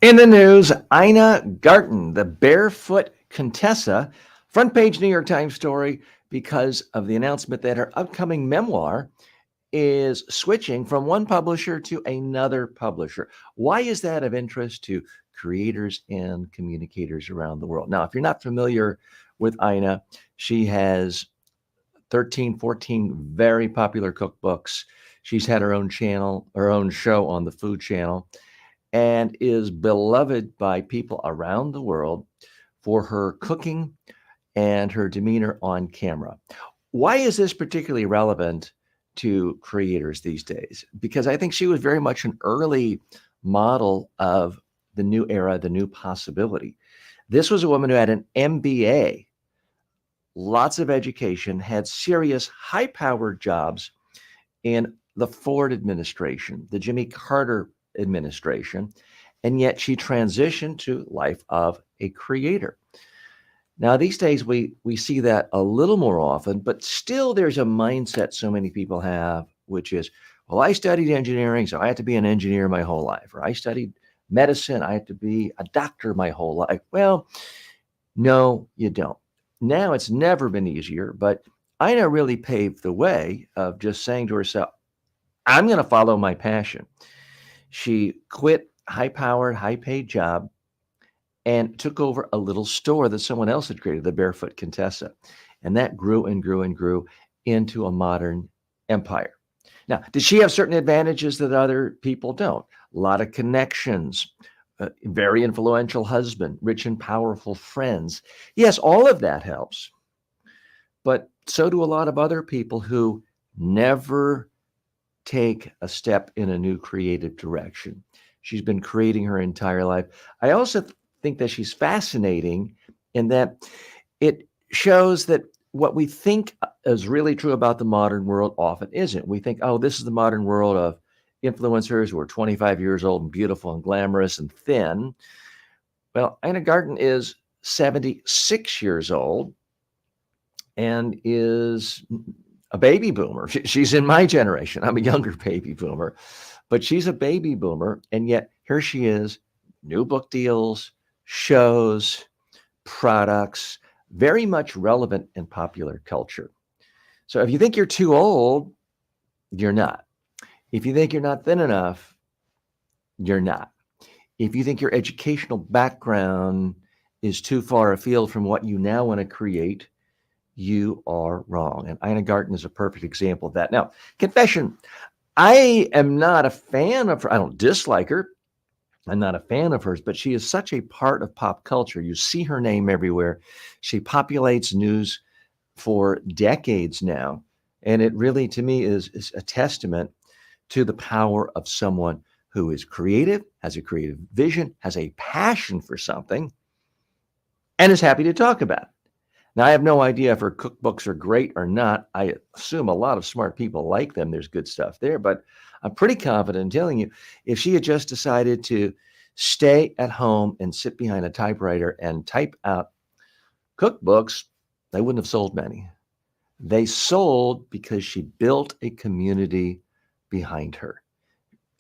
In the news, AA Garten, the Barefoot Contessa, front page New York Times story because of the announcement that her upcoming memoir is switching from one publisher to another publisher. Why is that of interest to creators and communicators around the world? Now, if you're not familiar with Ina, she has 13, 14 very popular cookbooks. She's had her own channel, her own show on the Food Channel, and is beloved by people around the world for her cooking and her demeanor on camera. Why is this particularly relevant to creators these days? Because I think she was very much an early model of the new era, the new possibility. This was a woman who had an MBA, lots of education, had serious high powered jobs in the Ford administration, the Jimmy Carter administration, and yet she transitioned to life of a creator. Now, these days we see that a little more often, but still there's a mindset so many people have, which is, well, I studied engineering, so I had to be an engineer my whole life, or I studied medicine, I had to be a doctor my whole life. Well, no, you don't. Now it's never been easier, but Ina really paved the way of just saying to herself, I'm going to follow my passion. She quit high powered, high paid job and took over a little store that someone else had created, the Barefoot Contessa. And that grew and grew and grew into a modern empire. Now, did she have certain advantages that other people don't? A lot of connections, very influential husband, rich and powerful friends. Yes, all of that helps. But so do a lot of other people who never take a step in a new creative direction. She's been creating her entire life. I also think that she's fascinating in that it shows that what we think is really true about the modern world often isn't. We think, oh, this is the modern world of influencers who are 25 years old and beautiful and glamorous and thin. Well, Ina Garten is 76 years old and is a baby boomer. She's in my generation. I'm a younger baby boomer, but she's a baby boomer. And yet here she is, new book deals, shows, products, very much relevant in popular culture. So if you think you're too old, you're not. If you think you're not thin enough, you're not. If you think your educational background is too far afield from what you now want to create, you are wrong. And Ina Garten is a perfect example of that. Now, confession, I am not a fan of her. I don't dislike her. I'm not a fan of hers, but she is such a part of pop culture. You see her name everywhere. She populates news for decades now. And it really, to me, is a testament to the power of someone who is creative, has a creative vision, has a passion for something, and is happy to talk about it. Now, I have no idea if her cookbooks are great or not. I assume a lot of smart people like them. There's good stuff there, but I'm pretty confident in telling you if she had just decided to stay at home and sit behind a typewriter and type out cookbooks, they wouldn't have sold many. They sold because she built a community behind her.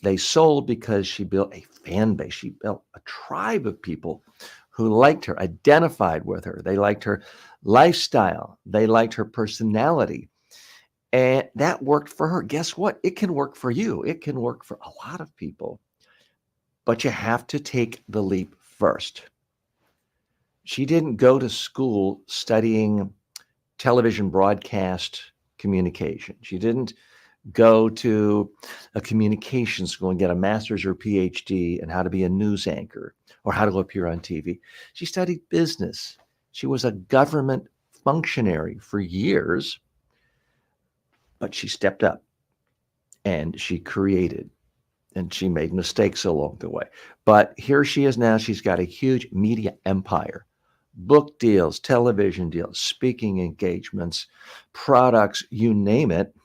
They sold because she built a fan base. She built a tribe of people who liked her, identified with her. They liked her lifestyle. They liked her personality. And that worked for her. Guess what? It can work for you. It can work for a lot of people. But you have to take the leap first. She didn't go to school studying television broadcast communication. She didn't go to a communication school and get a master's or PhD in how to be a news anchor or how to appear on TV. She studied business. She was a government functionary for years, but she stepped up and she created and she made mistakes along the way. But here she is now. She's got a huge media empire, book deals, television deals, speaking engagements, products, you name it.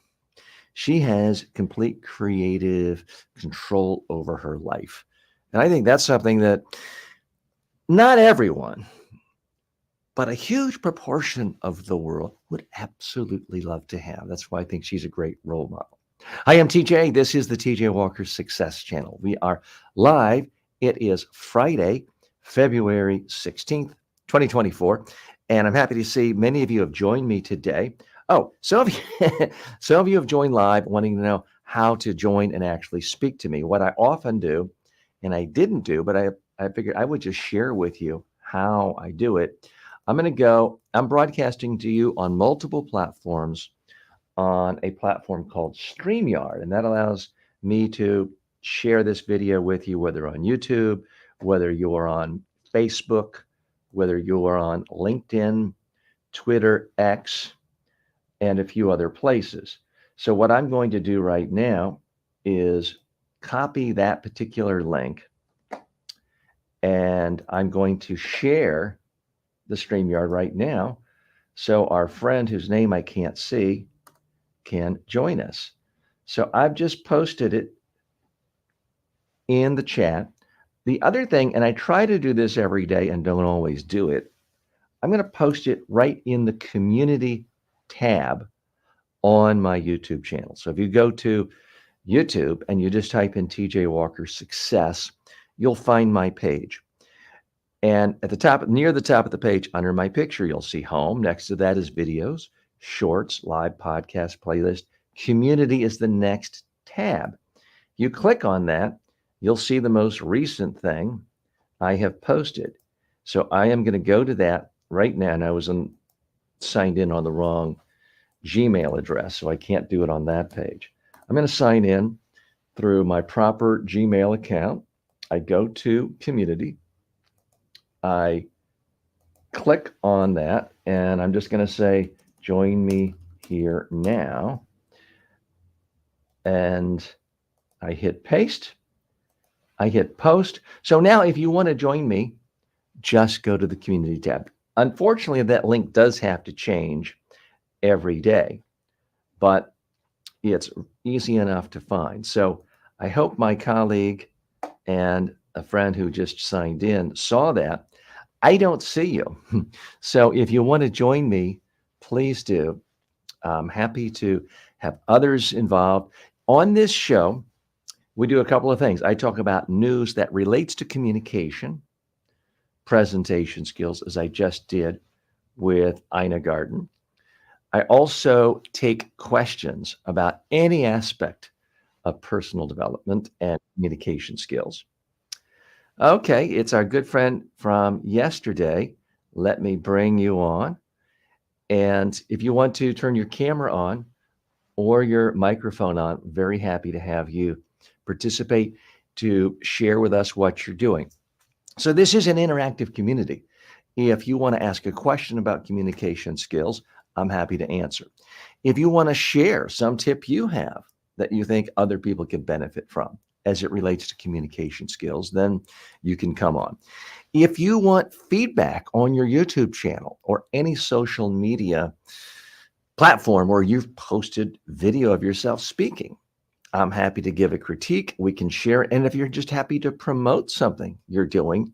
She has complete creative control over her life. And I think that's something that not everyone, but a huge proportion of the world would absolutely love to have. That's why I think she's a great role model. Hi, I'm TJ. This is the TJ Walker Success Channel. We are live It is Friday, February 16th, 2024, and I'm happy to see many of you have joined me today. Oh, some of you, some of you have joined live wanting to know how to join and actually speak to me. What I often do, and I didn't do, but I figured I would just share with you how I do it. I'm broadcasting to you on multiple platforms on a platform called StreamYard, and that allows me to share this video with you, whether on YouTube, whether you're on Facebook, whether you're on LinkedIn, Twitter, X, and a few other places. So what I'm going to do right now is copy that particular link, and I'm going to share the StreamYard right now so our friend whose name I can't see can join us. So I've just posted it in the chat. The other thing, and I try to do this every day and don't always do it, I'm going to post it right in the community tab on my YouTube channel. So if you go to YouTube and you just type in TJ Walker Success, you'll find my page. And at the top, near the top of the page, under my picture, you'll see home. Next to that is videos, shorts, live podcast playlist. Community is the next tab. You click on that, you'll see the most recent thing I have posted. So I am going to go to that right now. And I was signed in on the wrong Gmail address, so I can't do it on that page. I'm going to sign in through my proper Gmail account. I go to community. I click on that, and I'm just going to say, join me here now. And I hit paste. I hit post. So now if you want to join me, just go to the community tab. Unfortunately, that link does have to change every day, but it's easy enough to find. So I hope my colleague and a friend who just signed in saw that. I don't see you. So if you want to join me, please do. I'm happy to have others involved. On this show, we do a couple of things. I talk about news that relates to communication, presentation skills, as I just did with AA Garten. I also take questions about any aspect of personal development and communication skills. Okay, it's our good friend from yesterday. Let me bring you on. And if you want to turn your camera on or your microphone on, very happy to have you participate to share with us what you're doing. So this is an interactive community. If you want to ask a question about communication skills, I'm happy to answer. If you want to share some tip you have that you think other people can benefit from as it relates to communication skills, then you can come on. If you want feedback on your YouTube channel or any social media platform where you've posted video of yourself speaking, I'm happy to give a critique. We can share it. And if you're just happy to promote something you're doing,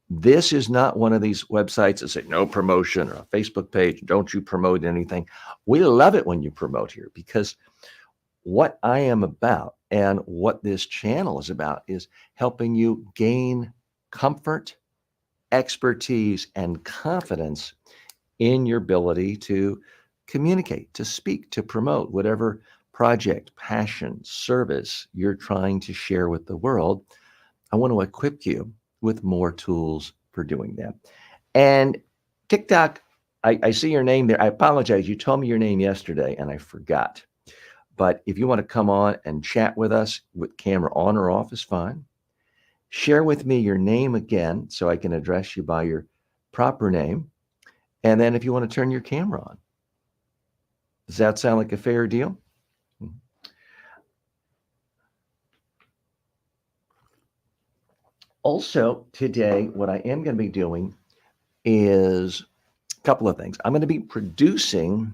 this is not one of these websites that say no promotion or a Facebook page. Don't you promote anything. We love it when you promote here, because what I am about and what this channel is about is helping you gain comfort, expertise, and confidence in your ability to communicate, to speak, to promote whatever project, passion, service you're trying to share with the world. I want to equip you with more tools for doing that. And TikTok, I see your name there. I apologize. You told me your name yesterday and I forgot. But if you want to come on and chat with us with camera on or off is fine. Share with me your name again so I can address you by your proper name. And then if you want to turn your camera on. Does that sound like a fair deal? Also, today, what I am going to be doing is a couple of things. I'm going to be producing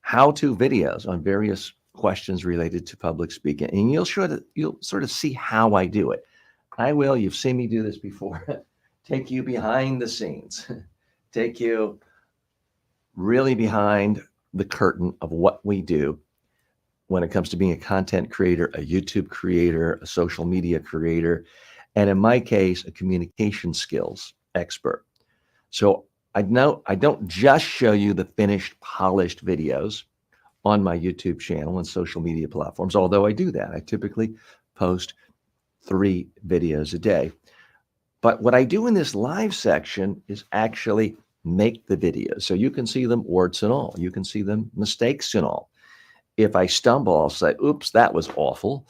how-to videos on various questions related to public speaking, and you'll sort of see how I do it. You've seen me do this before, take you behind the scenes, take you really behind the curtain of what we do when it comes to being a content creator, a YouTube creator, a social media creator, and in my case, a communication skills expert. So I don't just show you the finished, polished videos on my YouTube channel and social media platforms, although I do that. I typically post 3 videos a day. But what I do in this live section is actually make the videos. So you can see them warts and all. You can see them mistakes and all. If I stumble, I'll say, oops, that was awful.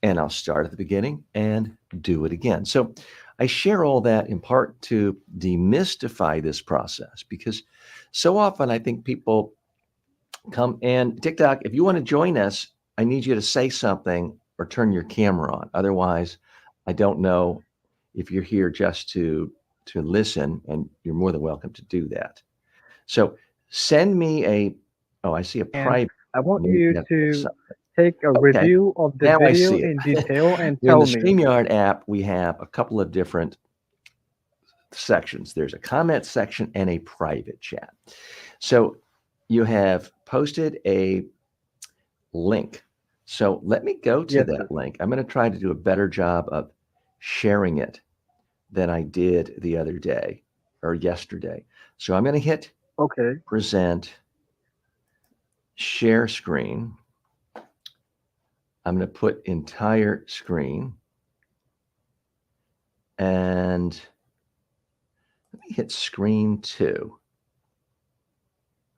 And I'll start at the beginning and do it again. So I share all that in part to demystify this process, because so often I think people come and TikTok, if you want to join us, I need you to say something or turn your camera on. Otherwise, I don't know if you're here just to listen, and you're more than welcome to do that. So send me I see a And private. I want you Yes. to take a Okay, review of the now I video see it. in detail and In the tell me. StreamYard app, we have a couple of different sections. There's a comment section and a private chat. So you have posted a link. So let me go to Yes, sir. that link. I'm going to try to do a better job of sharing it than I did the other day or yesterday. So I'm going to hit Okay. present, share screen. I'm going to put entire screen, and let me hit screen 2.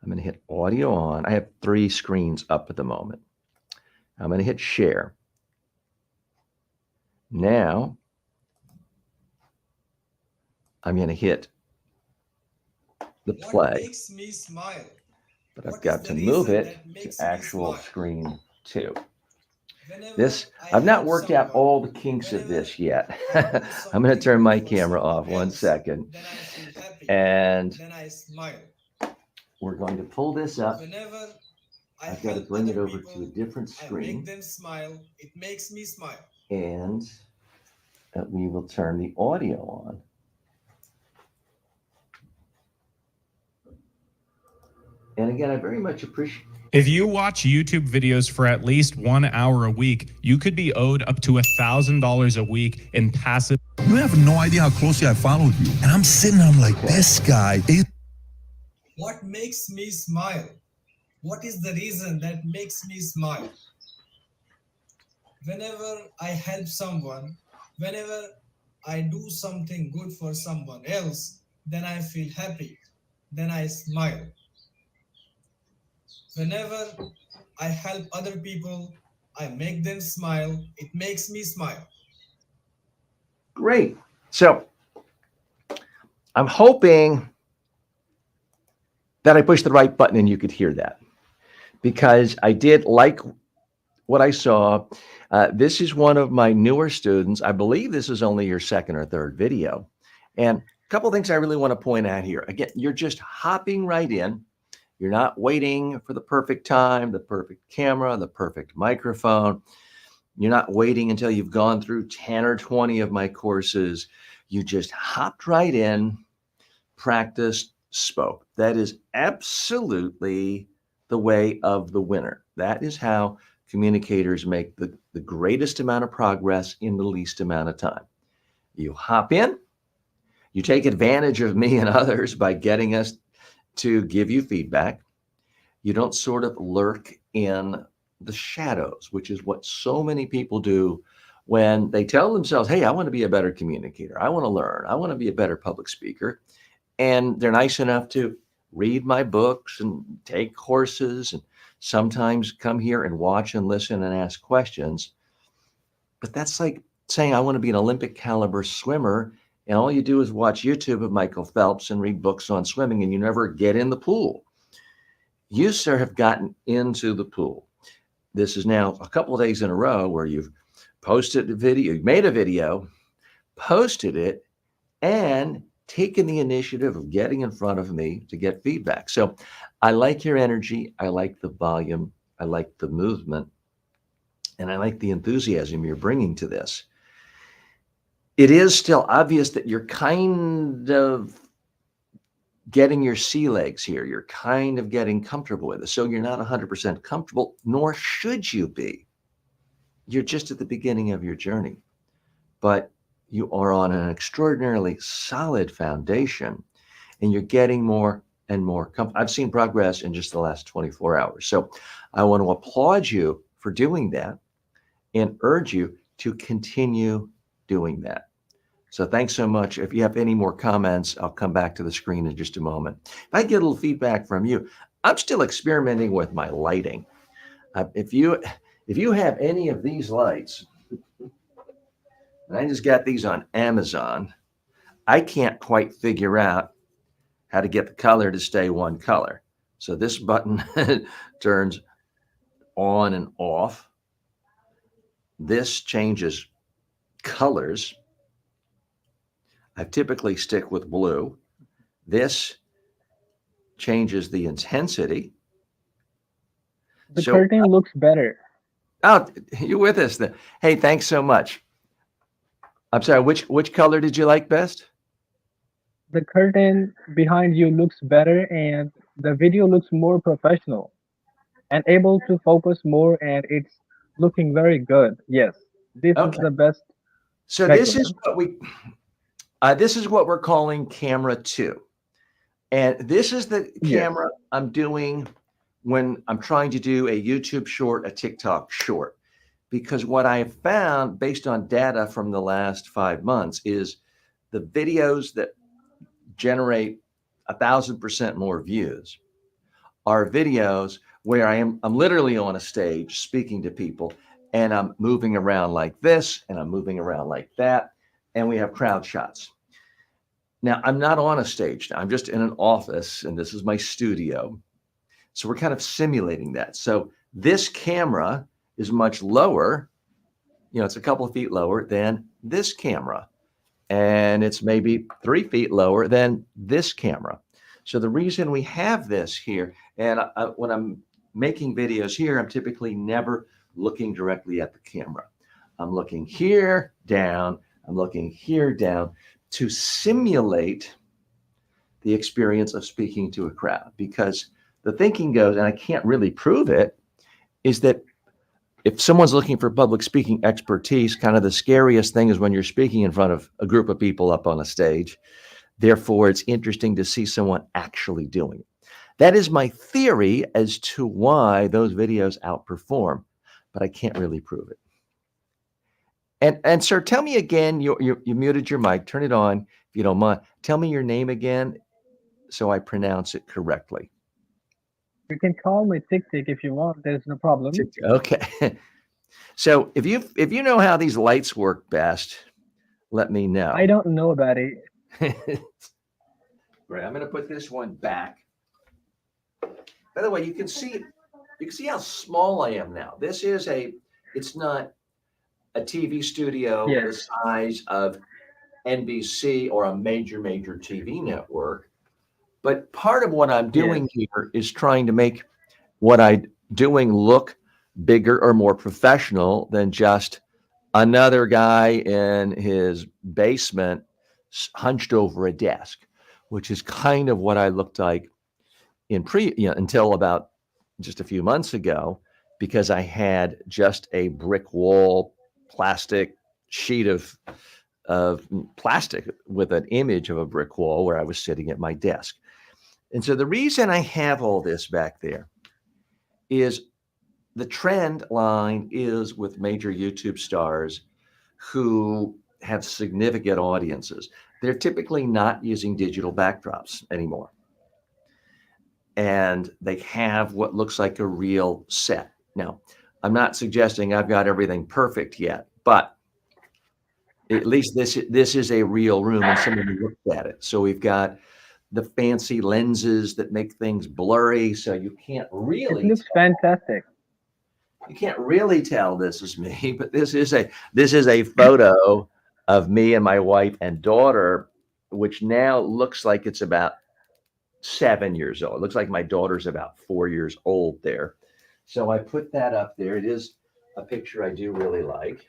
I'm going to hit audio on. I have 3 screens up at the moment. I'm going to hit share. Now I'm going to hit the What play, makes me smile? but I've What is got the to move reason it that to makes me actual smile? screen 2. Whenever This, I I've not help worked out someone, all the kinks of whenever this yet. I do I'm going to something turn good my for camera someone off one else, second, then I feel happy, and then I smile. we're going to pull this up. Whenever I I've got to help bring it other over to a people, different I make screen, them smile, it makes me smile. and we will turn the audio on. And again, I very much appreciate. If you watch YouTube videos for at least 1 hour a week, you could be owed up to $1,000 a week in passive. You have no idea how closely I followed you. And I'm sitting, I'm like, this guy is. What makes me smile? What is the reason that makes me smile? Whenever I help someone, whenever I do something good for someone else, then I feel happy, then I smile. Whenever I help other people, I make them smile, it makes me smile. Great. So I'm hoping that I pushed the right button and you could hear that, because I did like what I saw. This is one of my newer students. I believe this is only your second or third video. And a couple of things I really want to point out here. Again, you're just hopping right in. You're not waiting for the perfect time, the perfect camera, the perfect microphone. You're not waiting until you've gone through 10 or 20 of my courses. You just hopped right in, practiced, spoke. That is absolutely the way of the winner. That is how communicators make the greatest amount of progress in the least amount of time. You hop in, you take advantage of me and others by getting us to give you feedback. You don't sort of lurk in the shadows, which is what so many people do when they tell themselves, hey, I want to be a better communicator. I want to learn. I want to be a better public speaker. And they're nice enough to read my books and take courses and sometimes come here and watch and listen and ask questions. But that's like saying, I want to be an Olympic caliber swimmer. And all you do is watch YouTube of Michael Phelps and read books on swimming, and you never get in the pool. You, sir, have gotten into the pool. This is now a couple of days in a row where you've posted a video, you made a video, posted it, and taken the initiative of getting in front of me to get feedback. So I like your energy. I like the volume. I like the movement. And I like the enthusiasm you're bringing to this. It is still obvious that you're kind of getting your sea legs here. You're kind of getting comfortable with it. So you're not 100% comfortable, nor should you be. You're just at the beginning of your journey. But you are on an extraordinarily solid foundation, and you're getting more and more I've seen progress in just the last 24 hours. So I want to applaud you for doing that and urge you to continue doing that. So thanks so much. If you have any more comments, I'll come back to the screen in just a moment. If I get a little feedback from you, I'm still experimenting with my lighting. If you have any of these lights, and I just got these on Amazon, I can't quite figure out how to get the color to stay one color. So this button turns on and off. This changes colors. I typically stick with blue. This changes the intensity. The curtain looks better. Oh, you with us then? Hey, thanks so much. I'm sorry, which color did you like best? The curtain behind you looks better, and the video looks more professional and able to focus more, and it's looking very good. Yes, this is the best. So this is what we're calling camera 2. And this is the camera I'm doing when I'm trying to do a YouTube short, a TikTok short. Because what I have found based on data from the last 5 months is the videos that generate 1,000% more views are videos where I'm literally on a stage speaking to people, and I'm moving around like this and I'm moving around like that, and we have crowd shots. Now, I'm not on a stage. I'm just in an office, and this is my studio. So we're kind of simulating that. So this camera is much lower. You know, it's a couple of feet lower than this camera. And it's maybe 3 feet lower than this camera. So the reason we have this here, and when I'm making videos here, I'm typically never looking directly at the camera. I'm looking here down, I'm looking here down to simulate the experience of speaking to a crowd. Because the thinking goes, and I can't really prove it, is that if someone's looking for public speaking expertise, kind of the scariest thing is when you're speaking in front of a group of people up on a stage. Therefore, it's interesting to see someone actually doing it. That is my theory as to why those videos outperform, but I can't really prove it. And sir, tell me again, you muted your mic. Turn it on if you don't mind. Tell me your name again so I pronounce it correctly. You can call me Tick Tick if you want. There's no problem. Okay. So if you know how these lights work best, let me know. I don't know about it. Right. I'm going to put this one back. By the way, you can see how small I am now. It's not a TV studio the size of NBC or a major TV network. But part of what I'm doing here is trying to make what I'm doing look bigger or more professional than just another guy in his basement hunched over a desk, which is kind of what I looked like until about just a few months ago, because I had just a brick wall plastic sheet of plastic with an image of a brick wall where I was sitting at my desk. And so the reason I have all this back there is the trend line is with major YouTube stars who have significant audiences. They're typically not using digital backdrops anymore. And they have what looks like a real set. Now, I'm not suggesting I've got everything perfect yet, but at least this is a real room and someone looked at it. So we've got the fancy lenses that make things blurry, so you can't really. It looks fantastic. You can't really tell this is me, but this is a photo of me and my wife and daughter, which now looks like it's about 7 years old. It looks like my daughter's about 4 years old there. So I put that up there. It is a picture I do really like.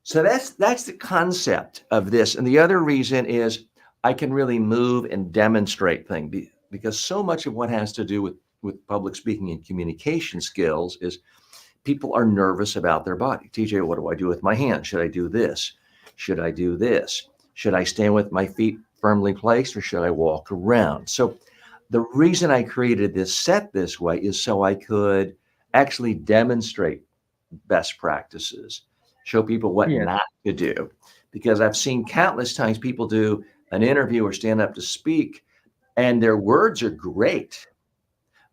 So that's the concept of this. And the other reason is I can really move and demonstrate things, because so much of what has to do with public speaking and communication skills is people are nervous about their body. TJ, what do I do with my hand? Should I do this? Should I do this? Should I stand with my feet firmly placed or should I walk around? So the reason I created this set this way is so I could actually demonstrate best practices, show people what Yes. not to do. Because I've seen countless times people do an interview or stand up to speak, and their words are great,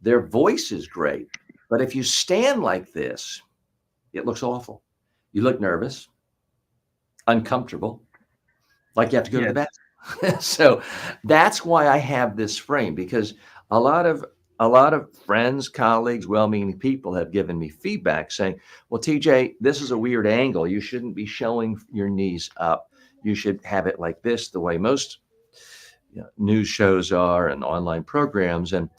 their voice is great. But if you stand like this, it looks awful. You look nervous, uncomfortable, like you have to go to the Yes. bathroom. So that's why I have this frame, because a lot of friends, colleagues, well-meaning people have given me feedback saying, well, TJ, this is a weird angle. You shouldn't be showing your knees up. You should have it like this, the way most news shows are and online programs. And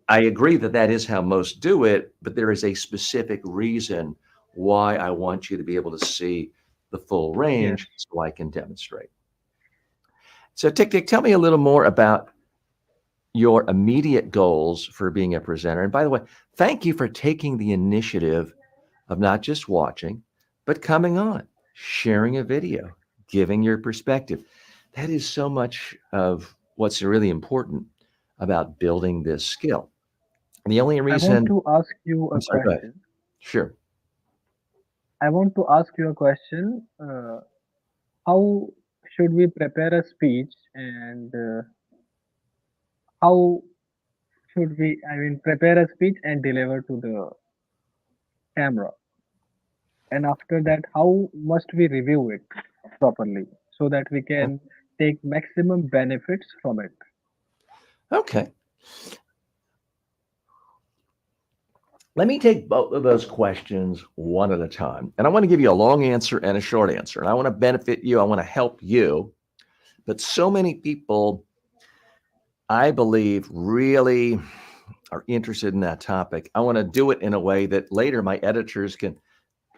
I agree that that is how most do it, but there is a specific reason why I want you to be able to see the full Yes. range so I can demonstrate. So Tick Tick, tell me a little more about your immediate goals for being a presenter. And by the way, thank you for taking the initiative of not just watching, but coming on, sharing a video, giving your perspective. That is so much of what's really important about building this skill. And the only I want reason, to ask you a I'm sorry, go ahead. question. Sure. I want to ask you a question. How should we prepare a speech, and how should we, I mean, prepare a speech and deliver to the camera? And after that, how must we review it properly so that we can take maximum benefits from it? Okay. Let me take both of those questions one at a time. And I want to give you a long answer and a short answer. And I want to benefit you. I want to help you. But so many people, I believe, really are interested in that topic. I want to do it in a way that later my editors can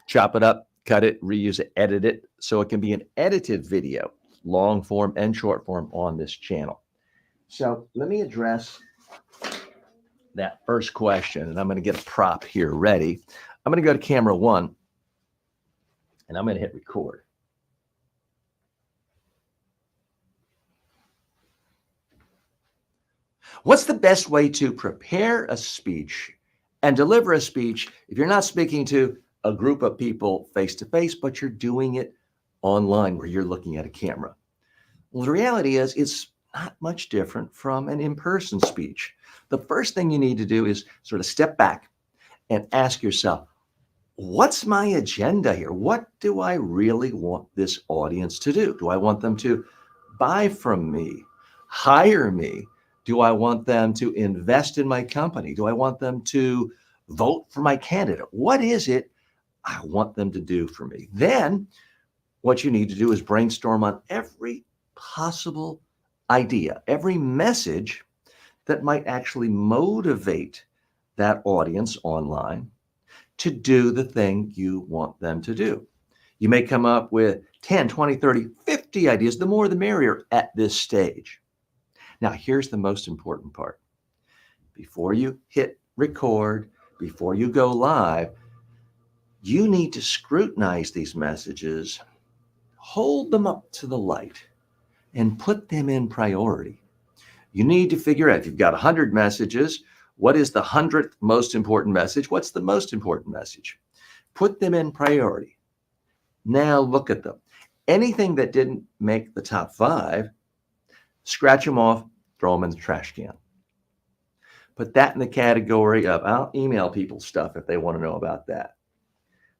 chop it up, cut it, reuse it, edit it, so it can be an edited video, long form and short form on this channel. So let me address that first question, and I'm going to get a prop here ready. I'm going to go to camera one, and I'm going to hit record. What's the best way to prepare a speech and deliver a speech if you're not speaking to a group of people face to face, but you're doing it online where you're looking at a camera? Well, the reality is it's not much different from an in-person speech. The first thing you need to do is sort of step back and ask yourself, what's my agenda here? What do I really want this audience to do? Do I want them to buy from me, hire me? Do I want them to invest in my company? Do I want them to vote for my candidate? What is it I want them to do for me? Then what you need to do is brainstorm on every possible idea, every message that might actually motivate that audience online to do the thing you want them to do. You may come up with 10, 20, 30, 50 ideas, the more the merrier at this stage. Now, here's the most important part. Before you hit record, before you go live, you need to scrutinize these messages, hold them up to the light, and put them in priority. You need to figure out, if you've got 100 messages, what is the 100th most important message? What's the most important message? Put them in priority. Now look at them. Anything that didn't make the top 5, scratch them off, throw them in the trash can. Put that in the category of, I'll email people stuff if they want to know about that.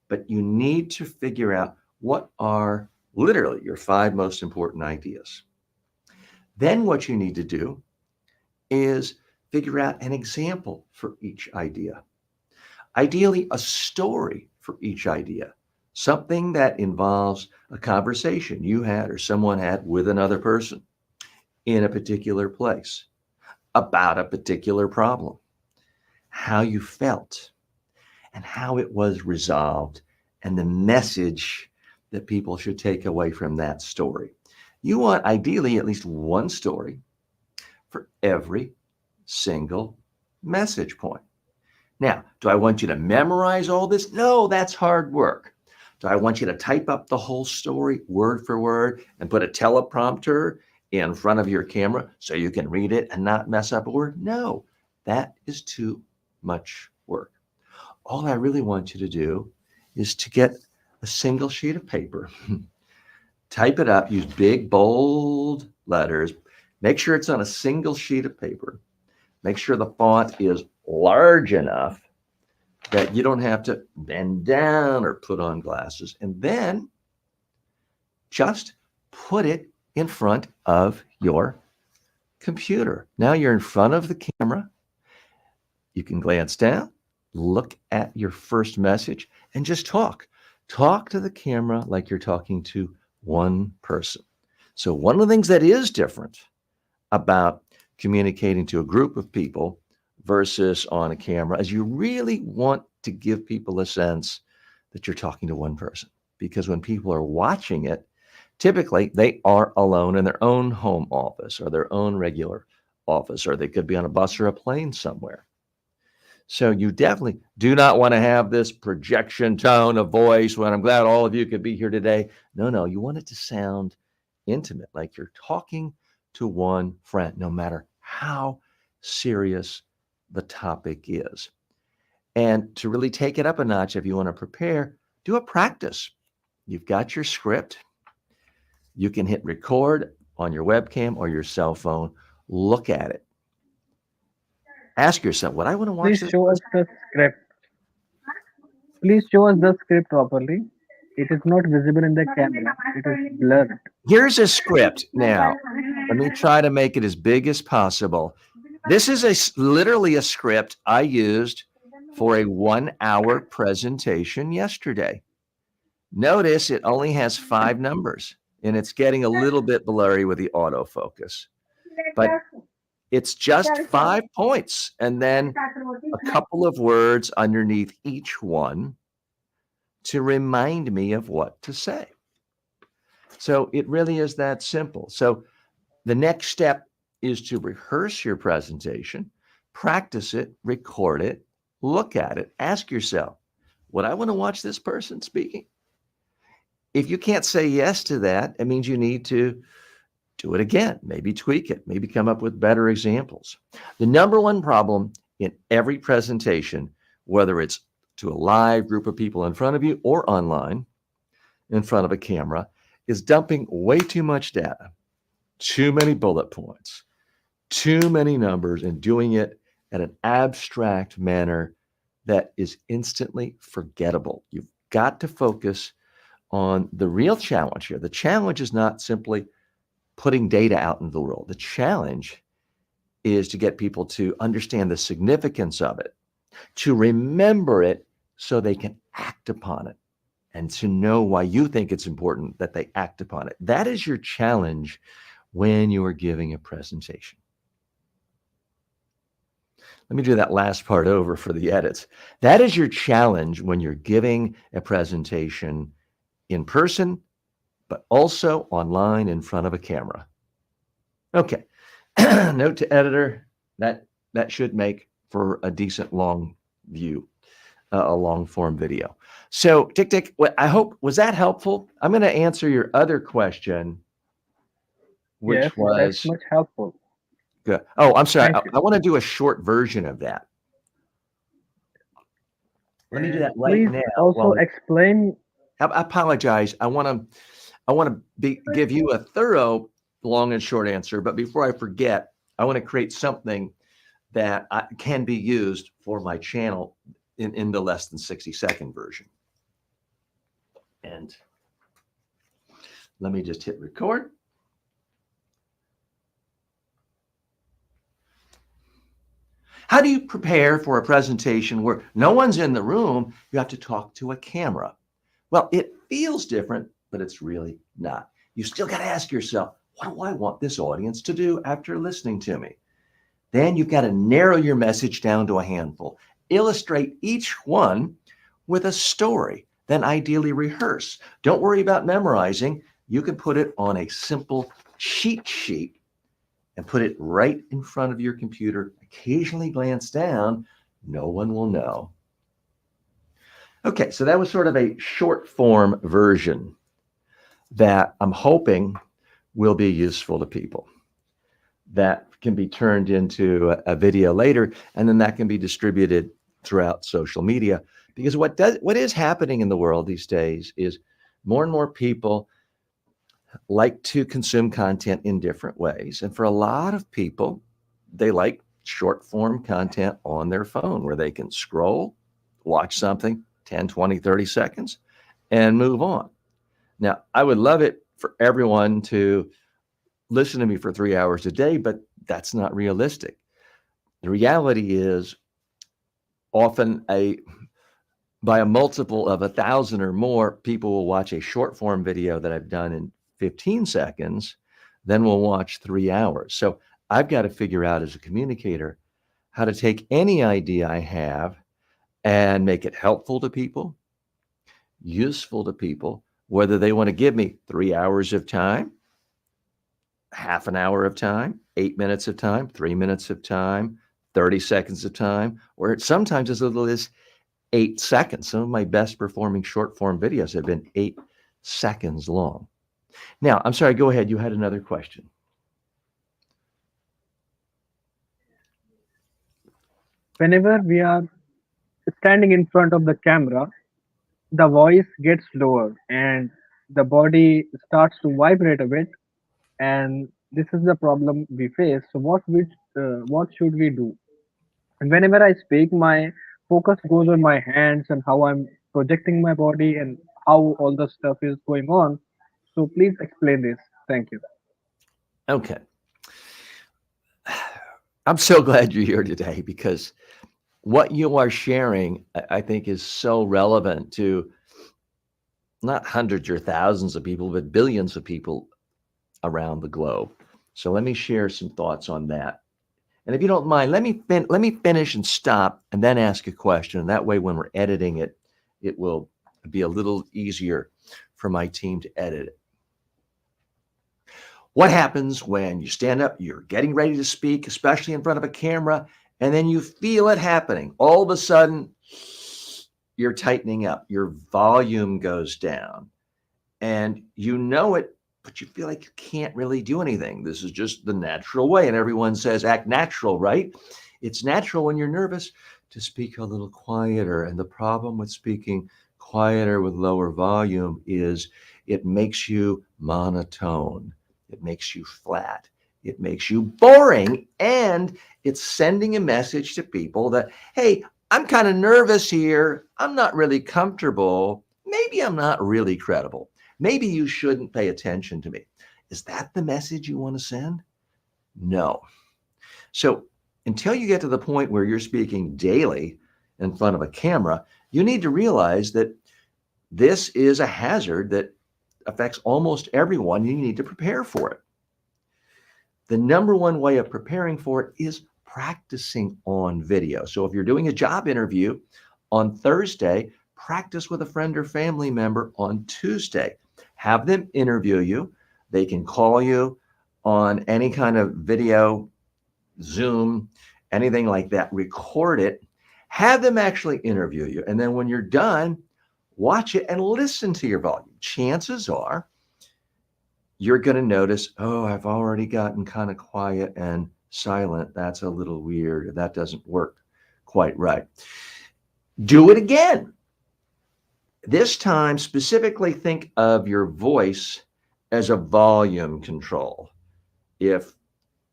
But you need to figure out what are literally your 5 most important ideas. Then what you need to do is figure out an example for each idea. Ideally, a story for each idea, something that involves a conversation you had or someone had with another person in a particular place about a particular problem, how you felt and how it was resolved, and the message that people should take away from that story. You want ideally at least one story for every single message point. Now, do I want you to memorize all this? No, that's hard work. Do I want you to type up the whole story word for word and put a teleprompter in front of your camera so you can read it and not mess up a word? No, that is too much work. All I really want you to do is to get a single sheet of paper, type it up, use big, bold letters, make sure it's on a single sheet of paper, make sure the font is large enough that you don't have to bend down or put on glasses. And then just put it in front of your computer. Now you're in front of the camera. You can glance down, look at your first message, and just talk. Talk to the camera like you're talking to one person. So one of the things that is different about communicating to a group of people versus on a camera is you really want to give people a sense that you're talking to one person. Because when people are watching it, typically they are alone in their own home office or their own regular office, or they could be on a bus or a plane somewhere. So you definitely do not want to have this projection tone of voice when I'm glad all of you could be here today. No, you want it to sound intimate, like you're talking to one friend, no matter how serious the topic is. And to really take it up a notch, if you want to prepare, do a practice. You've got your script. You can hit record on your webcam or your cell phone. Look at it. Ask yourself, would I want to watch Please this? show us the script. Please show us the script properly. It is not visible in the camera. It is blurred. Here's a script. Now, let me try to make it as big as possible. This is literally a script I used for a 1-hour presentation yesterday. Notice it only has 5 numbers, and it's getting a little bit blurry with the autofocus. But it's just 5 points, and then a couple of words underneath each one to remind me of what to say. So it really is that simple. So the next step is to rehearse your presentation, practice it, record it, look at it, ask yourself, would I want to watch this person speaking? If you can't say yes to that, it means you need to do it again, maybe tweak it, maybe come up with better examples. The number one problem in every presentation, whether it's to a live group of people in front of you or online in front of a camera, is dumping way too much data, too many bullet points, too many numbers, and doing it in an abstract manner that is instantly forgettable. You've got to focus on the real challenge here. The challenge is not simply putting data out into the world. The challenge is to get people to understand the significance of it, to remember it so they can act upon it, and to know why you think it's important that they act upon it. That is your challenge when you are giving a presentation. Let me do that last part over for the edits. That is your challenge when you're giving a presentation in person, but also online in front of a camera. Okay, note to editor, that should make for a decent long view, a long form video. So Tick, I hope, was that helpful? I'm going to answer your other question, which Yes, was that's much helpful. good. Oh, I'm sorry. Thank you. I want to do a short version of that. Let me do that right Please now. also explain. I apologize. I want to give you a thorough long and short answer, but before I forget, I want to create something that can be used for my channel in the less than 60-second version. And let me just hit record. How do you prepare for a presentation where no one's in the room? You have to talk to a camera. Well, it feels different, but it's really not. You still got to ask yourself, what do I want this audience to do after listening to me? Then you've got to narrow your message down to a handful. Illustrate each one with a story, then ideally rehearse. Don't worry about memorizing. You can put it on a simple cheat sheet and put it right in front of your computer. Occasionally glance down. No one will know. Okay, so that was sort of a short form version that I'm hoping will be useful to people. That can be turned into a video later, and then that can be distributed throughout social media. Because what is happening in the world these days is more and more people like to consume content in different ways. And for a lot of people, they like short form content on their phone where they can scroll, watch something 10, 20, 30 seconds, and move on. Now, I would love it for everyone to listen to me for 3 hours a day, but that's not realistic. The reality is often by a multiple of 1,000 or more, people will watch a short form video that I've done in 15 seconds, then we'll watch 3 hours. So I've got to figure out as a communicator how to take any idea I have and make it helpful to people, useful to people, whether they want to give me 3 hours of time, half an hour of time, 8 minutes of time, 3 minutes of time, 30 seconds of time, or sometimes as little as 8 seconds. Some of my best performing short form videos have been 8 seconds long. Now, I'm sorry, go ahead. You had another question. Whenever we are standing in front of the camera, the voice gets lower and the body starts to vibrate a bit, and this is the problem we face. So what should we do? And whenever I speak, my focus goes on my hands and how I'm projecting my body and how all the stuff is going on. So please explain this. Thank you. Okay. I'm so glad you're here today because what you are sharing, I think, is so relevant to not hundreds or thousands of people, but billions of people around the globe. So let me share some thoughts on that. And if you don't mind, let me finish and stop and then ask a question. And that way, when we're editing it, it will be a little easier for my team to edit it. What happens when you stand up, you're getting ready to speak, especially in front of a camera, and then you feel it happening? All of a sudden, you're tightening up, your volume goes down, and you know it, but you feel like you can't really do anything. This is just the natural way. And everyone says, act natural, right? It's natural when you're nervous to speak a little quieter. And the problem with speaking quieter with lower volume is it makes you monotone. It makes you flat. It makes you boring. And it's sending a message to people that, hey, I'm kind of nervous here. I'm not really comfortable. Maybe I'm not really credible. Maybe you shouldn't pay attention to me. Is that the message you want to send? No. So until you get to the point where you're speaking daily in front of a camera, you need to realize that this is a hazard that affects almost everyone. You need to prepare for it. The number one way of preparing for it is practicing on video. So if you're doing a job interview on Thursday, practice with a friend or family member on Tuesday. Have them interview you. They can call you on any kind of video, Zoom, anything like that. Record it. Have them actually interview you. And then when you're done, watch it and listen to your volume. Chances are you're going to notice, oh, I've already gotten kind of quiet and silent. That's a little weird. That doesn't work quite right. Do it again. This time, specifically think of your voice as a volume control. If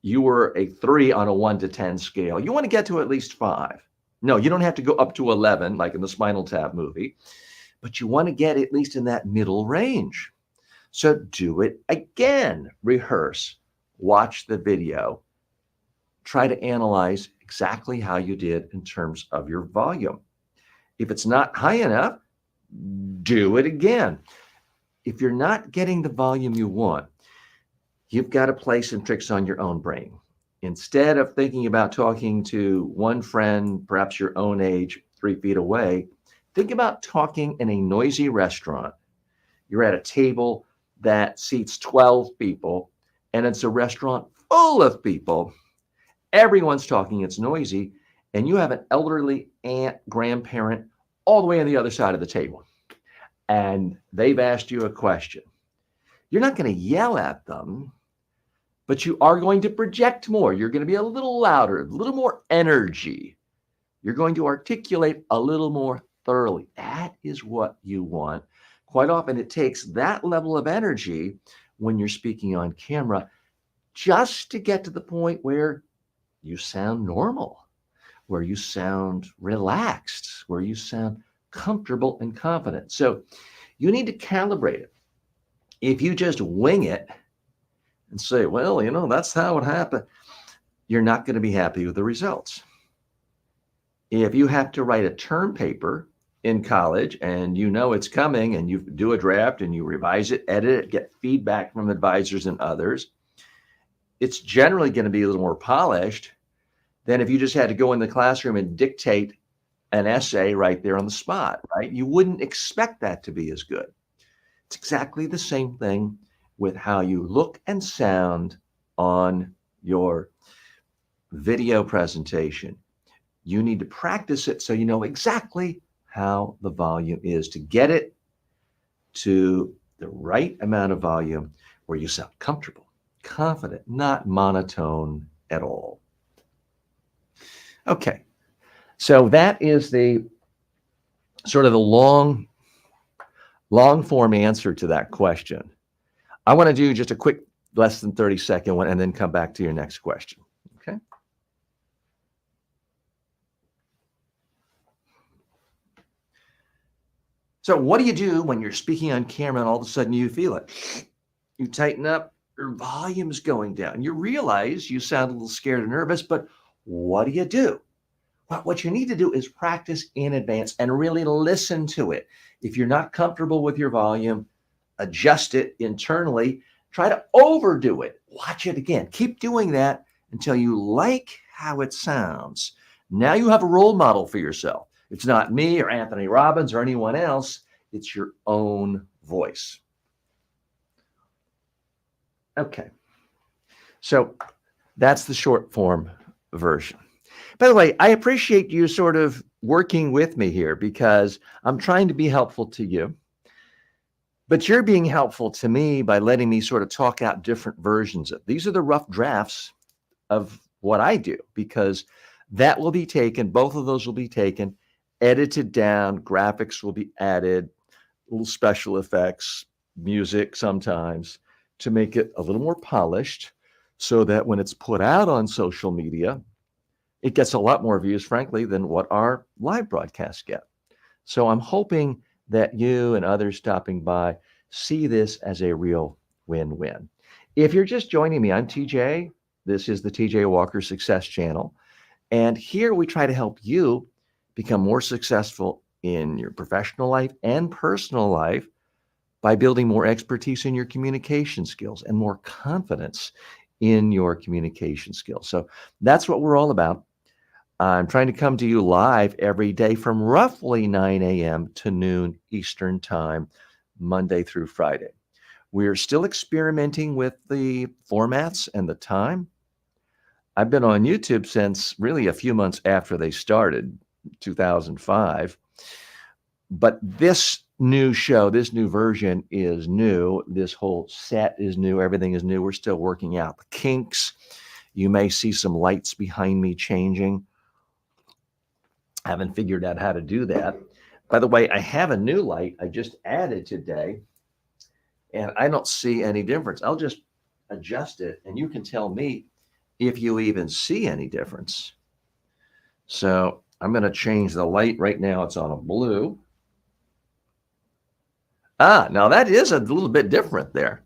you were a 3 on a 1 to 10 scale, you want to get to at least 5. No, you don't have to go up to 11 like in the Spinal Tap movie, but you want to get at least in that middle range. So do it again. Rehearse, watch the video, try to analyze exactly how you did in terms of your volume. If it's not high enough, do it again. If you're not getting the volume you want, you've got to play some tricks on your own brain. Instead of thinking about talking to one friend, perhaps your own age, 3 feet away, think about talking in a noisy restaurant. You're at a table that seats 12 people, and it's a restaurant full of people. Everyone's talking, it's noisy, and you have an elderly aunt, grandparent, all the way on the other side of the table and they've asked you a question. You're not going to yell at them, but you are going to project more. You're going to be a little louder, a little more energy. You're going to articulate a little more thoroughly. That is what you want. Quite often it takes that level of energy when you're speaking on camera just to get to the point where you sound normal, where you sound relaxed, where you sound comfortable and confident. So you need to calibrate it. If you just wing it and say, well, that's how it happened, you're not going to be happy with the results. If you have to write a term paper in college and it's coming and you do a draft and you revise it, edit it, get feedback from advisors and others, it's generally going to be a little more polished than if you just had to go in the classroom and dictate an essay right there on the spot, right? You wouldn't expect that to be as good. It's exactly the same thing with how you look and sound on your video presentation. You need to practice it so you know exactly how the volume is to get it to the right amount of volume where you sound comfortable, confident, not monotone at all. Okay, so that is the sort of the long form answer to that question. I want to do just a quick, less than 30-second one and then come back to your next question. Okay. So what do you do when you're speaking on camera and all of a sudden you feel it? You tighten up, your volume's going down. You realize you sound a little scared and nervous, but what do you do? Well, what you need to do is practice in advance and really listen to it. If you're not comfortable with your volume, adjust it internally. Try to overdo it. Watch it again. Keep doing that until you like how it sounds. Now you have a role model for yourself. It's not me or Anthony Robbins or anyone else. It's your own voice. Okay. So that's the short form version. By the way, I appreciate you sort of working with me here because I'm trying to be helpful to you. But you're being helpful to me by letting me sort of talk out different versions of. These are the rough drafts of what I do, because that will be taken, both of those will be taken, edited down, graphics will be added, little special effects, music sometimes, to make it a little more polished so that when it's put out on social media, it gets a lot more views, frankly, than what our live broadcasts get. So I'm hoping that you and others stopping by see this as a real win-win. If you're just joining me, I'm TJ. This is the TJ Walker Success Channel. And here we try to help you become more successful in your professional life and personal life by building more expertise in your communication skills and more confidence in your communication skills. So that's what we're all about. I'm trying to come to you live every day from roughly 9 a.m. to noon Eastern Time, Monday through Friday. We're still experimenting with the formats and the time. I've been on YouTube since really a few months after they started, 2005. But this new show, this new version is new. This whole set is new. Everything is new. We're still working out the kinks. You may see some lights behind me changing. I haven't figured out how to do that. By the way, I have a new light I just added today, and I don't see any difference. I'll just adjust it, and you can tell me if you even see any difference. So I'm going to change the light. Right now it's on a blue. Now that is a little bit different there.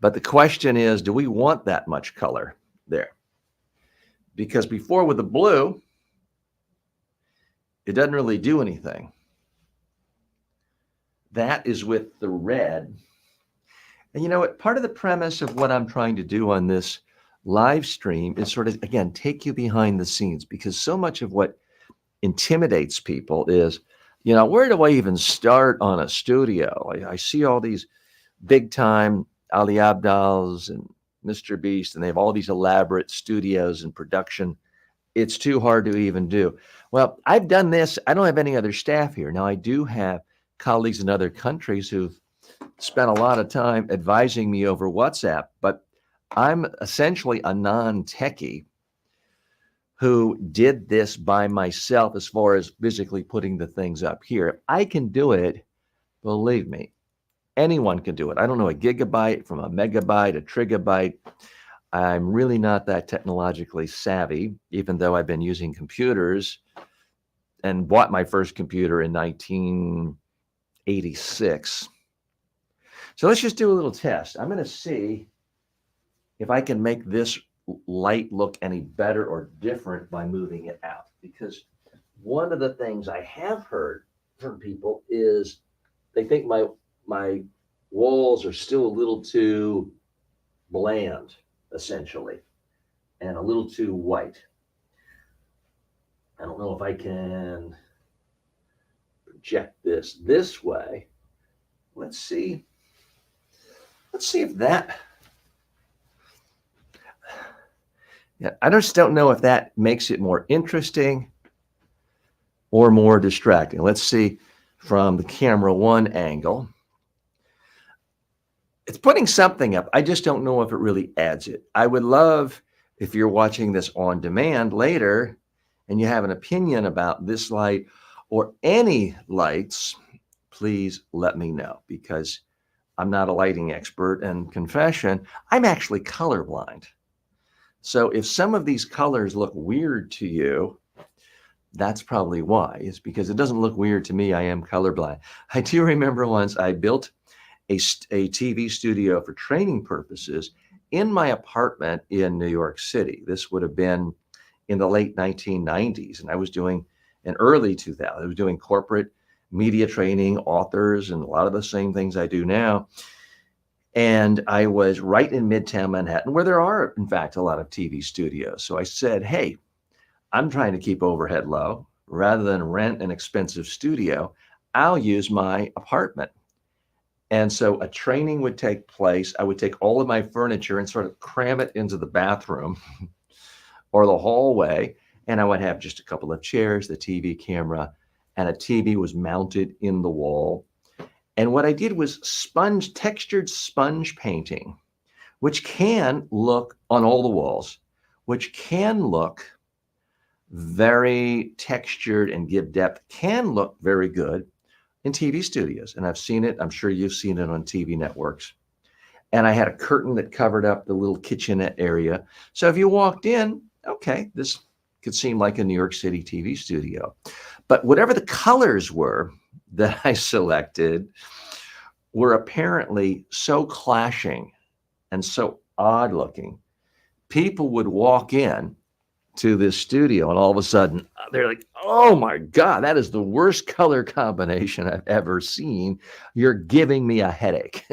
But the question is, do we want that much color there? Because before with the blue, it doesn't really do anything. That is with the red. And you know what? Part of the premise of what I'm trying to do on this live stream is sort of, again, take you behind the scenes, because so much of what intimidates people is, where do I even start on a studio? I see all these big time Ali Abdaals and Mr. Beast, and they have all these elaborate studios and production it's too hard to even do. Well, I've done this. I don't have any other staff here. Now, I do have colleagues in other countries who've spent a lot of time advising me over WhatsApp, but I'm essentially a non-techie who did this by myself as far as physically putting the things up here. If I can do it, believe me, anyone can do it. I don't know a gigabyte from a megabyte, a trigabyte. I'm really not that technologically savvy, even though I've been using computers and bought my first computer in 1986. So let's just do a little test. I'm going to see if I can make this light look any better or different by moving it out. Because one of the things I have heard from people is they think my walls are still a little too bland, essentially, and a little too white. I don't know if I can project this way. Let's see if that, yeah, I just don't know if that makes it more interesting or more distracting. Let's see from the camera one angle. It's putting something up. I just don't know if it really adds it. I would love if you're watching this on demand later and you have an opinion about this light or any lights, please let me know, because I'm not a lighting expert, and confession, I'm actually colorblind. So if some of these colors look weird to you, that's probably why. It's because it doesn't look weird to me. I am colorblind. I do remember once I built a TV studio for training purposes in my apartment in New York City. This would have been in the late 1990s, and I was doing in early 2000. I was doing corporate media training, authors, and a lot of the same things I do now. And I was right in Midtown Manhattan, where there are, in fact, a lot of TV studios. So I said, hey, I'm trying to keep overhead low. Rather than rent an expensive studio, I'll use my apartment. And so a training would take place. I would take all of my furniture and sort of cram it into the bathroom or the hallway. And I would have just a couple of chairs, the TV camera, and a TV was mounted in the wall. And what I did was textured sponge painting, which can look on all the walls, which can look very textured and give depth, can look very good in TV studios. And I've seen it. I'm sure you've seen it on TV networks. And I had a curtain that covered up the little kitchenette area. So if you walked in, okay, this could seem like a New York City TV studio. But whatever the colors were that I selected were apparently so clashing and so odd looking. People would walk in to this studio and all of a sudden they're like, oh my God, that is the worst color combination I've ever seen. You're giving me a headache.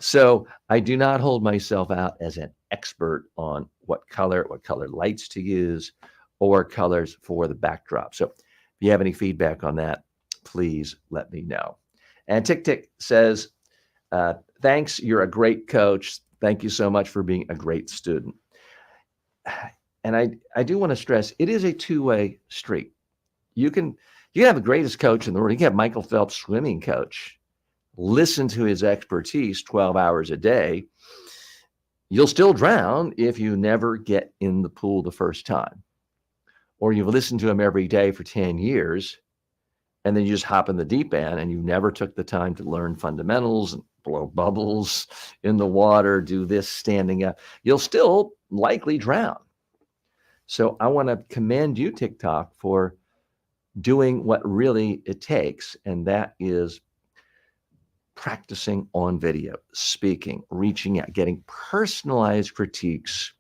So I do not hold myself out as an expert on what color lights to use or colors for the backdrop. So if you have any feedback on that, please let me know. And Tick Tick says, thanks, you're a great coach. Thank you so much for being a great student. And I do want to stress, it is a two-way street. You can have the greatest coach in the world. You can have Michael Phelps, swimming coach. Listen to his expertise 12 hours a day. You'll still drown if you never get in the pool the first time. Or you've listened to him every day for 10 years, and then you just hop in the deep end and you never took the time to learn fundamentals and blow bubbles in the water, do this standing up. You'll still likely drown. So I want to commend you, TikTok, for doing what really it takes, and that is practicing on video, speaking, reaching out, getting personalized critiques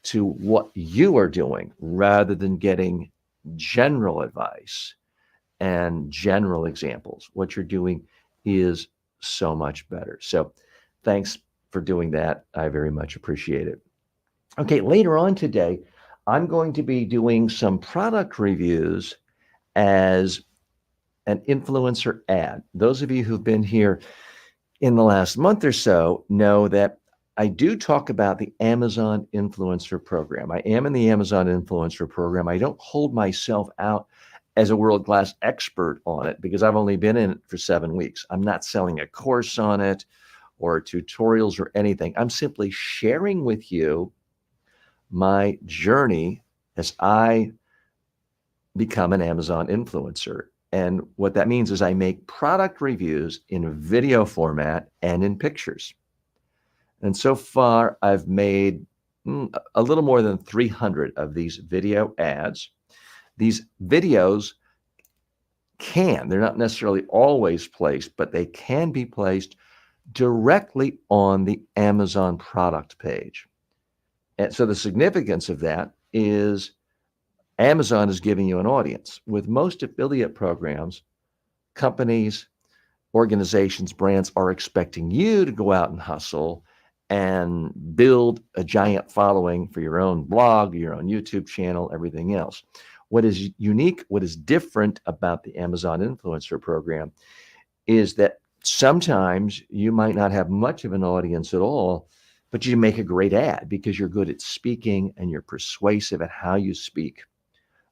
to what you are doing rather than getting general advice and general examples. What you're doing is so much better. So thanks for doing that. I very much appreciate it. Okay, later on today, I'm going to be doing some product reviews as an influencer ad. Those of you who've been here in the last month or so know that I do talk about the Amazon Influencer Program. I am in the Amazon Influencer Program. I don't hold myself out as a world-class expert on it because I've only been in it for 7 weeks. I'm not selling a course on it or tutorials or anything. I'm simply sharing with you my journey as I become an Amazon influencer. And what that means is I make product reviews in video format and in pictures. And so far, I've made a little more than 300 of these video ads. These videos they're not necessarily always placed, but they can be placed directly on the Amazon product page. And so the significance of that is Amazon is giving you an audience. With most affiliate programs, companies, organizations, brands are expecting you to go out and hustle and build a giant following for your own blog, your own YouTube channel, everything else. What is unique, what is different about the Amazon Influencer Program is that sometimes you might not have much of an audience at all, but you make a great ad because you're good at speaking and you're persuasive at how you speak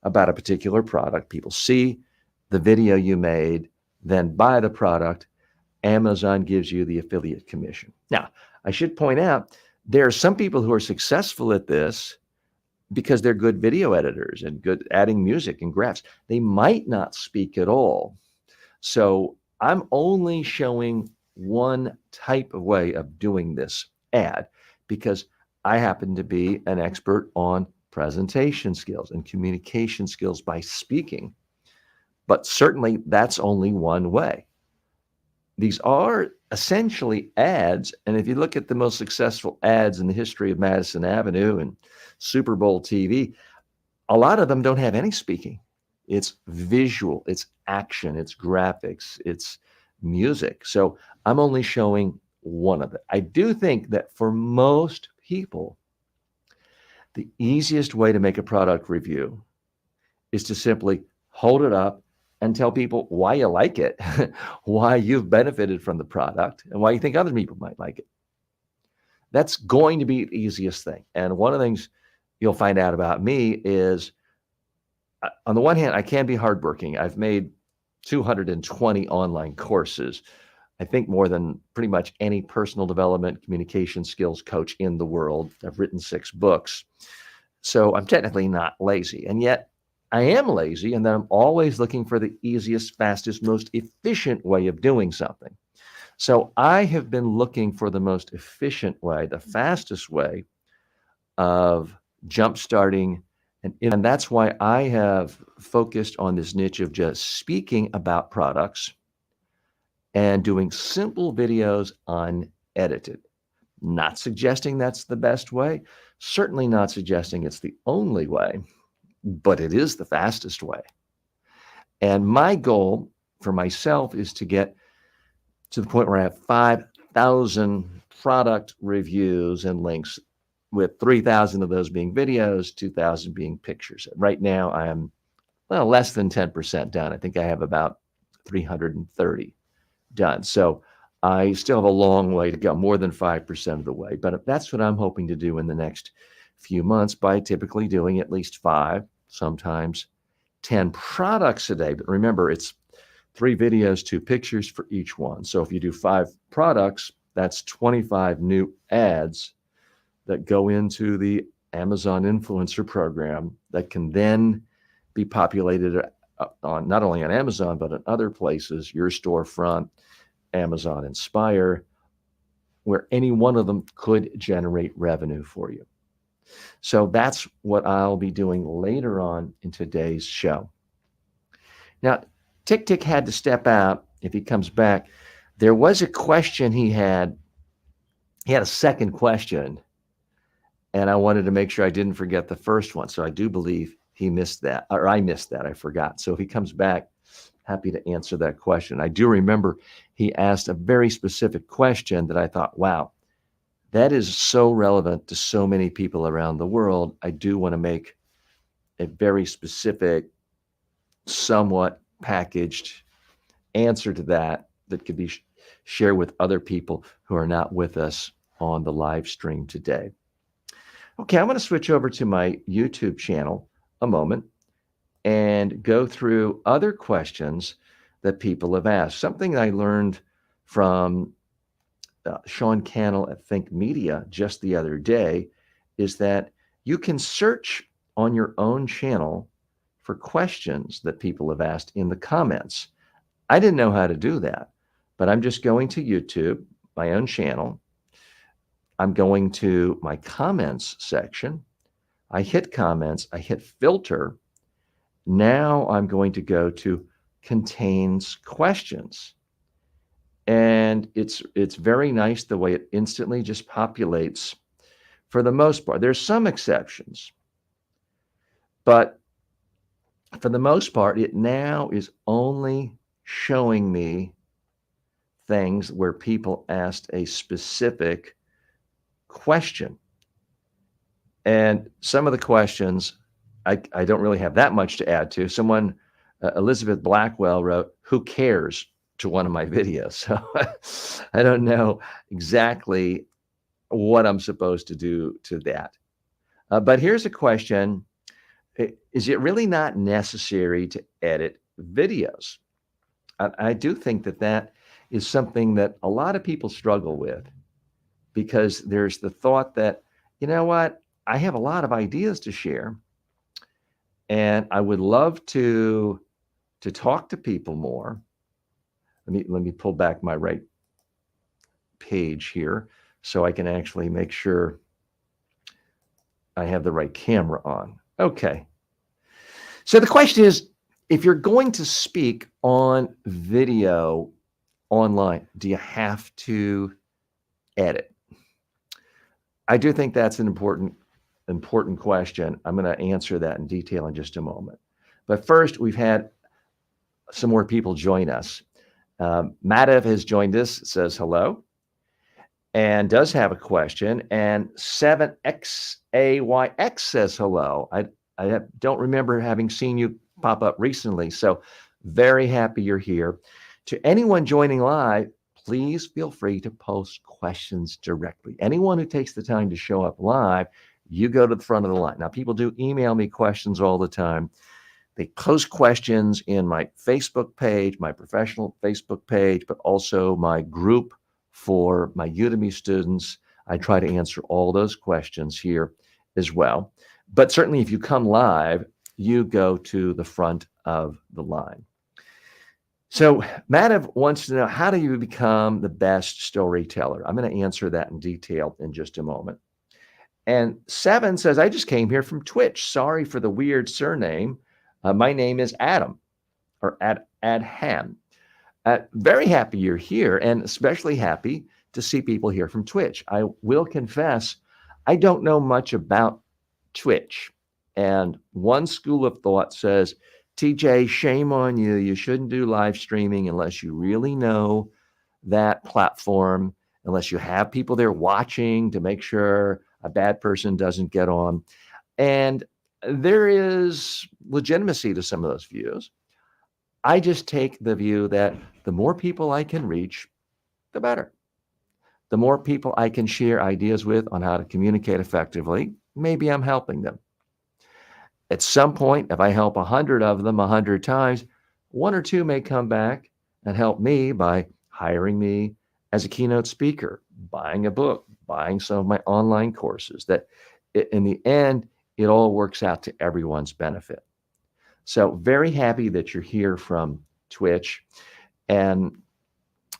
about a particular product. People see the video you made, then buy the product. Amazon gives you the affiliate commission. Now, I should point out, there are some people who are successful at this because they're good video editors and good adding music and graphs. They might not speak at all. So I'm only showing one type of way of doing this ad because I happen to be an expert on presentation skills and communication skills by speaking. But certainly that's only one way. These are essentially ads. And if you look at the most successful ads in the history of Madison Avenue and Super Bowl TV, a lot of them don't have any speaking. It's visual, it's action, it's graphics, it's music. So I'm only showing one of it. I do think that for most people, the easiest way to make a product review is to simply hold it up and tell people why you like it, why you've benefited from the product, and why you think other people might like it. That's going to be the easiest thing. And one of the things you'll find out about me is, on the one hand, I can be hardworking. I've made 220 online courses. I think more than pretty much any personal development, communication skills coach in the world. I've written 6 books. So I'm technically not lazy. And yet I am lazy, and then I'm always looking for the easiest, fastest, most efficient way of doing something. So I have been looking for the most efficient way, the fastest way of jumpstarting. And that's why I have focused on this niche of just speaking about products and doing simple videos unedited. Not suggesting that's the best way, certainly not suggesting it's the only way, but it is the fastest way. And my goal for myself is to get to the point where I have 5,000 product reviews and links, with 3,000 of those being videos, 2,000 being pictures. Right now, I am less than 10% done. I think I have about 330 done. So I still have a long way to go, more than 5% of the way. But that's what I'm hoping to do in the next few months by typically doing at least 5, sometimes 10 products a day. But remember, it's 3 videos, 2 pictures for each one. So if you do 5 products, that's 25 new ads that go into the Amazon Influencer Program that can then be populated on not only on Amazon, but in other places, your storefront, Amazon Inspire, where any one of them could generate revenue for you. So that's what I'll be doing later on in today's show. Now, Tick Tick had to step out. If he comes back, there was a question he had. He had a second question, and I wanted to make sure I didn't forget the first one. So I do believe he missed that, or I missed that. I forgot. So if he comes back, happy to answer that question. I do remember he asked a very specific question that I thought, wow, that is so relevant to so many people around the world. I do want to make a very specific, somewhat packaged answer to that could be shared with other people who are not with us on the live stream today. Okay, I'm going to switch over to my YouTube channel a moment and go through other questions that people have asked. Something I learned from Sean Cannell at Think Media just the other day is that you can search on your own channel for questions that people have asked in the comments. I didn't know how to do that, but I'm just going to YouTube, my own channel. I'm going to my comments section. I hit comments, I hit filter. Now I'm going to go to contains questions. And it's very nice the way it instantly just populates for the most part. There's some exceptions, but for the most part, it now is only showing me things where people asked a specific question. And some of the questions, I don't really have that much to add to. Someone, Elizabeth Blackwell, wrote, "Who cares?" to one of my videos. So I don't know exactly what I'm supposed to do to that. But here's a question. Is it really not necessary to edit videos? I do think that that is something that a lot of people struggle with, because there's the thought that, you know what, I have a lot of ideas to share, and I would love to talk to people more. Let me pull back my right page here so I can actually make sure I have the right camera on. Okay. So the question is, if you're going to speak on video online, do you have to edit? I do think that's an important question. I'm going to answer that in detail in just a moment. But first, we've had some more people join us. Madhav has joined us, says hello, and does have a question. And 7XAYX says hello. I don't remember having seen you pop up recently, so very happy you're here. To anyone joining live, please feel free to post questions directly. Anyone who takes the time to show up live, you go to the front of the line. Now, people do email me questions all the time. They post questions in my Facebook page, my professional Facebook page, but also my group for my Udemy students. I try to answer all those questions here as well. But certainly if you come live, you go to the front of the line. So Madhav wants to know, how do you become the best storyteller? I'm going to answer that in detail in just a moment. And 7 says, I just came here from Twitch. Sorry for the weird surname. My name is Adam, or Adham. Very happy you're here, and especially happy to see people here from Twitch. I will confess, I don't know much about Twitch. And one school of thought says, TJ, shame on you. You shouldn't do live streaming unless you really know that platform, unless you have people there watching to make sure a bad person doesn't get on. And there is legitimacy to some of those views. I just take the view that the more people I can reach, the better. The more people I can share ideas with on how to communicate effectively, maybe I'm helping them. At some point, if I help 100 of them 100 times, 1 or 2 may come back and help me by hiring me as a keynote speaker, buying a book, buying some of my online courses. That in the end, it all works out to everyone's benefit. So very happy that you're here from Twitch. And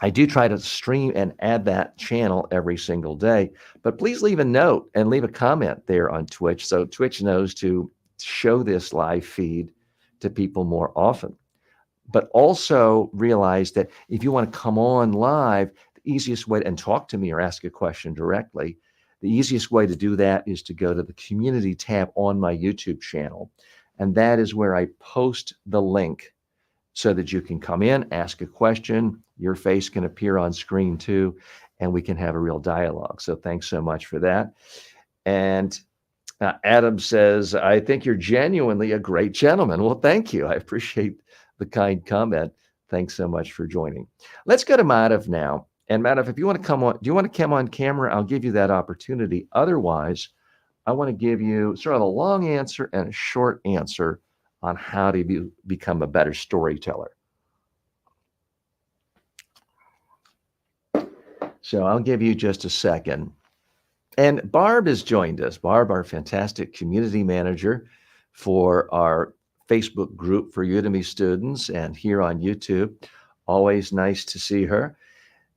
I do try to stream and add that channel every single day. But please leave a note and leave a comment there on Twitch, so Twitch knows to show this live feed to people more often. But also realize that if you want to come on live, the easiest way and talk to me or ask a question directly, the easiest way to do that is to go to the community tab on my YouTube channel. And that is where I post the link so that you can come in, ask a question, your face can appear on screen too, and we can have a real dialogue. So thanks so much for that. And Adam says, I think you're genuinely a great gentleman. Well, thank you. I appreciate the kind comment. Thanks so much for joining. Let's go to Madhav now And Matt, if you want to come on, do you want to come on camera? I'll give you that opportunity. Otherwise, I want to give you sort of a long answer and a short answer on how to become a better storyteller. So I'll give you just a second. And Barb has joined us. Barb, our fantastic community manager for our Facebook group for Udemy students and here on YouTube. Always nice to see her.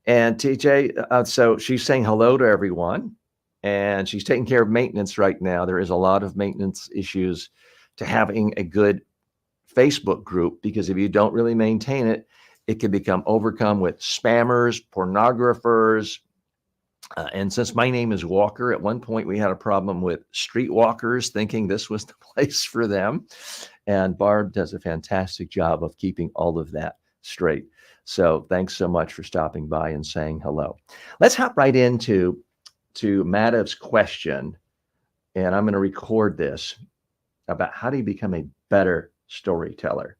And TJ, so she's saying hello to everyone, and she's taking care of maintenance right now. There is a lot of maintenance issues to having a good Facebook group, because if you don't really maintain it, it can become overcome with spammers, pornographers. And since my name is Walker, at one point we had a problem with streetwalkers thinking this was the place for them. And Barb does a fantastic job of keeping all of that straight. So thanks so much for stopping by and saying hello. Let's hop right into Madhav's question. And I'm going to record this about how do you become a better storyteller.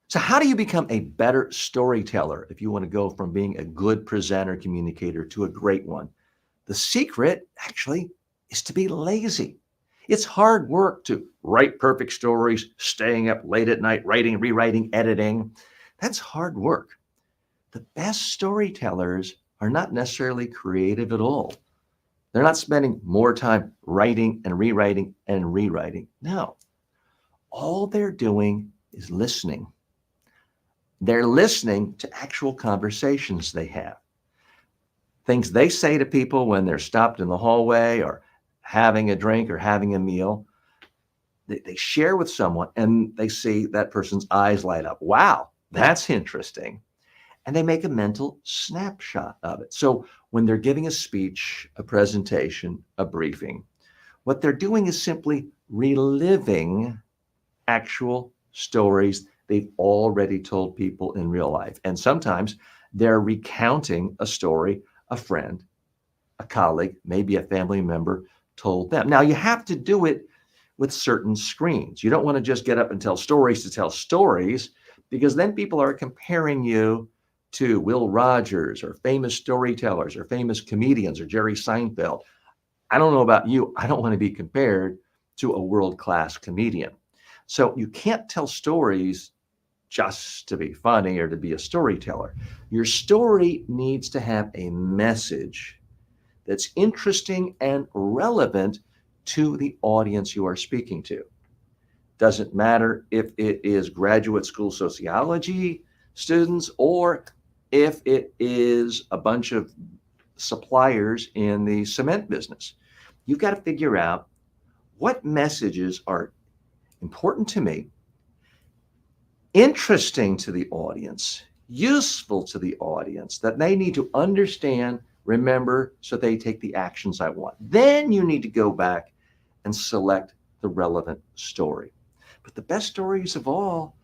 So how do you become a better storyteller if you want to go from being a good presenter, communicator to a great one? The secret actually is to be lazy. It's hard work to write perfect stories, staying up late at night, writing, rewriting, editing. That's hard work. The best storytellers are not necessarily creative at all. They're not spending more time writing and rewriting and rewriting. No, all they're doing is listening. They're listening to actual conversations they have. Things they say to people when they're stopped in the hallway or having a drink or having a meal. They share with someone and they see that person's eyes light up. Wow, that's interesting. And they make a mental snapshot of it. So when they're giving a speech, a presentation, a briefing, what they're doing is simply reliving actual stories they've already told people in real life. And sometimes they're recounting a story a friend, a colleague, maybe a family member told them. Now, you have to do it with certain screens. You don't want to just get up and tell stories to tell stories, because then people are comparing you to Will Rogers or famous storytellers or famous comedians or Jerry Seinfeld. I don't know about you. I don't want to be compared to a world-class comedian. So you can't tell stories just to be funny or to be a storyteller. Your story needs to have a message that's interesting and relevant to the audience you are speaking to. Doesn't matter if it is graduate school sociology students or if it is a bunch of suppliers in the cement business. You've got to figure out what messages are important to me, interesting to the audience, useful to the audience, that they need to understand, remember, so they take the actions I want. Then you need to go back and select the relevant story. But the best stories of all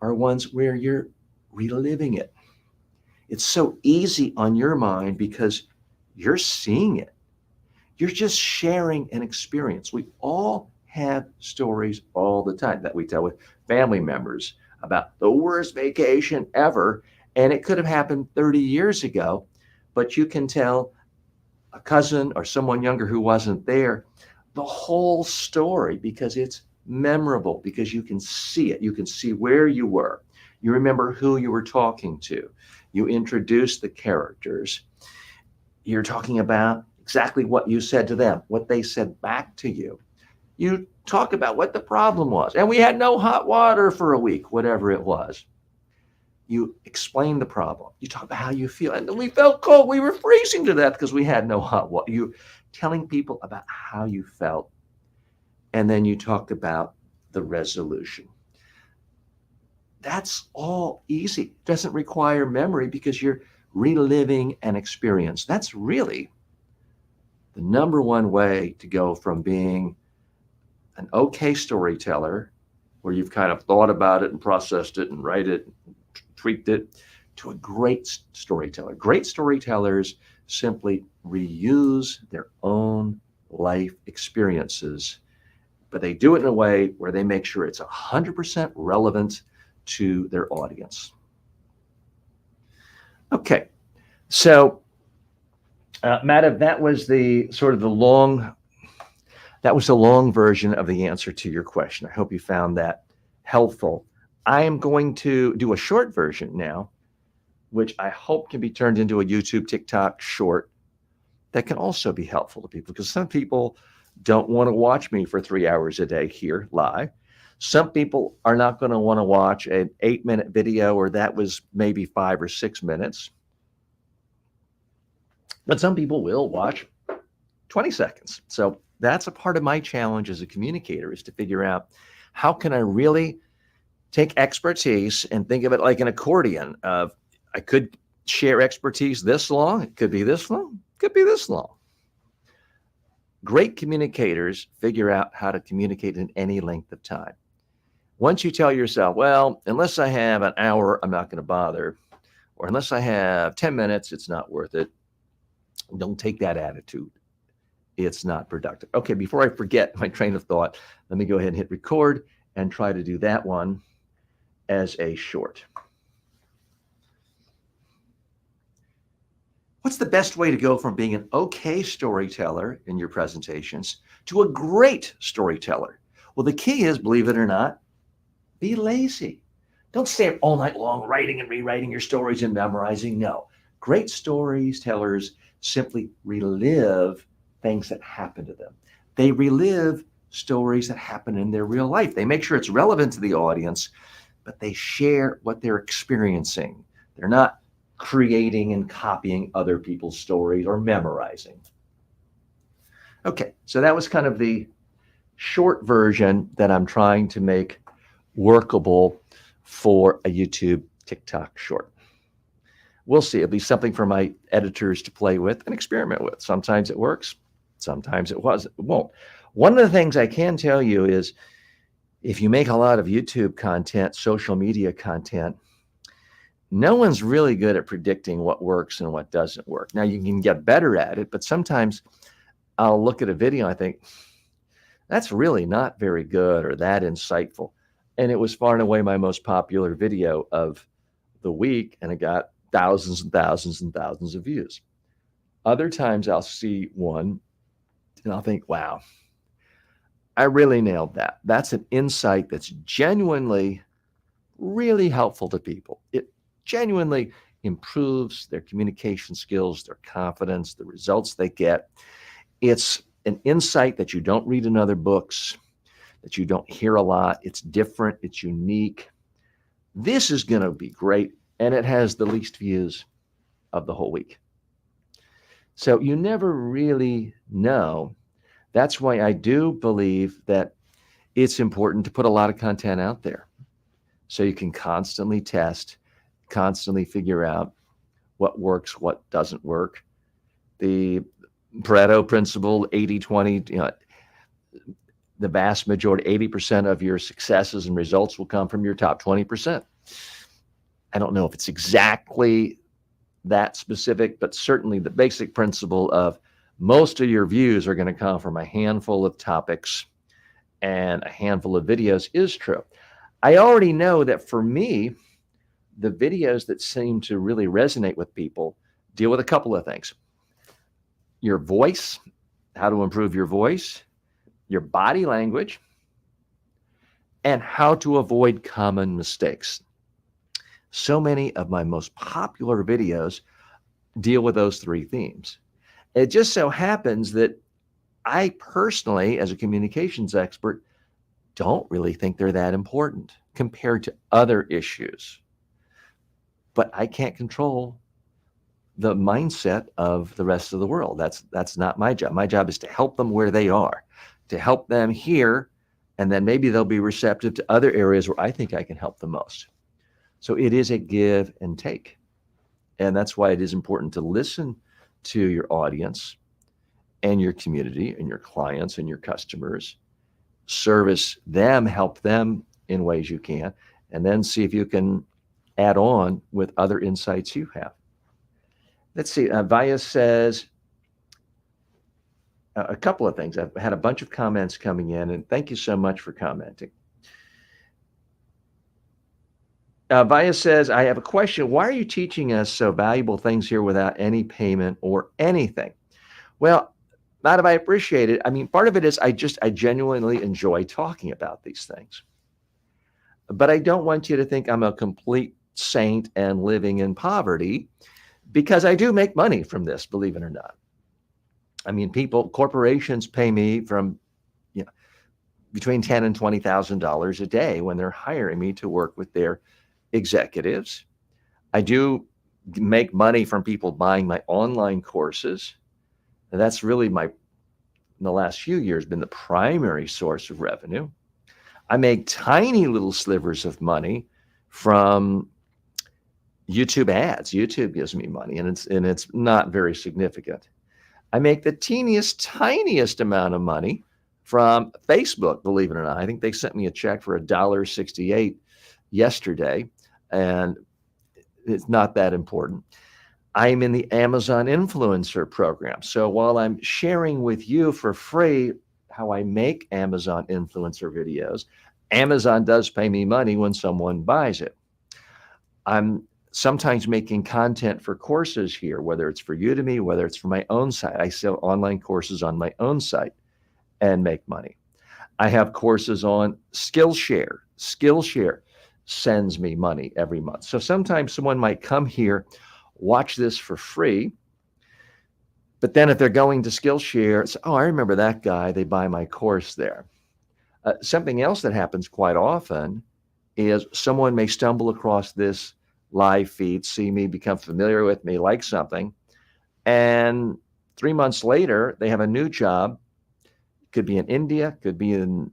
are ones where you're reliving it. It's so easy on your mind because you're seeing it. You're just sharing an experience. We all have stories all the time that we tell with family members about the worst vacation ever. And it could have happened 30 years ago, but you can tell a cousin or someone younger who wasn't there the whole story because it's memorable, because you can see it. You can see where you were. You remember who you were talking to. You introduce the characters. You're talking about exactly what you said to them, what they said back to you. You talk about what the problem was. And we had no hot water for a week, whatever it was. You explain the problem. You talk about how you feel. And we felt cold. We were freezing to death because we had no hot water. You telling people about how you felt. And then you talk about the resolution. That's all easy. It doesn't require memory because you're reliving an experience. That's really the number one way to go from being an okay storyteller, where you've kind of thought about it and processed it and write it, tweaked it, to a great storyteller. Great storytellers simply reuse their own life experiences, but they do it in a way where they make sure it's 100% relevant to their audience. Okay, so Madhav, that was the long version of the answer to your question. I hope you found that helpful. I am going to do a short version now, which I hope can be turned into a YouTube, TikTok short that can also be helpful to people, because some people don't want to watch me for 3 hours a day here live. Some people are not going to want to watch an 8-minute video, or that was maybe 5 or 6 minutes. But some people will watch 20 seconds. So that's a part of my challenge as a communicator, is to figure out how can I really take expertise and think of it like an accordion of, I could share expertise this long, it could be this long, it could be this long. Great communicators figure out how to communicate in any length of time. Once you tell yourself, well, unless I have an hour, I'm not going to bother, or unless I have 10 minutes, it's not worth it. Don't take that attitude. It's not productive. Okay, before I forget my train of thought, let me go ahead and hit record and try to do that one as a short. What's the best way to go from being an okay storyteller in your presentations to a great storyteller? Well, the key is, believe it or not, be lazy. Don't stay up all night long writing and rewriting your stories and memorizing. No. Great storytellers simply relive things that happen to them. They relive stories that happen in their real life. They make sure it's relevant to the audience, but they share what they're experiencing. They're not creating and copying other people's stories or memorizing. Okay, so that was kind of the short version that I'm trying to make workable for a YouTube TikTok short. We'll see. It'll be something for my editors to play with and experiment with. Sometimes it works, sometimes it won't. One of the things I can tell you is, if you make a lot of YouTube content, social media content, no one's really good at predicting what works and what doesn't work. Now, you can get better at it, but sometimes I'll look at a video and I think, that's really not very good or that insightful. And it was far and away my most popular video of the week, and it got thousands and thousands and thousands of views. Other times I'll see one and I'll think, wow, I really nailed that. That's an insight that's genuinely really helpful to people. It genuinely improves their communication skills, their confidence, the results they get. It's an insight that you don't read in other books, that you don't hear a lot. It's different, it's unique. This is going to be great, and it has the least views of the whole week. So you never really know. That's why I do believe that it's important to put a lot of content out there, so you can constantly test, constantly figure out what works, what doesn't work. The Pareto principle, 80-20, the vast majority, 80% of your successes and results will come from your top 20%. I don't know if it's exactly that specific, but certainly the basic principle of most of your views are going to come from a handful of topics and a handful of videos is true. I already know that for me, the videos that seem to really resonate with people deal with a couple of things. Your voice, how to improve your voice, your body language, and how to avoid common mistakes. So many of my most popular videos deal with those three themes. It just so happens that I personally, as a communications expert, don't really think they're that important compared to other issues. But I can't control the mindset of the rest of the world. That's not my job. My job is to help them where they are, to help them here, and then maybe they'll be receptive to other areas where I think I can help the most. So it is a give and take. And that's why it is important to listen to your audience and your community and your clients and your customers, service them, help them in ways you can, and then see if you can add on with other insights you have. Let's see. Vaya says a couple of things. I've had a bunch of comments coming in, and thank you so much for commenting. Vaya says, I have a question. Why are you teaching us so valuable things here without any payment or anything? Well, not if I appreciate it. I mean, part of it is I genuinely enjoy talking about these things. But I don't want you to think I'm a complete saint and living in poverty, because I do make money from this, believe it or not. I mean, corporations pay me from, between $10,000 and $20,000 a day when they're hiring me to work with their executives. I do make money from people buying my online courses. And that's really in the last few years, been the primary source of revenue. I make tiny little slivers of money from YouTube ads. YouTube gives me money, and it's not very significant. I make the tiniest amount of money from Facebook, believe it or not. I think they sent me a check for $1.68 yesterday, and it's not that important. I'm in the Amazon influencer program. So while I'm sharing with you for free how I make Amazon influencer videos, Amazon does pay me money when someone buys it. I'm sometimes making content for courses here, whether it's for Udemy, whether it's for my own site. I sell online courses on my own site and make money. I have courses on Skillshare. Skillshare sends me money every month. So sometimes someone might come here, watch this for free, but then if they're going to Skillshare, it's, oh, I remember that guy, they buy my course there. Something else that happens quite often is someone may stumble across this live feed, see me, become familiar with me, like something, and 3 months later, they have a new job. Could be in India, could be in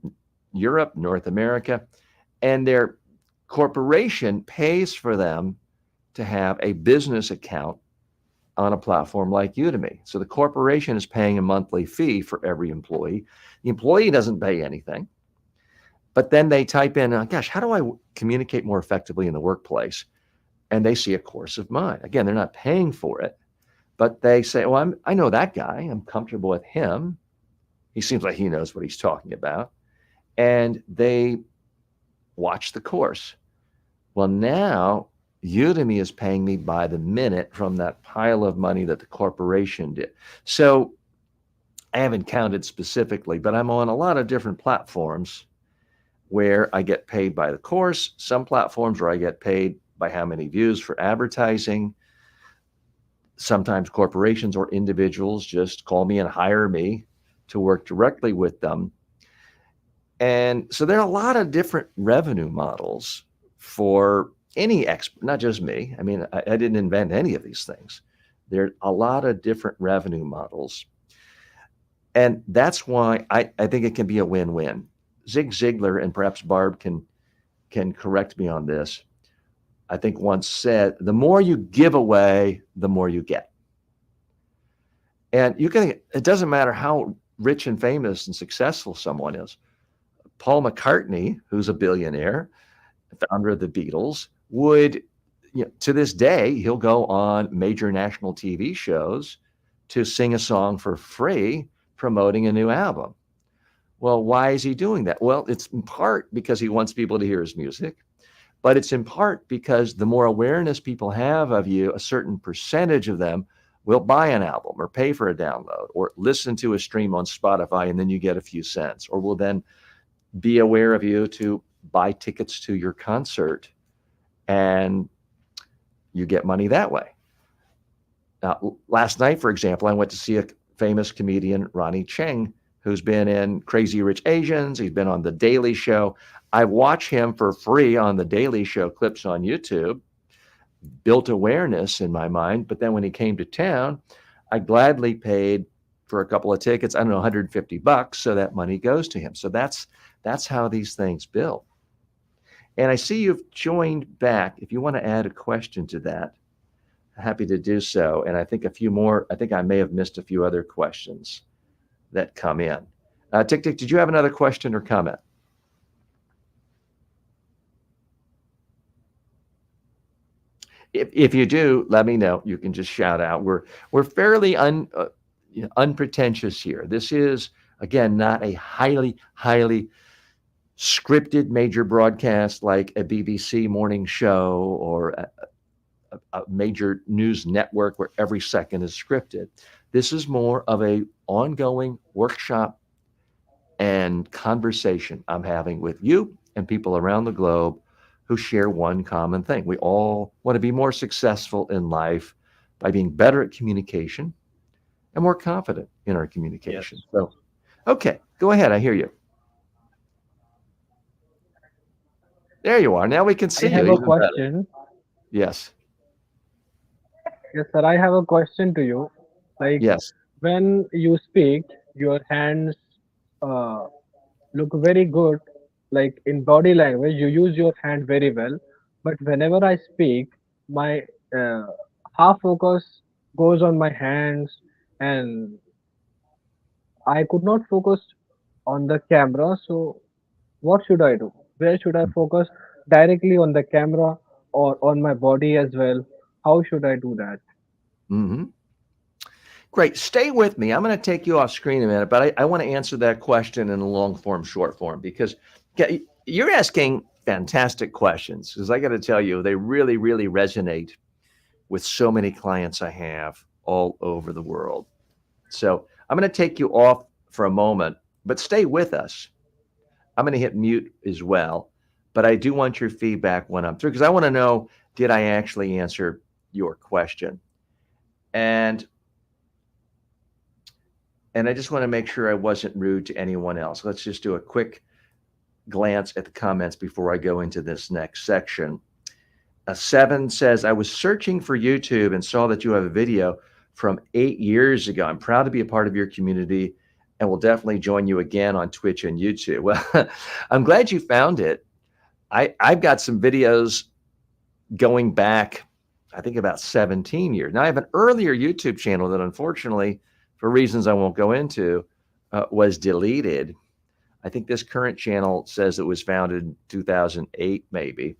Europe, North America, and their corporation pays for them to have a business account on a platform like Udemy. So the corporation is paying a monthly fee for every employee. The employee doesn't pay anything, but then they type in, gosh, how do I communicate more effectively in the workplace? And they see a course of mine. Again, they're not paying for it, but they say, well, I know that guy. I'm comfortable with him. He seems like he knows what he's talking about. And they watch the course. Well, now Udemy is paying me by the minute from that pile of money that the corporation did. So I haven't counted specifically, but I'm on a lot of different platforms where I get paid by the course, some platforms where I get paid by how many views for advertising. Sometimes corporations or individuals just call me and hire me to work directly with them. And so there are a lot of different revenue models for any expert, not just me. I mean, I didn't invent any of these things. There are a lot of different revenue models. And that's why I think it can be a win-win. Zig Ziglar, and perhaps Barb can correct me on this, I think once said, the more you give away, the more you get. And it doesn't matter how rich and famous and successful someone is. Paul McCartney, who's a billionaire, founder of the Beatles, would, to this day, he'll go on major national TV shows to sing a song for free, promoting a new album. Well, why is he doing that? Well, it's in part because he wants people to hear his music, but it's in part because the more awareness people have of you, a certain percentage of them will buy an album or pay for a download or listen to a stream on Spotify, and then you get a few cents, or will then be aware of you to buy tickets to your concert, and you get money that way. Now, last night, for example, I went to see a famous comedian, Ronnie Cheng, who's been in Crazy Rich Asians. He's been on The Daily Show. I watch him for free on The Daily Show clips on YouTube, built awareness in my mind. But then when he came to town, I gladly paid for a couple of tickets, I don't know, $150, so that money goes to him. So that's how these things build. And I see you've joined back. If you want to add a question to that, happy to do so. And I think a few more, I think I may have missed a few other questions that come in. Tick Tick, did you have another question or comment? If you do, let me know. You can just shout out. We're fairly unpretentious here. This is, again, not a highly scripted major broadcast like a BBC morning show or a major news network where every second is scripted. This is more of a ongoing workshop and conversation I'm having with you and people around the globe who share one common thing. We all want to be more successful in life by being better at communication and more confident in our communication. Yes. So, okay, go ahead. I hear you. There you are. Now we can I see you have a even better. question. Yes. Yes, sir. I have a question to you. Like Yes. when you speak, your hands uh, look very good. Like in body language, you use your hand very well. But whenever I speak, my uh, half focus goes on my hands, and I could not focus on the camera. So what should I do? Where should I focus? Directly on the camera or on my body as well? How should I do that? Hmm. Great. Stay with me. I'm going to take you off screen a minute, but I want to answer that question in a long form, short form, because you're asking fantastic questions. Because I got to tell you, they really, really resonate with so many clients I have all over the world. So I'm going to take you off for a moment, but stay with us. I'm going to hit mute as well, but I do want your feedback when I'm through because I want to know, did I actually answer your question? And I just want to make sure I wasn't rude to anyone else. Let's just do a quick glance at the comments before I go into this next section. 7 says, I was searching for YouTube and saw that you have a video from 8 years ago. I'm proud to be a part of your community and will definitely join you again on Twitch and YouTube. Well, I'm glad you found it. I've got some videos going back, I think about 17 years. Now I have an earlier YouTube channel that unfortunately, for reasons I won't go into, was deleted. I think this current channel says it was founded in 2008, maybe.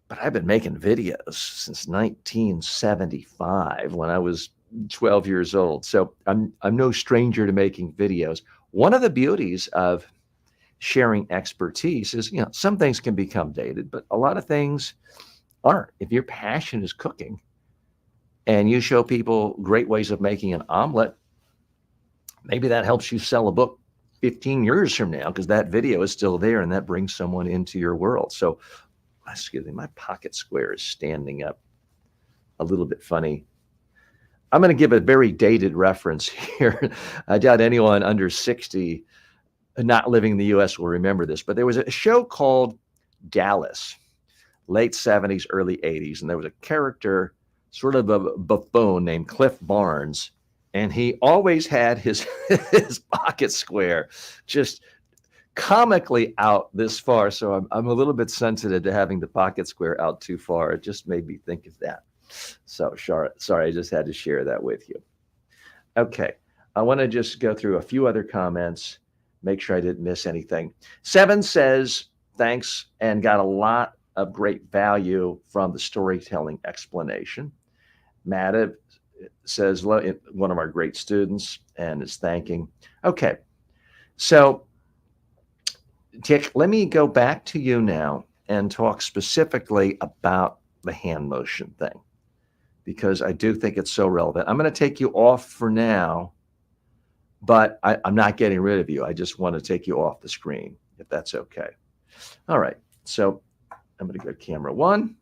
But I've been making videos since 1975 when I was 12 years old. So I'm no stranger to making videos. One of the beauties of sharing expertise is, some things can become dated, but a lot of things aren't. If your passion is cooking and you show people great ways of making an omelet, maybe that helps you sell a book 15 years from now because that video is still there and that brings someone into your world. So, excuse me, my pocket square is standing up a little bit funny. I'm going to give a very dated reference here. I doubt anyone under 60 not living in the US will remember this, but there was a show called Dallas, late 70s, early 80s, and there was a character, sort of a buffoon named Cliff Barnes, and he always had his pocket square just comically out this far. So I'm a little bit sensitive to having the pocket square out too far. It just made me think of that. So sorry, I just had to share that with you. Okay, I want to just go through a few other comments, make sure I didn't miss anything. 7 says, thanks, and got a lot of great value from the storytelling explanation. Madhav says, one of our great students, and is thanking. Okay, so Tick, let me go back to you now and talk specifically about the hand motion thing, because I do think it's so relevant. I'm going to take you off for now, but I'm not getting rid of you. I just want to take you off the screen, if that's okay. All right, so I'm going to go to camera 1.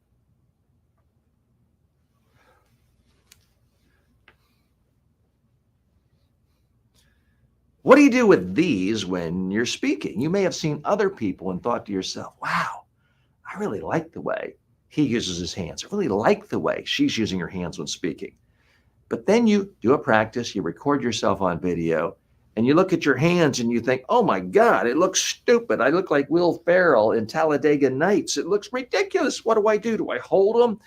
What do you do with these when you're speaking? You may have seen other people and thought to yourself, wow, I really like the way he uses his hands. I really like the way she's using her hands when speaking. But then you do a practice, you record yourself on video, and you look at your hands and you think, oh my God, it looks stupid. I look like Will Ferrell in Talladega Nights. It looks ridiculous. What do I do? Do I hold them?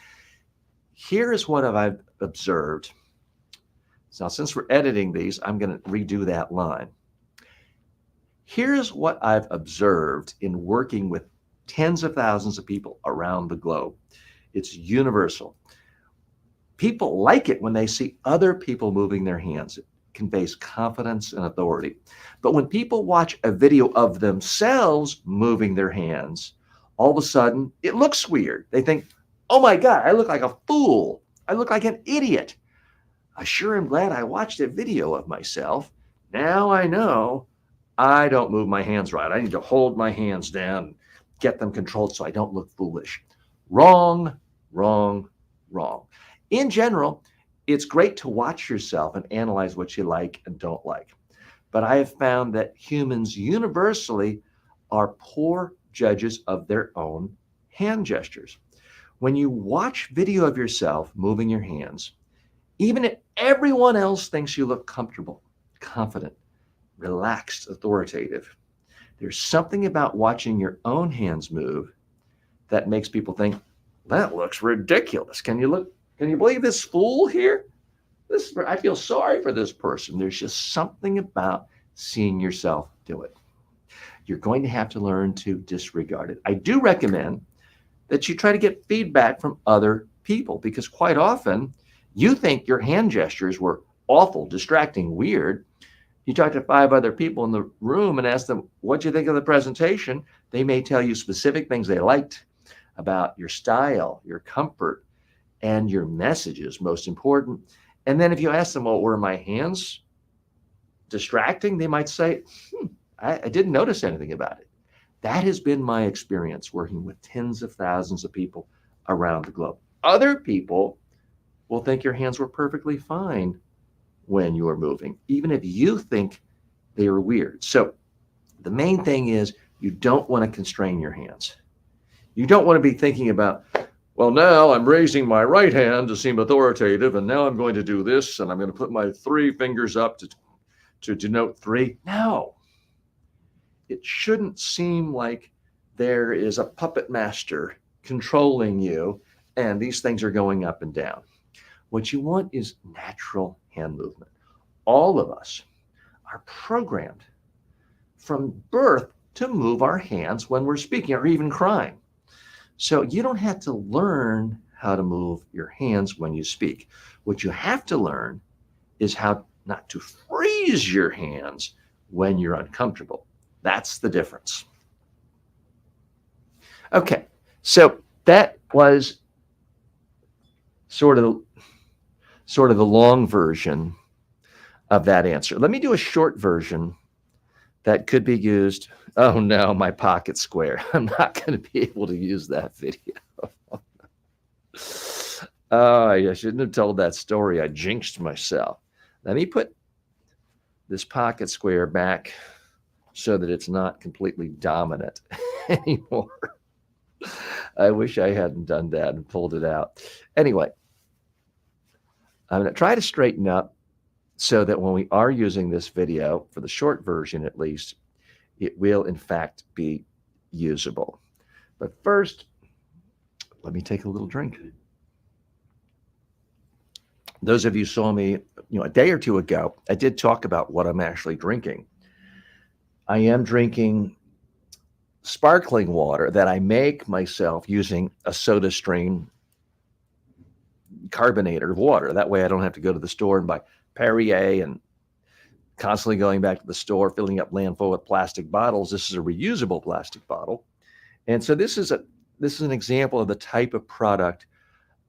Here's what I've observed. So since we're editing these, I'm going to redo that line. Here's what I've observed in working with tens of thousands of people around the globe. It's universal. People like it when they see other people moving their hands. conveys confidence and authority. But when people watch a video of themselves moving their hands, all of a sudden it looks weird. They think, oh my God, I look like a fool. I look like an idiot. I sure am glad I watched a video of myself. Now I know I don't move my hands right. I need to hold my hands down, get them controlled so I don't look foolish. Wrong, wrong, wrong. In general, it's great to watch yourself and analyze what you like and don't like. But I have found that humans universally are poor judges of their own hand gestures. When you watch video of yourself moving your hands, even if everyone else thinks you look comfortable, confident, relaxed, authoritative, there's something about watching your own hands move that makes people think, that looks ridiculous. Can you believe this fool here? I feel sorry for this person. There's just something about seeing yourself do it. You're going to have to learn to disregard it. I do recommend that you try to get feedback from other people, because quite often you think your hand gestures were awful, distracting, weird. You talk to 5 other people in the room and ask them, what'd you think of the presentation? They may tell you specific things they liked about your style, your comfort, and your messages, most important. And then if you ask them, well, were my hands distracting? They might say, I didn't notice anything about it. That has been my experience working with tens of thousands of people around the globe. Other people will think your hands were perfectly fine when you are moving, even if you think they are weird. So the main thing is you don't want to constrain your hands. You don't want to be thinking about, well, now I'm raising my right hand to seem authoritative, and now I'm going to do this, and I'm going to put my 3 fingers up to denote 3. No. It shouldn't seem like there is a puppet master controlling you and these things are going up and down. What you want is natural hand movement. All of us are programmed from birth to move our hands when we're speaking or even crying. So you don't have to learn how to move your hands when you speak. What you have to learn is how not to freeze your hands when you're uncomfortable. That's the difference. Okay, so that was sort of the long version of that answer. Let me do a short version that could be used. Oh no, my pocket square. I'm not going to be able to use that video. Oh, I shouldn't have told that story. I jinxed myself. Let me put this pocket square back so that it's not completely dominant anymore. I wish I hadn't done that and pulled it out. Anyway, I'm going to try to straighten up so that when we are using this video, for the short version at least, it will in fact be usable. But first, let me take a little drink. Those of you saw me, a day or two ago, I did talk about what I'm actually drinking. I am drinking sparkling water that I make myself using a SodaStream carbonated water. That way I don't have to go to the store and buy Perrier and constantly going back to the store, filling up landfill with plastic bottles. This is a reusable plastic bottle. And so this is an example of the type of product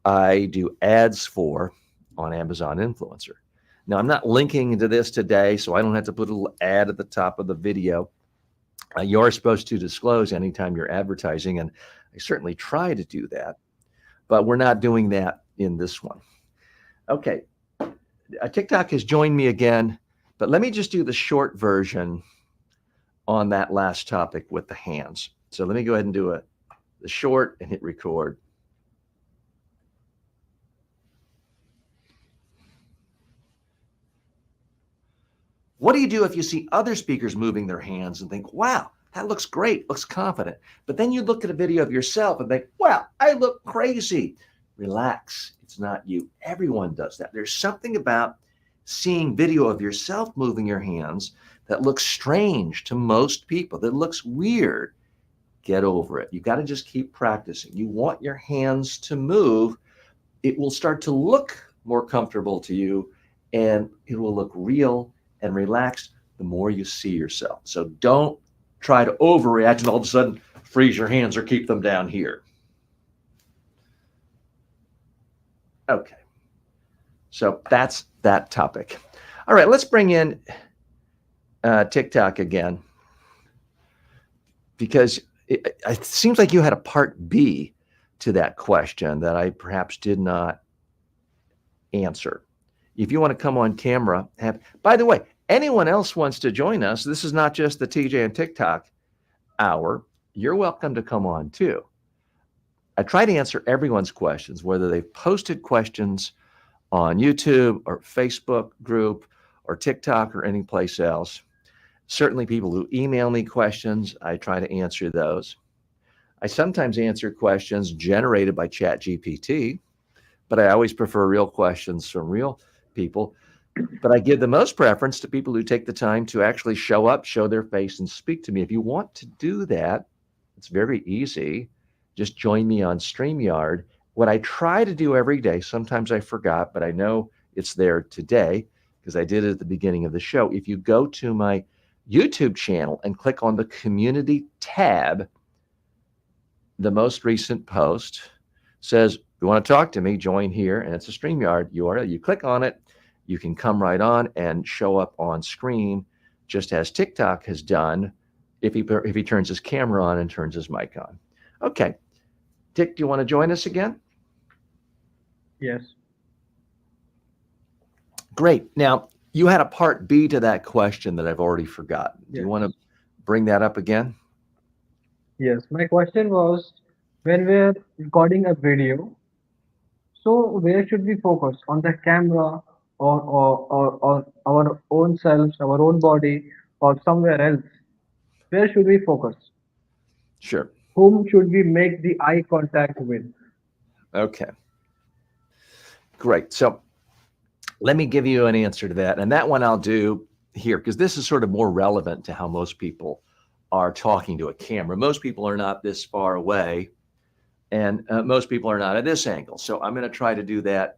I do ads for on Amazon Influencer. Now, I'm not linking to this today, so I don't have to put a little ad at the top of the video. You're supposed to disclose anytime you're advertising, and I certainly try to do that, but we're not doing that in this one. Okay, TikTok has joined me again, but let me just do the short version on that last topic with the hands. So let me go ahead and do the short and hit record. What do you do if you see other speakers moving their hands and think, wow, that looks great, looks confident. But then you look at a video of yourself and think, wow, I look crazy. Relax, it's not you. Everyone does that. There's something about seeing video of yourself moving your hands that looks strange to most people, that looks weird. Get over it. You got to just keep practicing. You want your hands to move. It will start to look more comfortable to you, and it will look real and relaxed the more you see yourself. So don't try to overreact and all of a sudden freeze your hands or keep them down here. Okay. So that's that topic. All right, let's bring in TikTok again, because it seems like you had a part B to that question that I perhaps did not answer. If you want to come on camera, by the way, anyone else wants to join us, this is not just the TJ and TikTok hour. You're welcome to come on too. I try to answer everyone's questions, whether they've posted questions on YouTube or Facebook group or TikTok or any place else. Certainly people who email me questions, I try to answer those. I sometimes answer questions generated by ChatGPT, but I always prefer real questions from real people. But I give the most preference to people who take the time to actually show up, show their face, and speak to me. If you want to do that, it's very easy. Just join me on StreamYard. What I try to do every day, sometimes I forgot, but I know it's there today because I did it at the beginning of the show. If you go to my YouTube channel and click on the community tab, the most recent post says, you want to talk to me, join here, and it's a StreamYard URL. You click on it, you can come right on and show up on screen, just as TikTok has done if he turns his camera on and turns his mic on. Okay. Dick, do you want to join us again? Yes. Great. Now, you had a part B to that question that I've already forgotten. Do you want to bring that up again? Yes. My question was, when we're recording a video, so where should we focus? On the camera or our own selves, our own body, or somewhere else? Where should we focus? Sure. Whom should we make the eye contact with? Okay. Great. So let me give you an answer to that. And that one I'll do here because this is sort of more relevant to how most people are talking to a camera. Most people are not this far away, and most people are not at this angle. So I'm going to try to do that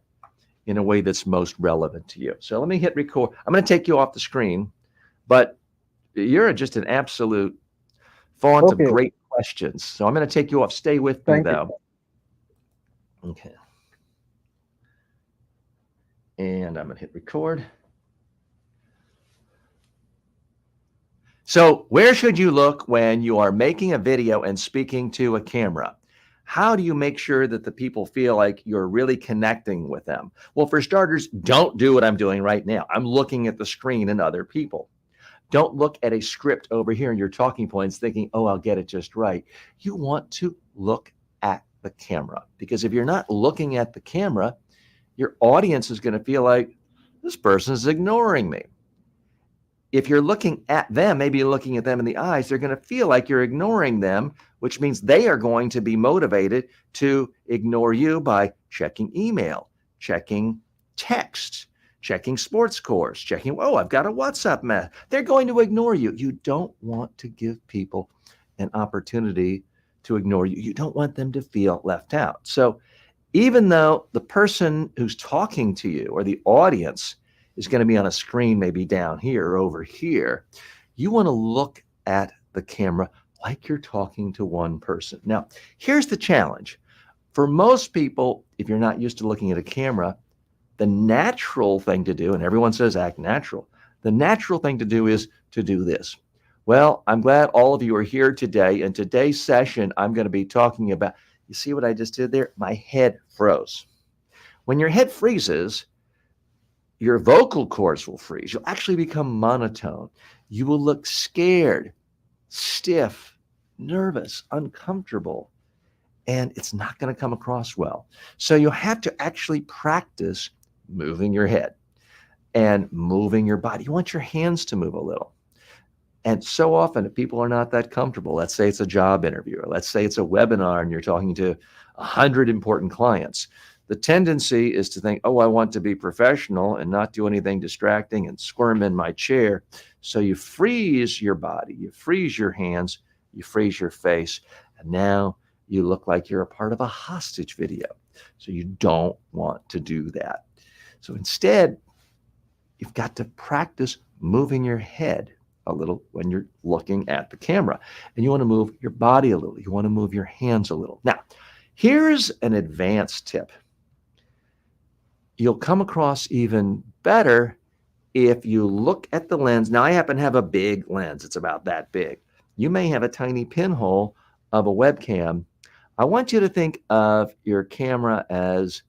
in a way that's most relevant to you. So let me hit record. I'm going to take you off the screen, but you're just an absolute font of great questions. So I'm going to take you off. Stay with me, though. Okay. And I'm going to hit record. So where should you look when you are making a video and speaking to a camera? How do you make sure that the people feel like you're really connecting with them? Well, for starters, don't do what I'm doing right now. I'm looking at the screen and other people. Don't look at a script over here and your talking points thinking, oh, I'll get it just right. You want to look at the camera, because if you're not looking at the camera, your audience is going to feel like this person is ignoring me. If you're looking at them, maybe you're looking at them in the eyes, they're going to feel like you're ignoring them, which means they are going to be motivated to ignore you by checking email, checking text, checking sports scores, checking, oh, I've got a WhatsApp message. They're going to ignore you. You don't want to give people an opportunity to ignore you. You don't want them to feel left out. So even though the person who's talking to you or the audience is going to be on a screen, maybe down here or over here, you want to look at the camera like you're talking to one person. Now, here's the challenge. For most people, if you're not used to looking at a camera, the natural thing to do, and everyone says act natural, the natural thing to do is to do this. Well, I'm glad all of you are here today. In today's session, I'm going to be talking about, you see what I just did there? My head froze. When your head freezes, your vocal cords will freeze. You'll actually become monotone. You will look scared, stiff, nervous, uncomfortable, and it's not going to come across well. So you have to actually practice moving your head and moving your body. You want your hands to move a little. And so often, if people are not that comfortable, let's say it's a job interview, or let's say it's a webinar and you're talking to 100 important clients, the tendency is to think, oh, I want to be professional and not do anything distracting and squirm in my chair. So you freeze your body, you freeze your hands, you freeze your face, and now you look like you're a part of a hostage video. So you don't want to do that. So instead, you've got to practice moving your head a little when you're looking at the camera. And you want to move your body a little. You want to move your hands a little. Now, here's an advanced tip. You'll come across even better if you look at the lens. Now, I happen to have a big lens. It's about that big. You may have a tiny pinhole of a webcam. I want you to think of your camera as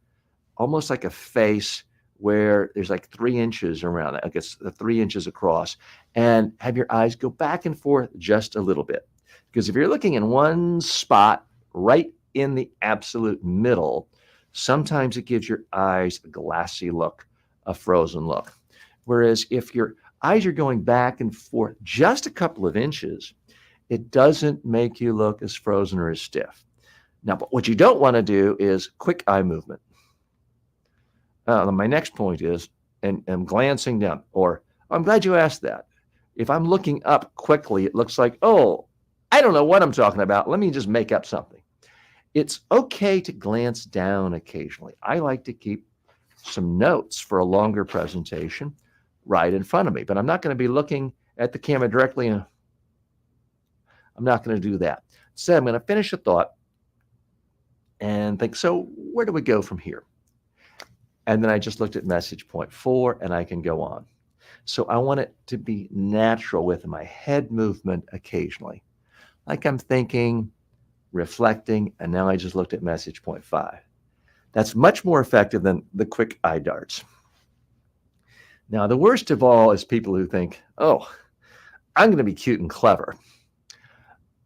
almost like a face where there's like 3 inches around it. I guess 3 inches across, and have your eyes go back and forth just a little bit. Because if you're looking in one spot right in the absolute middle, sometimes it gives your eyes a glassy look, a frozen look. Whereas if your eyes are going back and forth just a couple of inches, it doesn't make you look as frozen or as stiff. Now, but what you don't want to do is quick eye movement. My next point is, and I'm glancing down, or I'm glad you asked that. If I'm looking up quickly, it looks like, oh, I don't know what I'm talking about. Let me just make up something. It's okay to glance down occasionally. I like to keep some notes for a longer presentation right in front of me, but I'm not going to be looking at the camera directly. I'm not going to do that. So I'm going to finish a thought and think, so where do we go from here? And then I just looked at message point 4 and I can go on. So I want it to be natural with my head movement occasionally. Like I'm thinking, reflecting, and now I just looked at message point 5. That's much more effective than the quick eye darts. Now, the worst of all is people who think, oh, I'm going to be cute and clever.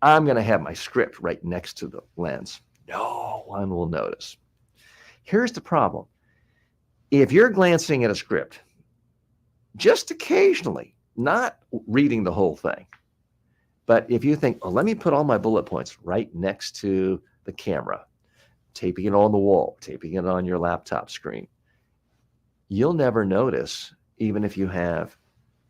I'm going to have my script right next to the lens. No one will notice. Here's the problem. If you're glancing at a script, just occasionally, not reading the whole thing, but if you think, oh, let me put all my bullet points right next to the camera, taping it on the wall, taping it on your laptop screen, you'll never notice, even if you have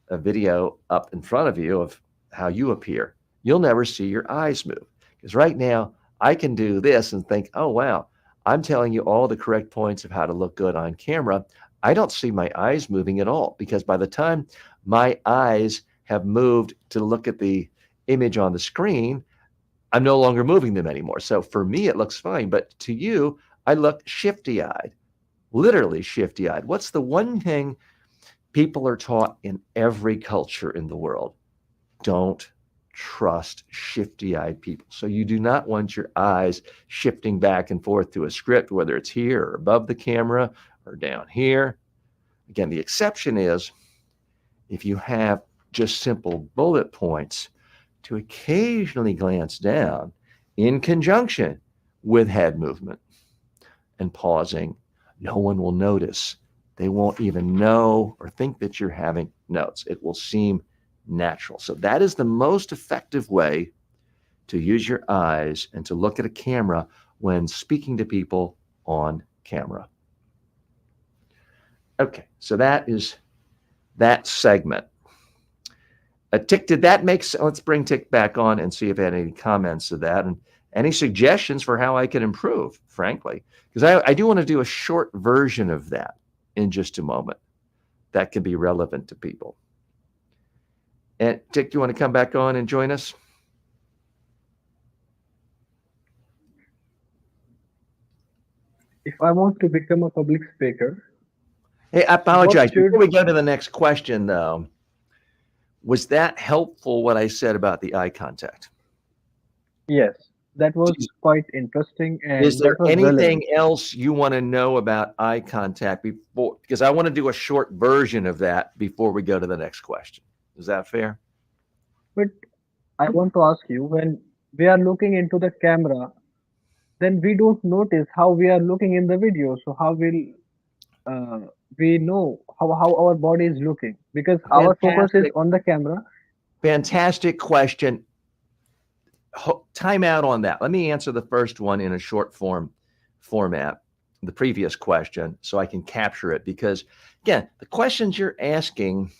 a video up in front of you of how you appear, you'll never see your eyes move. Because right now, I can do this and think, oh, wow, I'm telling you all the correct points of how to look good on camera. I don't see my eyes moving at all, because by the time my eyes have moved to look at the image on the screen, I'm no longer moving them anymore. So for me, it looks fine. But to you, I look shifty-eyed, literally shifty-eyed. What's the one thing people are taught in every culture in the world? Don't trust shifty-eyed people. So you do not want your eyes shifting back and forth to a script, whether it's here or above the camera or down here. Again, the exception is if you have just simple bullet points, to occasionally glance down in conjunction with head movement and pausing. No one will notice. They won't even know or think that you're having notes. It will seem natural. So that is the most effective way to use your eyes and to look at a camera when speaking to people on camera. Okay, so that is that segment. Tick, did that make sense? Let's bring Tick back on and see if I had any comments to that and any suggestions for how I can improve, frankly. Because I do want to do a short version of that in just a moment that can be relevant to people. And Tick, do you want to come back on and join us? If I want to become a public speaker, Hey, I apologize. should- Before we go to the next question, though, was that helpful, what I said about the eye contact? yes, that was quite interesting. And Is there that was anything relevant. else you want to know about eye contact before? Because I want to do a short version of that before we go to the next question. Is that fair? But I want to ask you, when we are looking into the camera, then we don't notice how we are looking in the video. So how will we know how our body is looking? Because our focus is Fantastic. on the camera. Fantastic question. Time out on that. Let me answer the first one in a short format, the previous question, so I can capture it. Because, again, the questions you're asking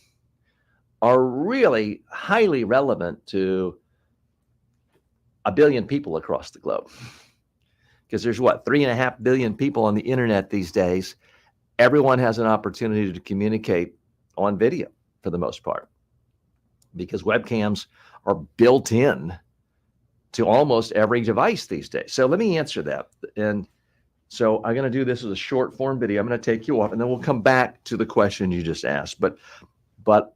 are really highly relevant to a billion people across the globe. Because there's 3.5 billion people on the internet these days. Everyone has an opportunity to communicate on video for the most part, because webcams are built in to almost every device these days. So let me answer that. And so I'm going to do this as a short form video. I'm going to take you off, and then we'll come back to the question you just asked. But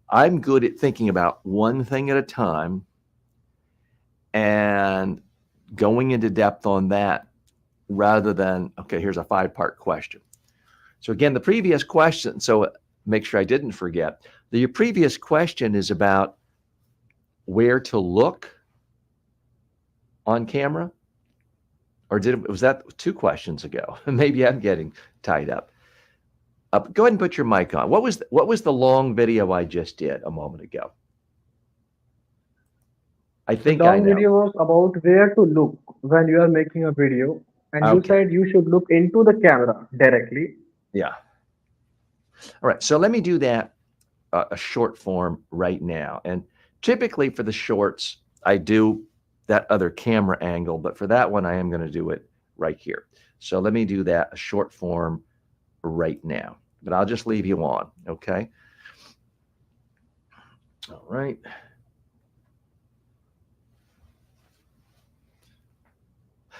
I'm good at thinking about one thing at a time and going into depth on that rather than, okay, here's a 5-part question. So again, the previous question, so make sure I didn't forget, the previous question is about where to look on camera, or was that 2 questions ago? Maybe I'm getting tied up. Go ahead and put your mic on. What was the long video I just did a moment ago? I The think I long know. video was about where to look when you are making a video, and you Okay. said you should look into the camera directly. Yeah. All right. So let me do that a short form right now. And typically for the shorts, I do that other camera angle, but for that one, I am going to do it right here. So let me do that a short form right now, but I'll just leave you on. Okay. All right.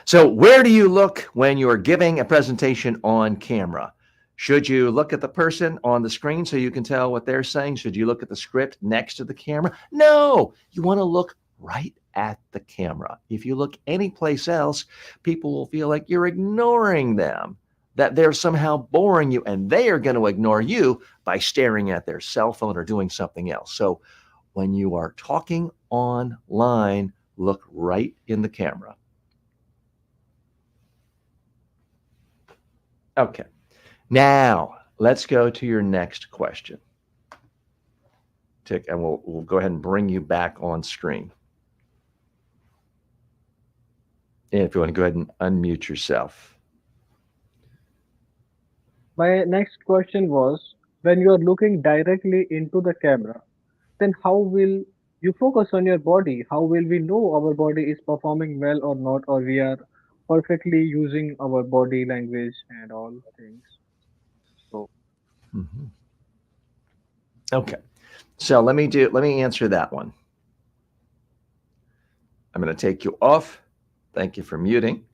So where do you look when you're giving a presentation on camera? Should you look at the person on the screen so you can tell what they're saying? Should you look at the script next to the camera? No, you want to look right at the camera. If you look anyplace else, people will feel like you're ignoring them, that they're somehow boring you, and they are going to ignore you by staring at their cell phone or doing something else. So when you are talking online, look right in the camera. Okay, now let's go to your next question. And we'll go ahead and bring you back on screen. And if you want to go ahead and unmute yourself. My next question was, when you are looking directly into the camera, then how will you focus on your body? How will we know our body is performing well or not, or we are perfectly using our body language and all things? So Mhm. Okay, so let me answer that one. I'm going to take you off. Thank you for muting.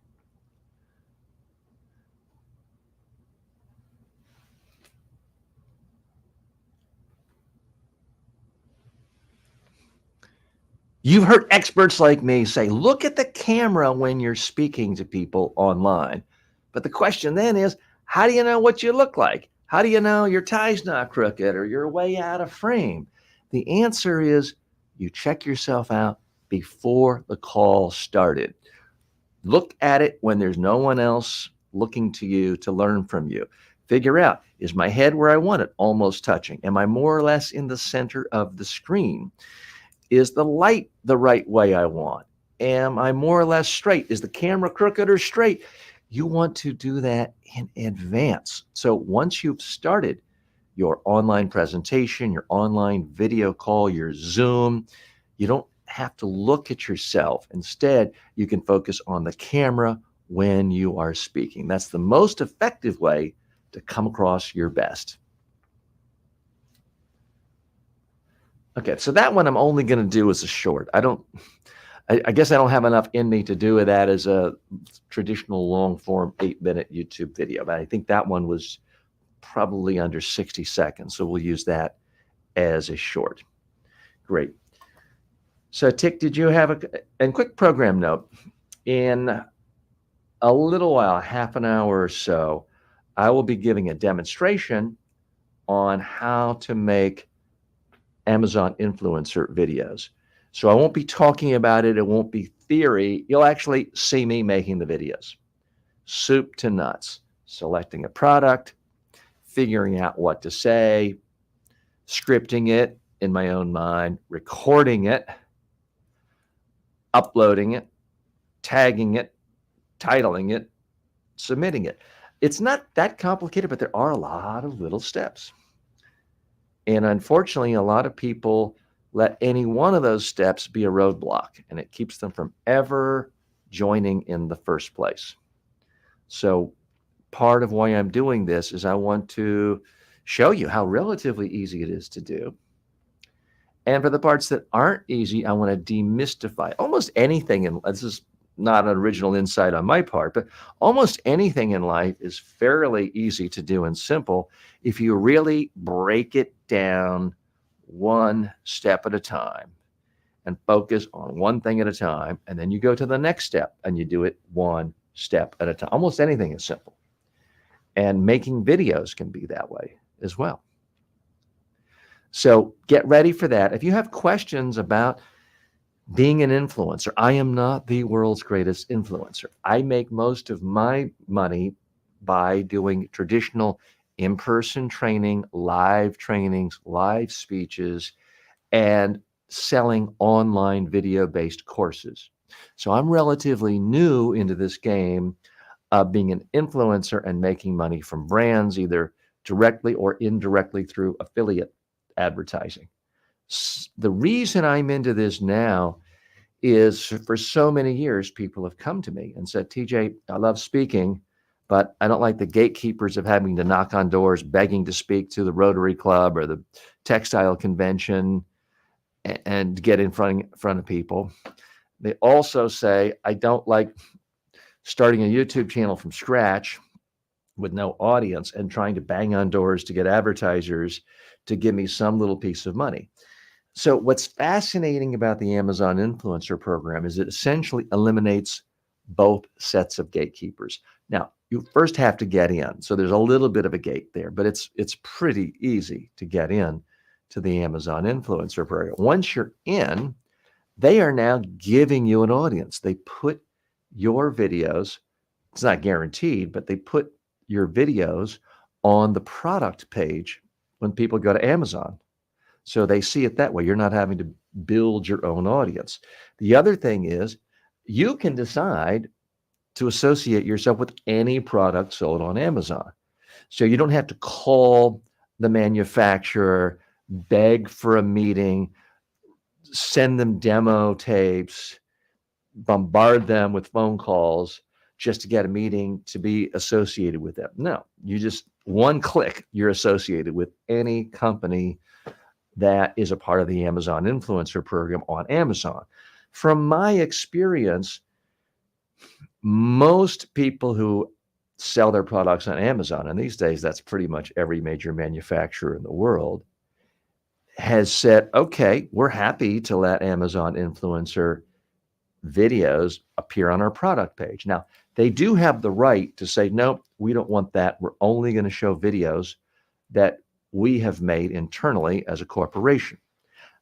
You've heard experts like me say, look at the camera when you're speaking to people online. But the question then is, how do you know what you look like? How do you know your tie's not crooked or you're way out of frame? The answer is you check yourself out before the call started. Look at it when there's no one else looking to you to learn from you. Figure out, is my head where I want it, almost touching? Am I more or less in the center of the screen? Is the light the right way I want? Am I more or less straight? Is the camera crooked or straight? You want to do that in advance. So once you've started your online presentation, your online video call, your Zoom, you don't have to look at yourself. Instead, you can focus on the camera when you are speaking. That's the most effective way to come across your best. Okay, so that one I'm only going to do as a short. I guess I don't have enough in me to do that as a traditional long form 8-minute YouTube video, but I think that one was probably under 60 seconds. So we'll use that as a short. Great. So Tick, did you have and quick program note, in a little while, half an hour or so, I will be giving a demonstration on how to make Amazon influencer videos. So I won't be talking about it. It won't be theory. You'll actually see me making the videos. Soup to nuts. Selecting a product, figuring out what to say, scripting it in my own mind, recording it, uploading it, tagging it, titling it, submitting it. It's not that complicated, but there are a lot of little steps. And unfortunately, a lot of people let any one of those steps be a roadblock, and it keeps them from ever joining in the first place. So part of why I'm doing this is I want to show you how relatively easy it is to do. And for the parts that aren't easy, I want to demystify almost anything. And this is not an original insight on my part, but almost anything in life is fairly easy to do and simple if you really break it down one step at a time and focus on one thing at a time. And then you go to the next step and you do it one step at a time. Almost anything is simple. And making videos can be that way as well. So get ready for that. If you have questions about being an influencer, I am not the world's greatest influencer. I make most of my money by doing traditional in-person training, live trainings, live speeches, and selling online video-based courses. So I'm relatively new into this game of being an influencer and making money from brands, either directly or indirectly through affiliate advertising. The reason I'm into this now is for so many years, people have come to me and said, TJ, I love speaking, but I don't like the gatekeepers of having to knock on doors, begging to speak to the Rotary Club or the textile convention and get in front of people. They also say, I don't like starting a YouTube channel from scratch with no audience and trying to bang on doors to get advertisers to give me some little piece of money. So what's fascinating about the Amazon Influencer Program is it essentially eliminates both sets of gatekeepers. Now, you first have to get in. So there's a little bit of a gate there, but it's pretty easy to get in to the Amazon Influencer Program. Once you're in, they are now giving you an audience. They put your videos, it's not guaranteed, but they put your videos on the product page when people go to Amazon. So they see it that way. You're not having to build your own audience. The other thing is you can decide to associate yourself with any product sold on Amazon. So you don't have to call the manufacturer, beg for a meeting, send them demo tapes, bombard them with phone calls just to get a meeting to be associated with them. No, you just one click, you're associated with any company that is a part of the Amazon Influencer Program on Amazon. From my experience, most people who sell their products on Amazon, and these days that's pretty much every major manufacturer in the world, has said, okay, we're happy to let Amazon influencer videos appear on our product page. Now, they do have the right to say, no, we don't want that. We're only going to show videos that we have made internally as a corporation.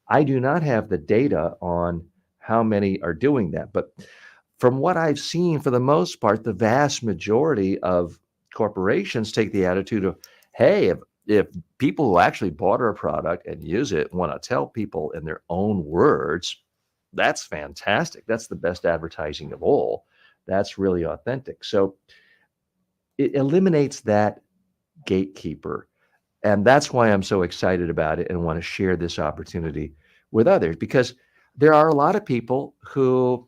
I do not have the data on how many are doing that, but from what I've seen, for the most part, the vast majority of corporations take the attitude of, hey, if people who actually bought our product and use it want to tell people in their own words, that's fantastic. That's the best advertising of all. That's really authentic. So it eliminates that gatekeeper. And that's why I'm so excited about it and want to share this opportunity with others, because there are a lot of people who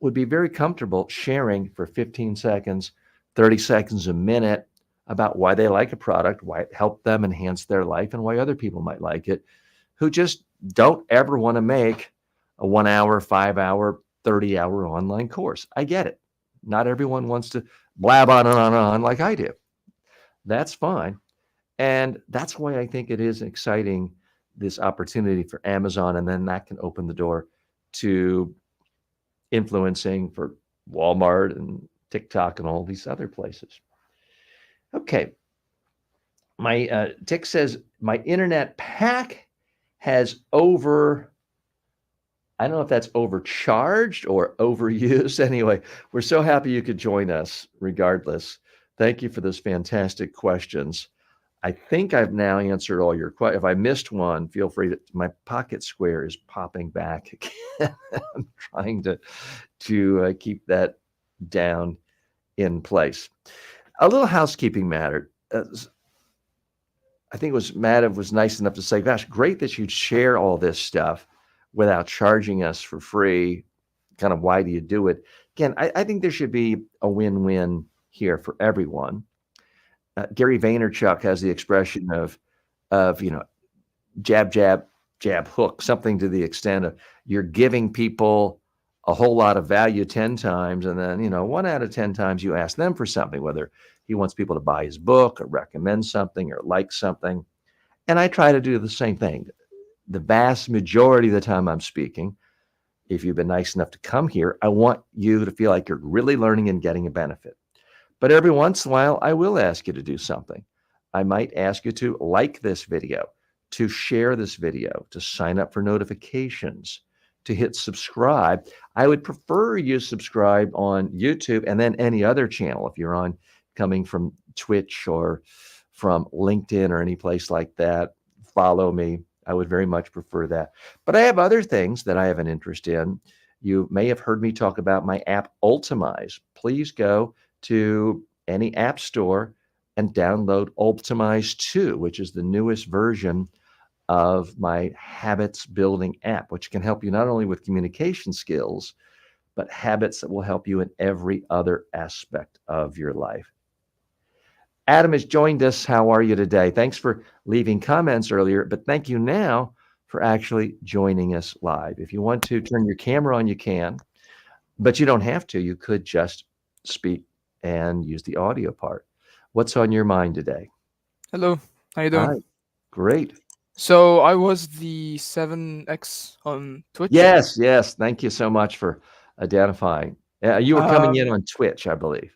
would be very comfortable sharing for 15 seconds, 30 seconds, a minute about why they like a product, why it helped them enhance their life, and why other people might like it, who just don't ever want to make a 1 hour, 5 hour, 30-hour online course. I get it. Not everyone wants to blab on and on like I do. That's fine. And that's why I think it is exciting, this opportunity for Amazon, and then that can open the door to influencing for Walmart and TikTok and all these other places. Okay. My Tick says, my internet pack has I don't know if that's overcharged or overused. Anyway, we're so happy you could join us regardless. Thank you for those fantastic questions. I think I've now answered all your questions. If I missed one, feel free to, my pocket square is popping back again. I'm trying to keep that down in place. A little housekeeping matter. I think it was Madhav was nice enough to say, gosh, great that you'd share all this stuff without charging us for free. Kind of, why do you do it? Again, I think there should be a win-win here for everyone. Gary Vaynerchuk has the expression of jab, jab, jab, hook, something to the extent of you're giving people a whole lot of value 10 times, and then 1 out of 10 times you ask them for something, whether he wants people to buy his book or recommend something or like something. And I try to do the same thing. The vast majority of the time I'm speaking, if you've been nice enough to come here, I want you to feel like you're really learning and getting a benefit. But every once in a while, I will ask you to do something. I might ask you to like this video, to share this video, to sign up for notifications, to hit subscribe. I would prefer you subscribe on YouTube and then any other channel. If you're coming from Twitch or from LinkedIn or any place like that, follow me. I would very much prefer that. But I have other things that I have an interest in. You may have heard me talk about my app Ultimize. Please go to any app store and download Ultimize 2, which is the newest version of my habits building app, which can help you not only with communication skills, but habits that will help you in every other aspect of your life. Adam has joined us. How are you today? Thanks for leaving comments earlier, but thank you now for actually joining us live. If you want to turn your camera on, you can, but you don't have to. You could just speak and use the audio part. What's on your mind today? Hello, how you doing? Hi. Great. So I was the 7X on Twitch. Yes. Thank you so much for identifying. You were coming in on Twitch, I believe.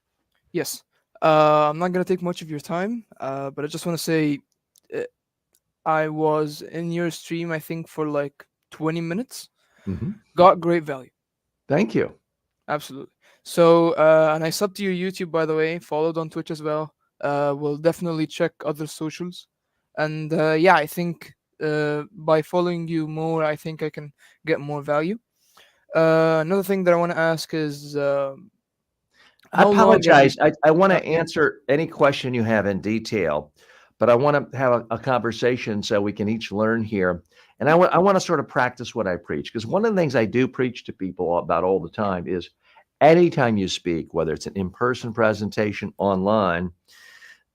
Yes. I'm not gonna take much of your time, but I just want to say I was in your stream, I think, for like 20 minutes. Mm-hmm. Got great value. Thank you. Absolutely. So, and I subbed to your YouTube, by the way, followed on Twitch as well. We'll definitely check other socials. And yeah, I think by following you more, I think I can get more value. Another thing that I want to ask is I how long have you- apologize. I want to Yeah. answer any question you have in detail, but I want to have a conversation so we can each learn here. And I want to sort of practice what I preach, because one of the things I do preach to people about all the time is anytime you speak, whether it's an in-person presentation, online,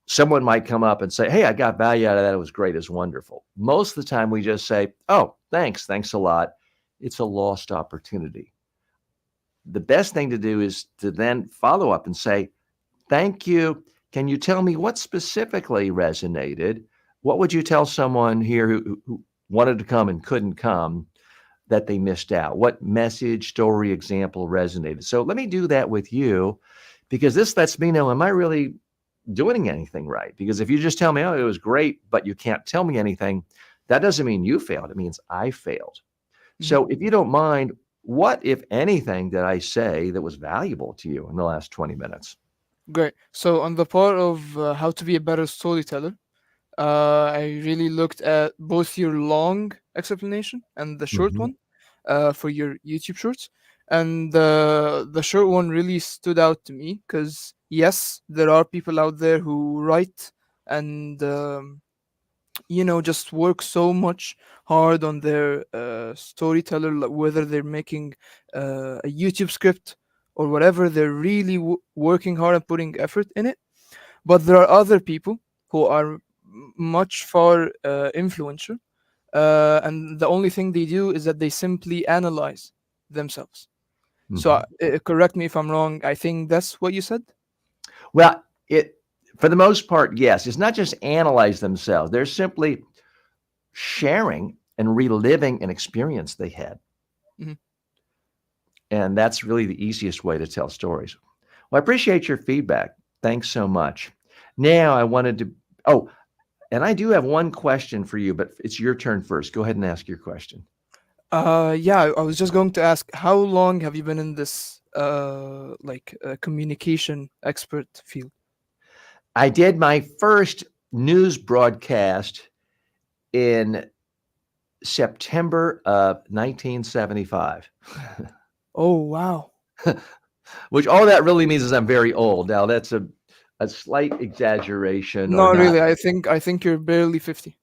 someone might come up and say, hey, I got value out of that. It was great. It's wonderful. Most of the time we just say, oh, thanks a lot. It's a lost opportunity. The best thing to do is to then follow up and say, thank you. Can you tell me what specifically resonated? What would you tell someone here who wanted to come and couldn't come that they missed out? What message, story, example resonated? So let me do that with you, because this lets me know, am I really doing anything right? Because if you just tell me, oh, it was great, but you can't tell me anything, that doesn't mean you failed. It means I failed. Mm-hmm. So if you don't mind, what, if anything, did I say that was valuable to you in the last 20 minutes? Great. So on the part of how to be a better storyteller, I really looked at both your long explanation and the short one for your YouTube shorts. And the short one really stood out to me because, yes, there are people out there who write and, just work so much hard on their storyteller, like whether they're making a YouTube script or whatever, they're really working hard and putting effort in it. But there are other people who are much far influential, and the only thing they do is that they simply analyze themselves. So correct me if I'm wrong. I think that's what you said. Well, for the most part, yes. It's not just analyze themselves. They're simply sharing and reliving an experience they had. Mm-hmm. And that's really the easiest way to tell stories. Well, I appreciate your feedback. Thanks so much. Now I wanted to, and I do have one question for you, but it's your turn first. Go ahead and ask your question. Yeah, I was just going to ask, how long have you been in this communication expert field? I did my first news broadcast in September of 1975. Oh, wow. Which all that really means is I'm very old. Now that's a slight exaggeration. No, really. I think you're barely 50.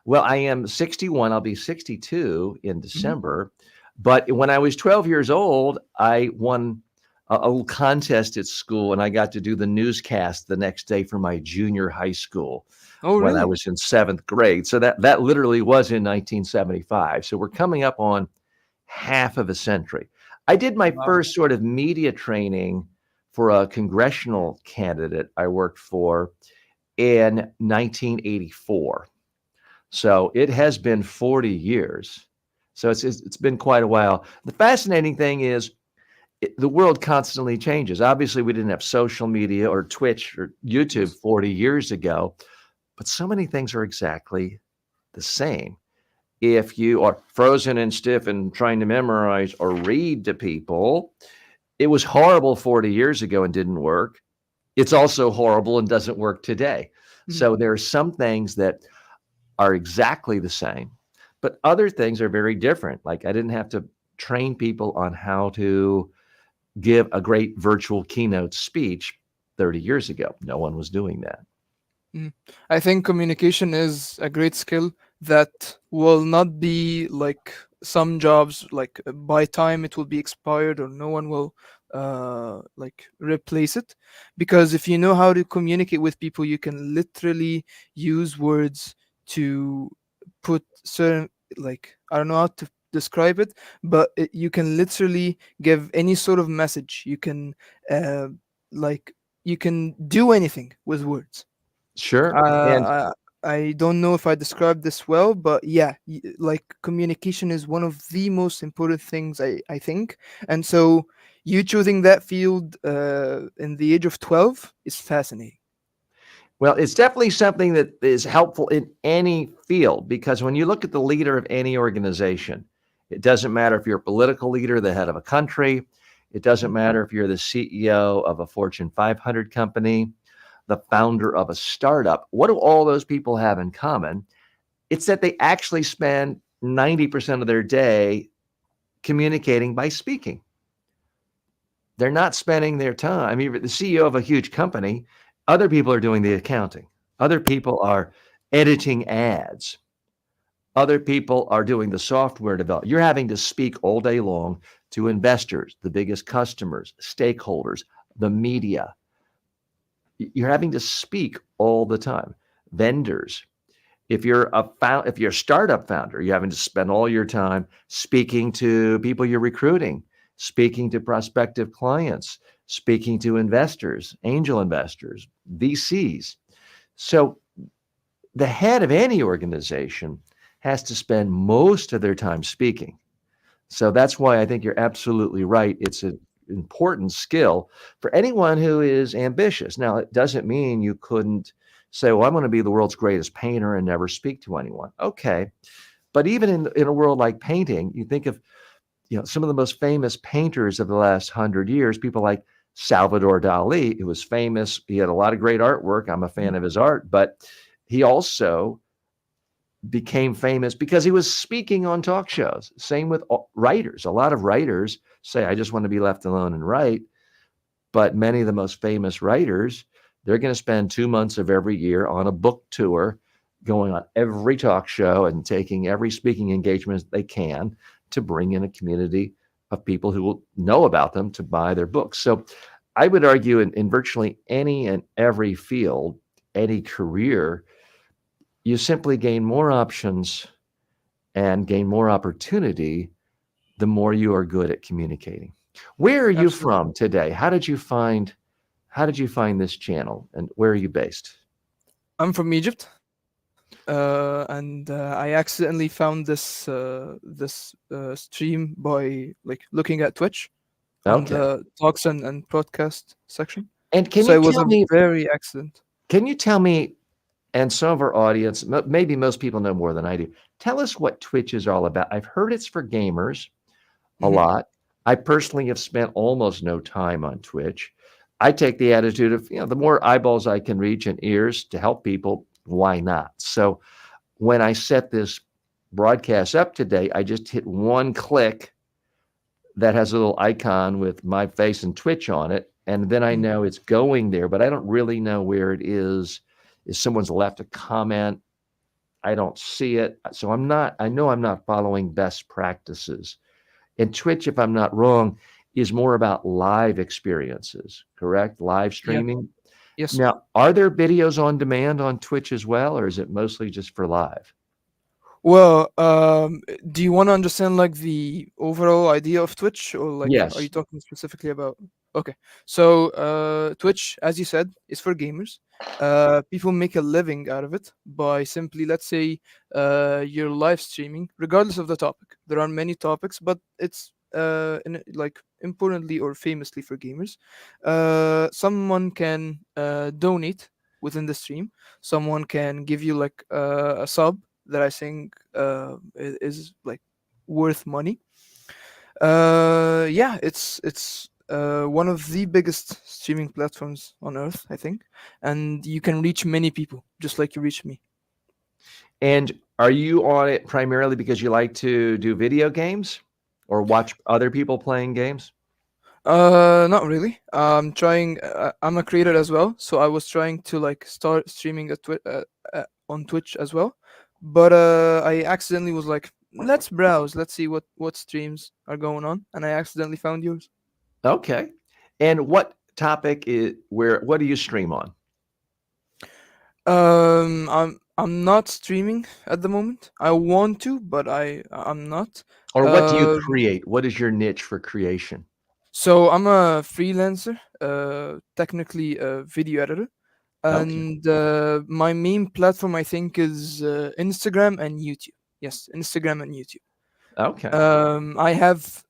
Well, I am 61. I'll be 62 in December. Mm-hmm. But when I was 12 years old, I won a little contest at school, and I got to do the newscast the next day for my junior high school Oh, when I really? was in 7th grade. So that literally was in 1975. So we're coming up on half of a century. I did my Wow. first sort of media training for a congressional candidate I worked for in 1984. So it has been 40 years. So it's been quite a while. The fascinating thing is the world constantly changes. Obviously, we didn't have social media or Twitch or YouTube Yes. 40 years ago, but so many things are exactly the same. If you are frozen and stiff and trying to memorize or read to people, it was horrible 40 years ago and didn't work. It's also horrible and doesn't work today. Mhm. So there are some things that are exactly the same, but other things are very different. Like I didn't have to train people on how to give a great virtual keynote speech 30 years ago. No one was doing that. Mhm. I think communication is a great skill that will not be like some jobs, like by time it will be expired or no one will like replace it. Because if you know how to communicate with people, you can literally use words to put certain, like, I don't know how to describe it, but you can literally give any sort of message. You can uh, like you can do anything with words. Sure. And I don't know if I described this well, but yeah, like communication is one of the most important things, I think. And so you choosing that field in the age of 12 is fascinating. well, it's definitely something that is helpful in any field because when you look at the leader of any organization, it doesn't matter if you're a political leader, the head of a country, it doesn't matter if you're the CEO of a Fortune 500 company, the founder of a startup. What do all those people have in common? It's that they actually spend 90% of their day communicating by speaking. They're not spending their time. I mean, the CEO of a huge company, other people are doing the accounting. Other people are editing ads. Other people are doing the software development. You're having to speak all day long to investors, the biggest customers, stakeholders, the media. You're having to speak all the time. Vendors. If you're a startup founder, you're having to spend all your time speaking to people you're recruiting, speaking to prospective clients, speaking to investors, angel investors, VCs. So the head of any organization has to spend most of their time speaking. So that's why I think you're absolutely right. It's an important skill for anyone who is ambitious. Now, it doesn't mean you couldn't say, well, I'm going to be the world's greatest painter and never speak to anyone. Okay. But even in a world like painting, you think of, some of the most famous painters of the last 100 years, people like Salvador Dali, who was famous. He had a lot of great artwork. I'm a fan of his art, but he also became famous because he was speaking on talk shows. Same with writers. A lot of writers say, I just want to be left alone and write. But many of the most famous writers, they're going to spend 2 months of every year on a book tour, going on every talk show and taking every speaking engagement they can to bring in a community of people who will know about them to buy their books. So I would argue in virtually any and every field, any career, you simply gain more options and gain more opportunity the more you are good at communicating. Where are you Absolutely. from today? How did you find this channel and where are you based? I'm from Egypt, and I accidentally found this stream by like looking at Twitch on Okay. the talks and podcast section. And So it was a very accident. can you tell me, and some of our audience, maybe most people know more than I do, tell us what Twitch is all about. I've heard it's for gamers a Mhm. lot. I personally have spent almost no time on Twitch. I take the attitude of, the more eyeballs I can reach and ears to help people, why not? So when I set this broadcast up today, I just hit one click that has a little icon with my face and Twitch on it. And then I Mhm. know it's going there, but I don't really know where it is. If someone's left a comment, I don't see it. So I know I'm not following best practices. And Twitch, if I'm not wrong, is more about live experiences, correct? Live Yeah. streaming. Yes. Now, are there videos on demand on Twitch as well, or is it mostly just for live? Well, do you want to understand like the overall idea of Twitch, or like are you Yes. talking specifically about? Okay, so Twitch, as you said, is for gamers. People make a living out of it by simply, let's say, you're live streaming, regardless of the topic. There are many topics, but it's like importantly or famously for gamers. Someone can donate within the stream. Someone can give you like a sub that I think is like worth money. Yeah, it's one of the biggest streaming platforms on earth, I think, and you can reach many people just like you reach me. And are you on it primarily because you like to do video games or watch other people playing games? Not really. I'm trying. I'm a creator as well, so I was trying to like start streaming on Twitch as well, but I accidentally was like, let's browse, let's see what streams are going on, and I accidentally found yours. Okay. And what what do you stream on? I'm not streaming at the moment. I want to, but I'm not. Or what do you Uh, create? What is your niche for creation? so I'm a freelancer, technically a video editor, Okay. and my main platform I think is Instagram and YouTube. Yes, Instagram and YouTube. Okay. I have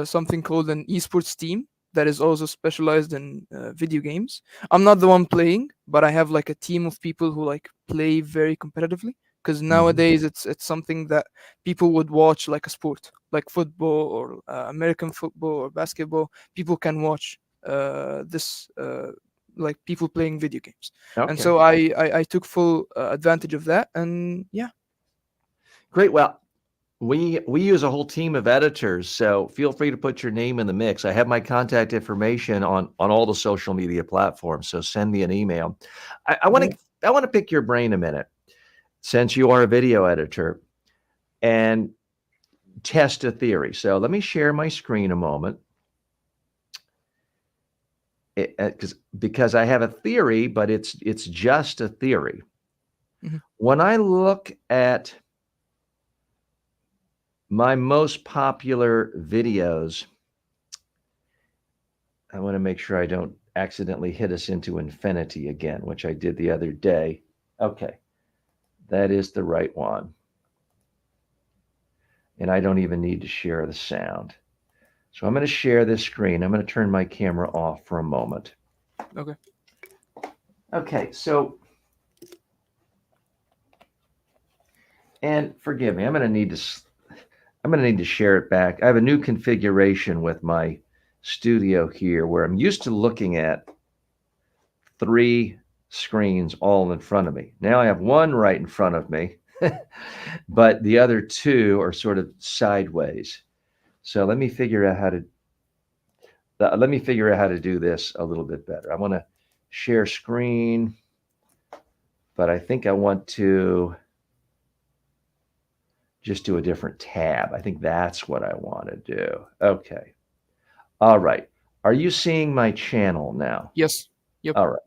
something called an esports team that is also specialized in video games. I'm not the one playing, but I have like a team of people who like play very competitively. Because Mhm. nowadays it's something that people would watch like a sport, like football or American football or basketball. People can watch this like people playing video games, and Okay. so I took full advantage of that, and yeah. Great. Well, we use a whole team of editors, so feel free to put your name in the mix. I have my contact information on all the social media platforms, so send me an email. I want Yeah. to I want to pick your brain a minute, since you are a video editor, and test a theory. So let me share my screen a moment. Because I have a theory, but it's just a theory. Mhm. When I look at my most popular videos, I want to make sure I don't accidentally hit us into infinity again, which I did the other day. Okay, that is the right one. And I don't even need to share the sound. So I'm going to share this screen. I'm going to turn my camera off for a moment. Okay. Okay, so, and forgive me, I'm going to need to share it back. I have a new configuration with my studio here where I'm used to looking at 3 screens all in front of me. Now I have one right in front of me, but the other 2 are sort of sideways. So let me figure out how to do this a little bit better. I want to share screen, but I think I want to just do a different tab. I think that's what I want to do. Okay. All right. Are you seeing my channel now? Yes. Yep. All right.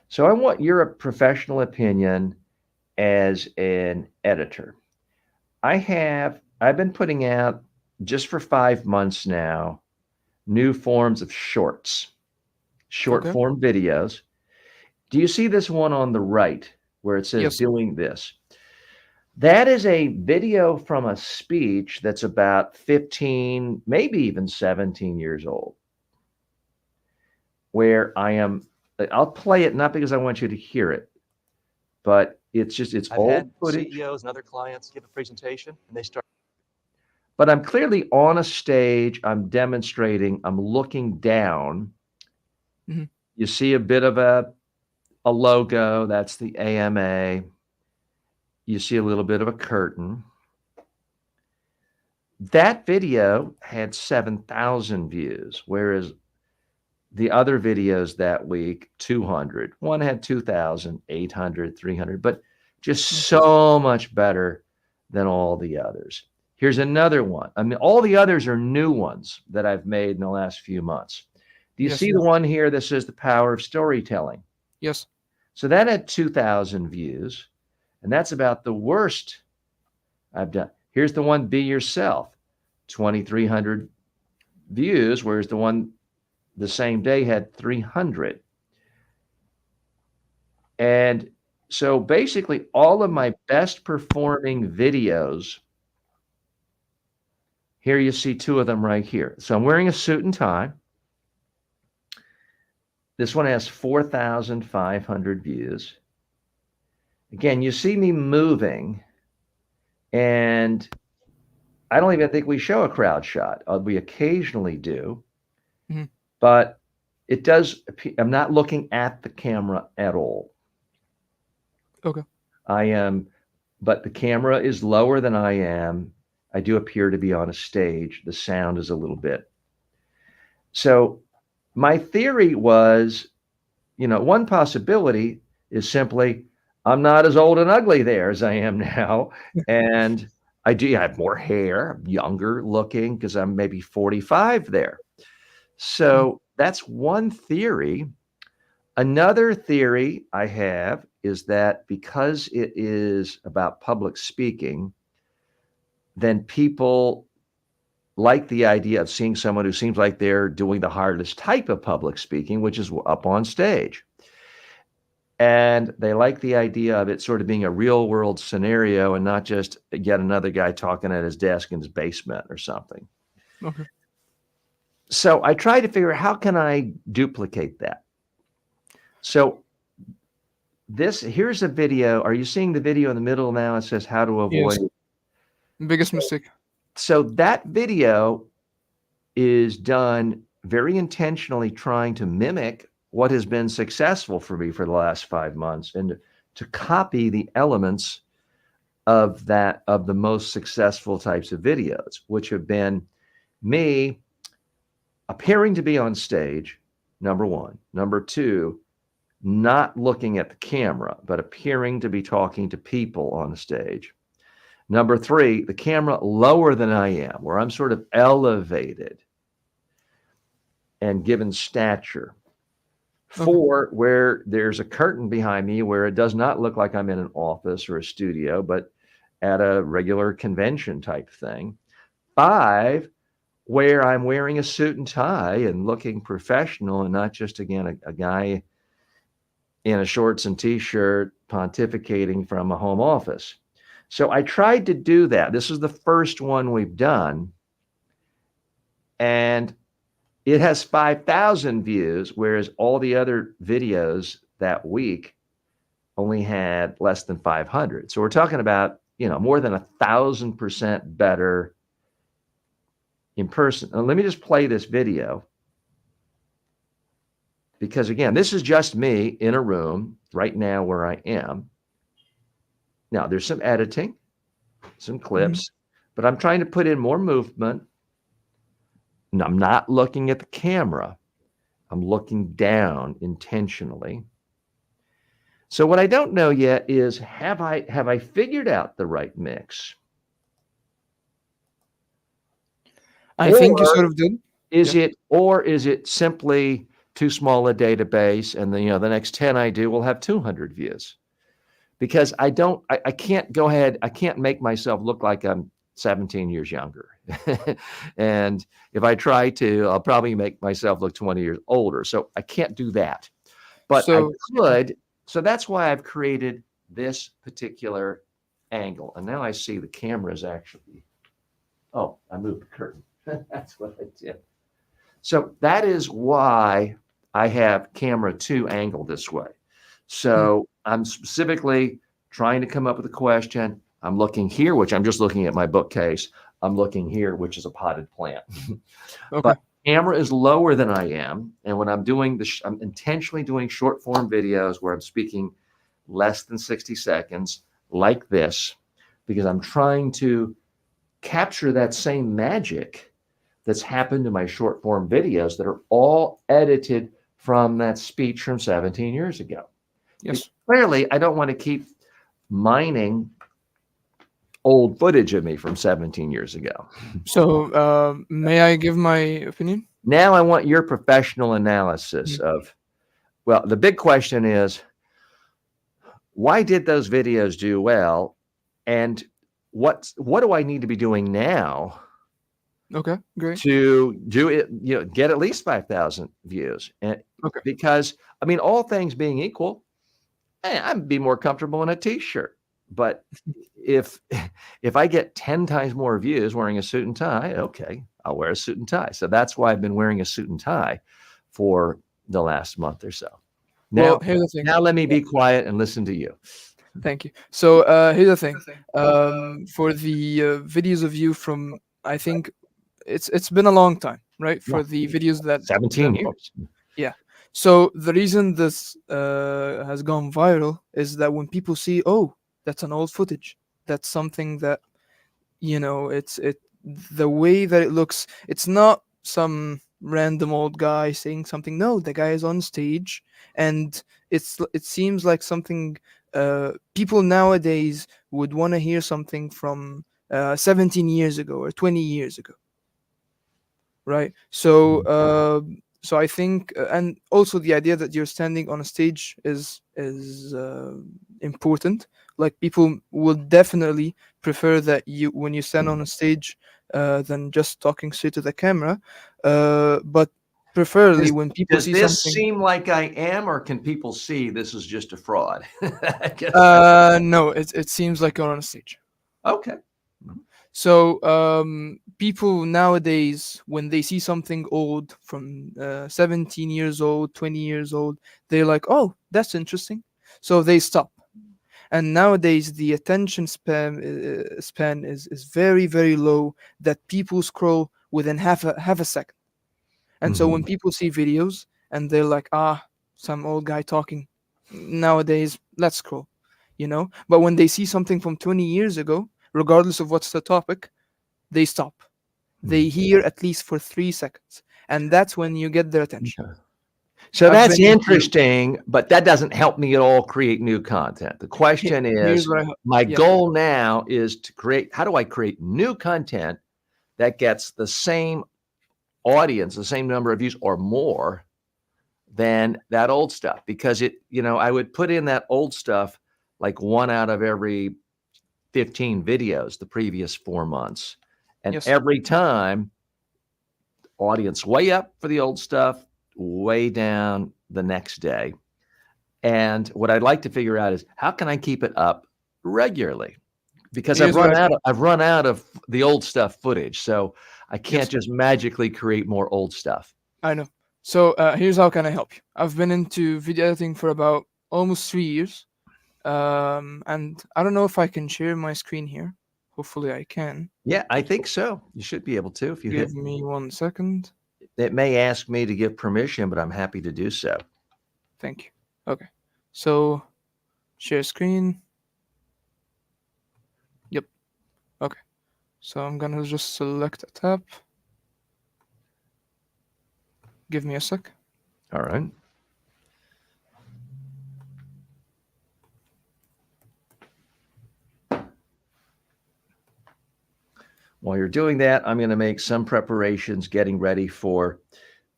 So I want your professional opinion as an editor. I've been putting out just for 5 months now new forms of short Okay. form videos. Do you see this one on the right where it says Yes. doing this? That is a video from a speech that's about 15, maybe even 17 years old, where I'll play it not because I want you to hear it, but it's I've old had footage. CEOs and other clients give a presentation and they start. But I'm clearly on a stage, I'm demonstrating, I'm looking down. Mhm. You see a bit of a logo, that's the AMA. You see a little bit of a curtain. That video had 7,000 views, whereas the other videos that week, 200. One had 2,000, 800, 300, but just Mm. so much better than all the others. Here's another one. I mean, all the others are new ones that I've made in the last few months. Do you Yes. see the one here that says the power of storytelling? Yes. So that had 2,000 views, and that's about the worst I've done. Here's the one, Be Yourself, 2,300 views, whereas the one the same day had 300. And so basically all of my best performing videos, here you see two of them right here. So I'm wearing a suit and tie. This one has 4,500 views. Again, you see me moving, and I don't even think we show a crowd shot. We occasionally do, Mhm. but it does. I'm not looking at the camera at all. Okay. I am, but the camera is lower than I am. I do appear to be on a stage. The sound is a little bit. So my theory was, one possibility is simply I'm not as old and ugly there as I am now. And I do have more hair, I'm younger looking because I'm maybe 45 there. So that's one theory. Another theory I have is that because it is about public speaking, then people like the idea of seeing someone who seems like they're doing the hardest type of public speaking, which is up on stage. And they like the idea of it sort of being a real world scenario and not just yet another guy talking at his desk in his basement or something. Okay. So I tried to figure out how can I duplicate that. So here's a video. Are you seeing the video in the middle now? It says how to avoid. Yes. Biggest mistake. So that video is done very intentionally trying to mimic what has been successful for me for the last 5 months and to copy the elements of the most successful types of videos, which have been me appearing to be on stage, number one. Number two, not looking at the camera, but appearing to be talking to people on the stage. Number three, the camera lower than I am, where I'm sort of elevated and given stature. Four, where there's a curtain behind me where it does not look like I'm in an office or a studio, but at a regular convention type thing. Five, where I'm wearing a suit and tie and looking professional and not just, again, a guy in a shorts and t-shirt pontificating from a home office. So I tried to do that. This is the first one we've done. And it has 5,000 views, whereas all the other videos that week only had less than 500. So we're talking about, more than 1,000% better in person. And let me just play this video. Because again, this is just me in a room right now where I am. Now there's some editing, some clips, but I'm trying to put in more movement. And I'm not looking at the camera. I'm looking down intentionally. So what I don't know yet is have I figured out the right mix? I think you sort of did. Is it simply too small a database and the next 10 I do will have 200 views? Because I can't go ahead, I can't make myself look like I'm 17 years younger. And if I try to, I'll probably make myself look 20 years older. So I can't do that. But I could. So that's why I've created this particular angle. And now I see the camera is actually, I moved the curtain. That's what I did. So that is why I have camera 2 angled this way. So I'm specifically trying to come up with a question. I'm looking here, which I'm just looking at my bookcase. I'm looking here, which is a potted plant. But camera is lower than I am. And when I'm doing I'm intentionally doing short form videos where I'm speaking less than 60 seconds like this, because I'm trying to capture that same magic that's happened in my short form videos that are all edited from that speech from 17 years ago. Yes. Clearly, I don't want to keep mining old footage of me from 17 years ago. So, may I give my opinion? Now I want your professional analysis of, well, the big question is, why did those videos do well? And what do I need to be doing now Okay, great. to do it, get at least 5,000 views? And Okay. because, I mean, all things being equal, I'd be more comfortable in a t-shirt. But if I get 10 times more views wearing a suit and tie, okay, I'll wear a suit and tie. So that's why I've been wearing a suit and tie for the last month or so. Now, Well, here's the thing. now let me be quiet and listen to you. Thank you. So, here's the thing. For the videos of you from, I think it's been a long time, right? For the videos that 17 you- years. Yeah. So the reason this has gone viral is that when people see, oh, that's an old footage. That's something that, it's the way that it looks. It's not some random old guy saying something. No, the guy is on stage, and it seems like something people nowadays would want to hear something from 17 years ago or 20 years ago, right? So I think, and also the idea that you're standing on a stage is important. Like, people will definitely prefer that when you stand on a stage than just talking straight to the camera. But preferably when people Does see this something. seem like I am, or can people see this is just a fraud? I guess No, it seems like you're on a stage. okay. So people nowadays, when they see something old from 17 years old, 20 years old, they're like, oh, that's interesting. So they stop. And nowadays, the attention span is very, very low, that people scroll within half a second. And so when people see videos and they're like, some old guy talking, nowadays, let's scroll, But when they see something from 20 years ago, regardless of what's the topic, they stop. They hear at least for 3 seconds. And that's when you get their attention. So I've that's been- interesting, but that doesn't help me at all create new content. The question Here's is, what my yeah. goal now is to create, how do I create new content that gets the same audience, the same number of views or more than that old stuff? Because I would put in that old stuff like 1 out of every 15 videos the previous 4 months. And Yes. every time, audience way up for the old stuff, way down the next day. And what I'd like to figure out is, how can I keep it up regularly? Because I've run out of the old stuff footage. So I can't just magically create more old stuff. I know. So here's how can I help you. I've been into video editing for about almost 3 years. And I don't know if I can share my screen here. Hopefully I can. Yeah, I think so. You should be able to if you hit. Give me 1 second. It may ask me to give permission, but I'm happy to do so. Thank you. Okay. So share screen. Yep. Okay. So I'm gonna just select a tab. Give me a sec. All right. While you're doing that, I'm going to make some preparations getting ready for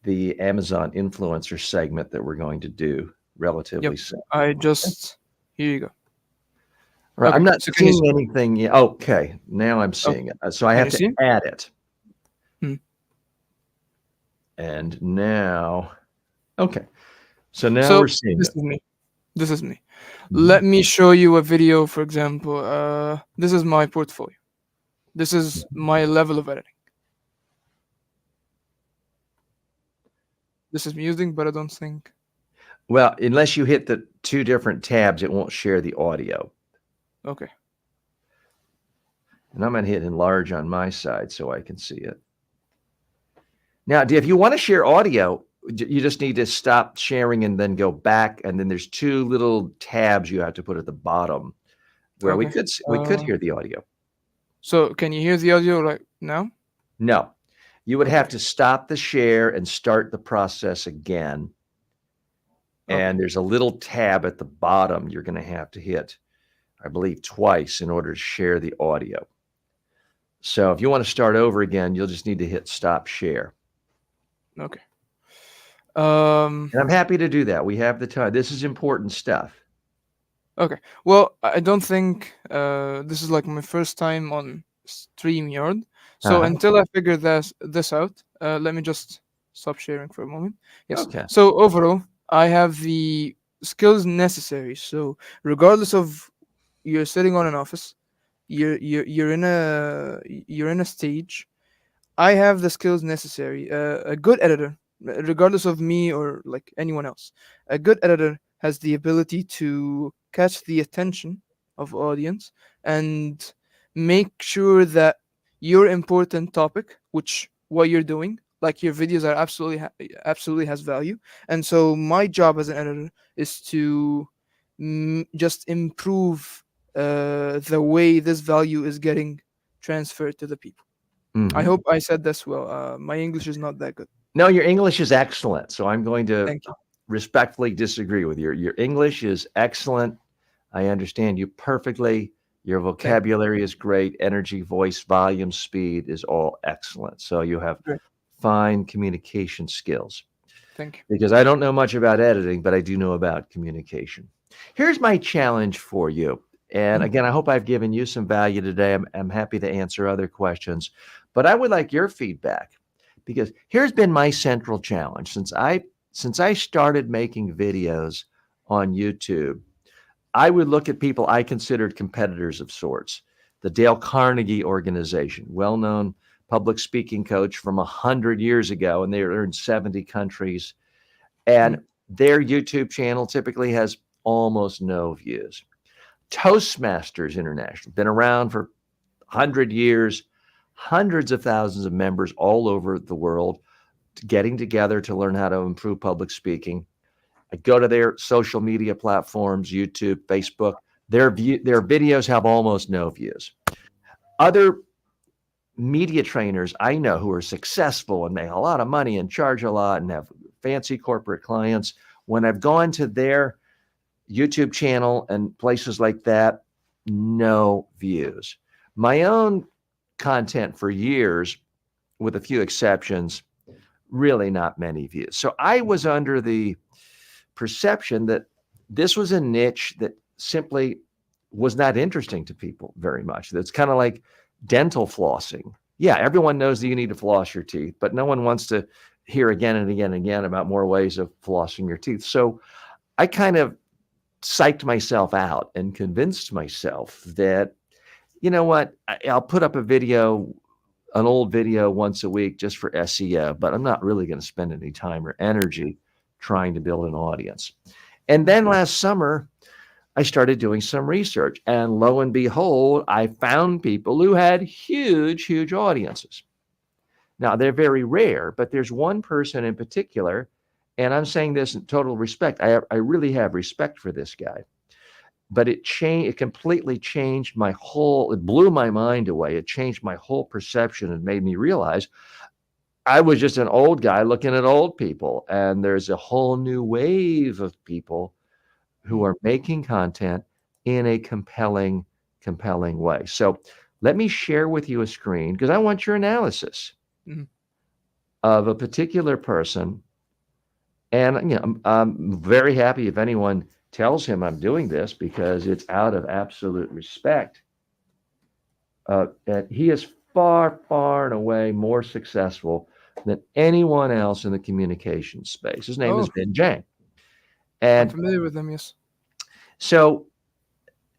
the Amazon influencer segment that we're going to do relatively soon. Here you go. Right. Okay, I'm not so can you seeing anything yet. Okay. Now I'm seeing it. So I Can have you to see? add it. Hmm. And now, okay. So now So we're seeing this it. is me. This is me. Mhm. Let me show you a video, for example. This is my portfolio. This is my level of editing. This is music, but I don't think. Well, unless you hit the 2 different tabs, it won't share the audio. Okay. And I'm going to hit enlarge on my side so I can see it. Now, if you want to share audio, you just need to stop sharing and then go back. And then there's 2 little tabs you have to put at the bottom where we Okay. could hear the audio. So can you hear the audio right now? No, you would have to stop the share and start the process again. Okay. And there's a little tab at the bottom you're going to have to hit I believe, twice in order to share the audio. So if you want to start over again, you'll just need to hit stop share. Okay. And I'm happy to do that. We have the time. This is important stuff. Okay. Well, I don't think this is like my first time on StreamYard. So Uh-huh. until I figure this out, let me just stop sharing for a moment. Yes. Okay. So overall, I have the skills necessary. So regardless of you're sitting on an office, you're in a stage. I have the skills necessary. A good editor, regardless of me or like anyone else, a good editor has the ability to catch the attention of audience and make sure that your important topic, which what you're doing, like your videos are absolutely has value. And so my job as an editor is to just improve the way this value is getting transferred to the people. I Mhm. hope I said this well. My English is not that good. No, your English is excellent. So I'm going to Thank you. respectfully disagree with you. Your English is excellent. I understand you perfectly. Your Thank you. vocabulary is great. Energy, voice, volume, speed is all excellent. So you have Great. fine communication skills. Thank you. Because I don't know much about editing, but I do know about communication. Here's my challenge for you. And again, I hope I've given you some value today. I'm happy to answer other questions, but I would like your feedback because here's been my central challenge since I started making videos on YouTube. I would look at people I considered competitors of sorts. The Dale Carnegie organization, well-known public speaking coach from 100 years ago, and they're in 70 countries. And their YouTube channel typically has almost no views. Toastmasters International, been around for 100 years, hundreds of thousands of members all over the world getting together to learn how to improve public speaking. I go to their social media platforms, YouTube, Facebook. Their videos have almost no views. Other media trainers I know who are successful and make a lot of money and charge a lot and have fancy corporate clients, when I've gone to their YouTube channel and places like that, no views. My own content for years, with a few exceptions, really not many views. So I was under the perception that this was a niche that simply was not interesting to people very much. That's kind of like dental flossing. Yeah, everyone knows that you need to floss your teeth, but no one wants to hear again and again and again about more ways of flossing your teeth. So I kind of psyched myself out and convinced myself that, you know what, I'll put up a video, an old video once a week just for SEO, but I'm not really going to spend any time or energy trying to build an audience. And then last summer, I started doing some research, and lo and behold, I found people who had huge, huge audiences. Now, they're very rare, but there's one person in particular, and I'm saying this in total respect. I really have respect for this guy, but it completely changed it blew my mind away. It changed my whole perception and made me realize I was just an old guy looking at old people, and there's a whole new wave of people who are making content in a compelling way. So let me share with you a screen because I want your analysis of a particular person. And I'm very happy if anyone tells him I'm doing this because it's out of absolute respect. And he is far, far and away more successful than anyone else in the communication space. His name is Ben Jang. I'm And familiar with them, yes. so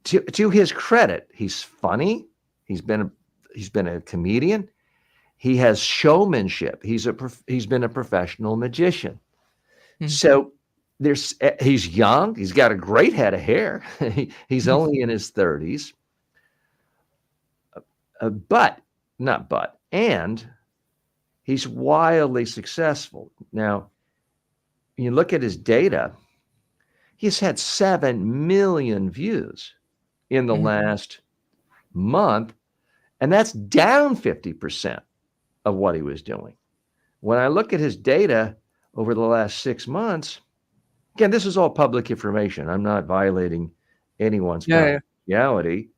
to his credit, he's funny. He's been a comedian. He has showmanship. He's been a professional magician. So he's young. He's got a great head of hair. He's only in his 30s. And he's wildly successful. Now, you look at his data, he's had 7 million views in the last month, and that's down 50% of what he was doing. When I look at his data over the last 6 months, again, this is all public information. I'm not violating anyone's Yeah. reality.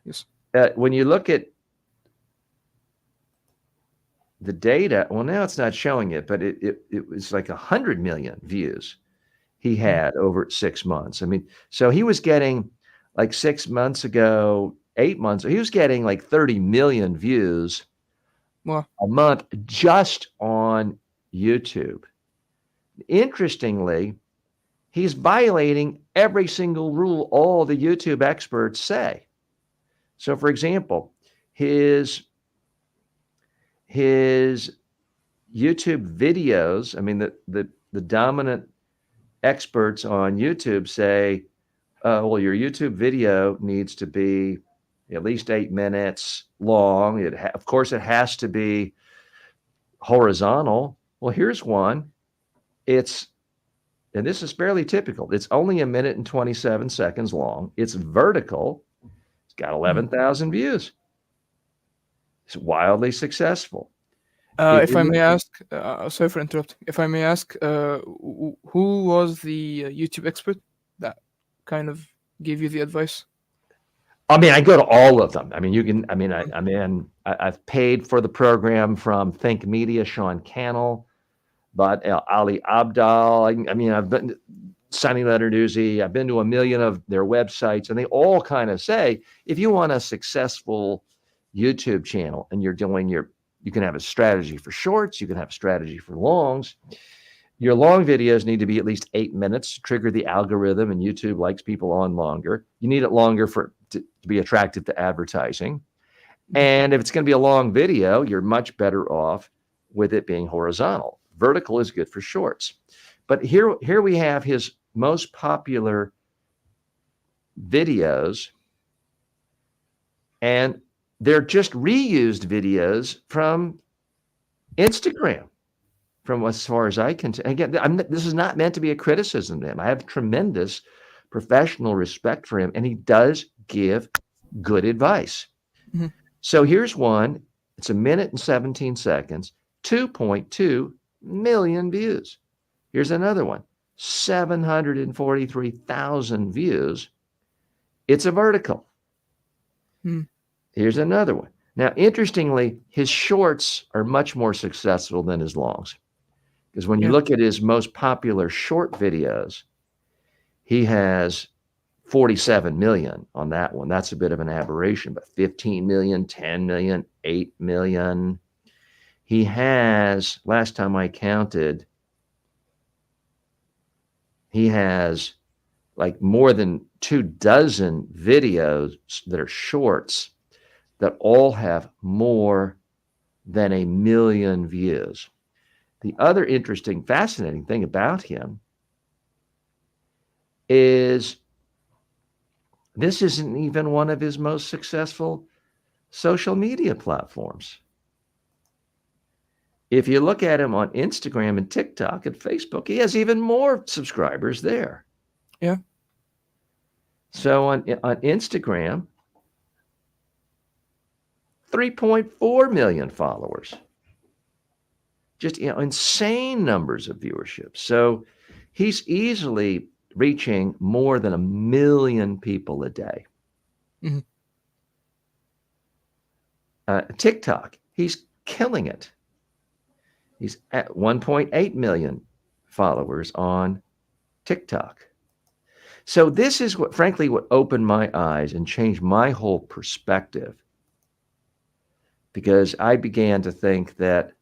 Yes. When you look at the data, well, now it's not showing it, but it was like 100 million views he had over 6 months. I mean, so he was getting like 6 months ago, 8 months, he was getting like 30 million views Wow. a month just on YouTube. Interestingly, he's violating every single rule all the YouTube experts say. So, for example, his YouTube videos, I mean, the dominant experts on YouTube say, well, your YouTube video needs to be at least 8 minutes long. Of course, it has to be horizontal. Well, here's one. And this is fairly typical. It's only 1 minute and 27 seconds long. It's vertical. It's got 11,000 views. It's wildly successful. If I may ask, sorry for interrupting. If I may ask, who was the YouTube expert that kind of gave you the advice? I mean, I go to all of them. I mean, you can. I mean, I've paid for the program from Think Media, Sean Cannell, but Ali Abdal. I mean, I've been Sunny Lenarduzzi. I've been to 1 million of their websites, and they all kind of say, if you want a successful YouTube channel and you're doing you can have a strategy for shorts, you can have a strategy for longs. Your long videos need to be at least 8 minutes to trigger the algorithm, and YouTube likes people on longer. You need it longer to be attractive to advertising. And if it's going to be a long video, you're much better off with it being horizontal. Vertical is good for shorts. But here we have his most popular videos, and they're just reused videos from Instagram, from as far as I can tell. Again, this is not meant to be a criticism of him. I have tremendous professional respect for him, and he does give good advice. Mm-hmm. So here's one. It's 1 minute and 17 seconds, 2.2 million views. Here's another one, 743,000 views. It's a vertical. Mm. Here's another one. Now, interestingly, his shorts are much more successful than his longs, because when you look at his most popular short videos, he has 47 million on that one. That's a bit of an aberration, but 15 million, 10 million, 8 million. He has, last time I counted, he has like more than 24 videos that are shorts that all have more than 1 million views. The other interesting, fascinating thing about him is this isn't even one of his most successful social media platforms. If you look at him on Instagram and TikTok and Facebook, he has even more subscribers there. Yeah. So on Instagram, 3.4 million followers. Just insane numbers of viewership. So he's easily reaching more than 1 million people a day. Mm-hmm. TikTok, he's killing it. He's at 1.8 million followers on TikTok. So this is what, frankly, what opened my eyes and changed my whole perspective, because I began to think that,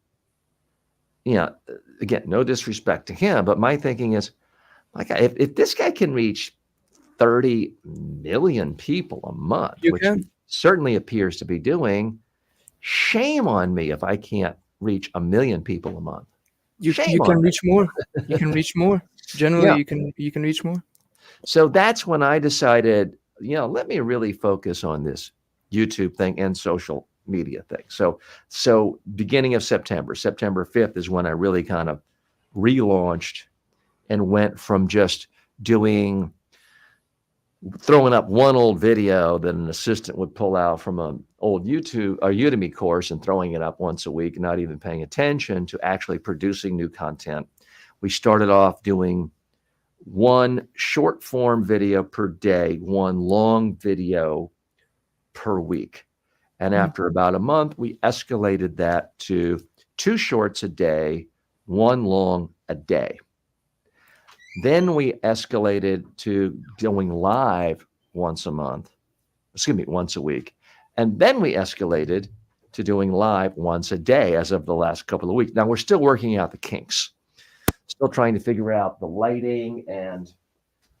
again, no disrespect to him, but my thinking is, like, if this guy can reach 30 million people a month, which he certainly appears to be doing, shame on me if I can't reach 1 million people a month. You can reach more. You can reach more. Generally, you can reach more. So that's when I decided, let me really focus on this YouTube thing and social media thing. So beginning of September 5th is when I really kind of relaunched and went from just throwing up one old video that an assistant would pull out from an old YouTube or Udemy course and throwing it up once a week, not even paying attention, to actually producing new content. We started off doing one short form video per day, one long video per week. And after about a month, we escalated that to 2 shorts a day, 1 long a day. Then we escalated to going live once a week. And then we escalated to doing live once a day as of the last couple of weeks. Now we're still working out the kinks, still trying to figure out the lighting. And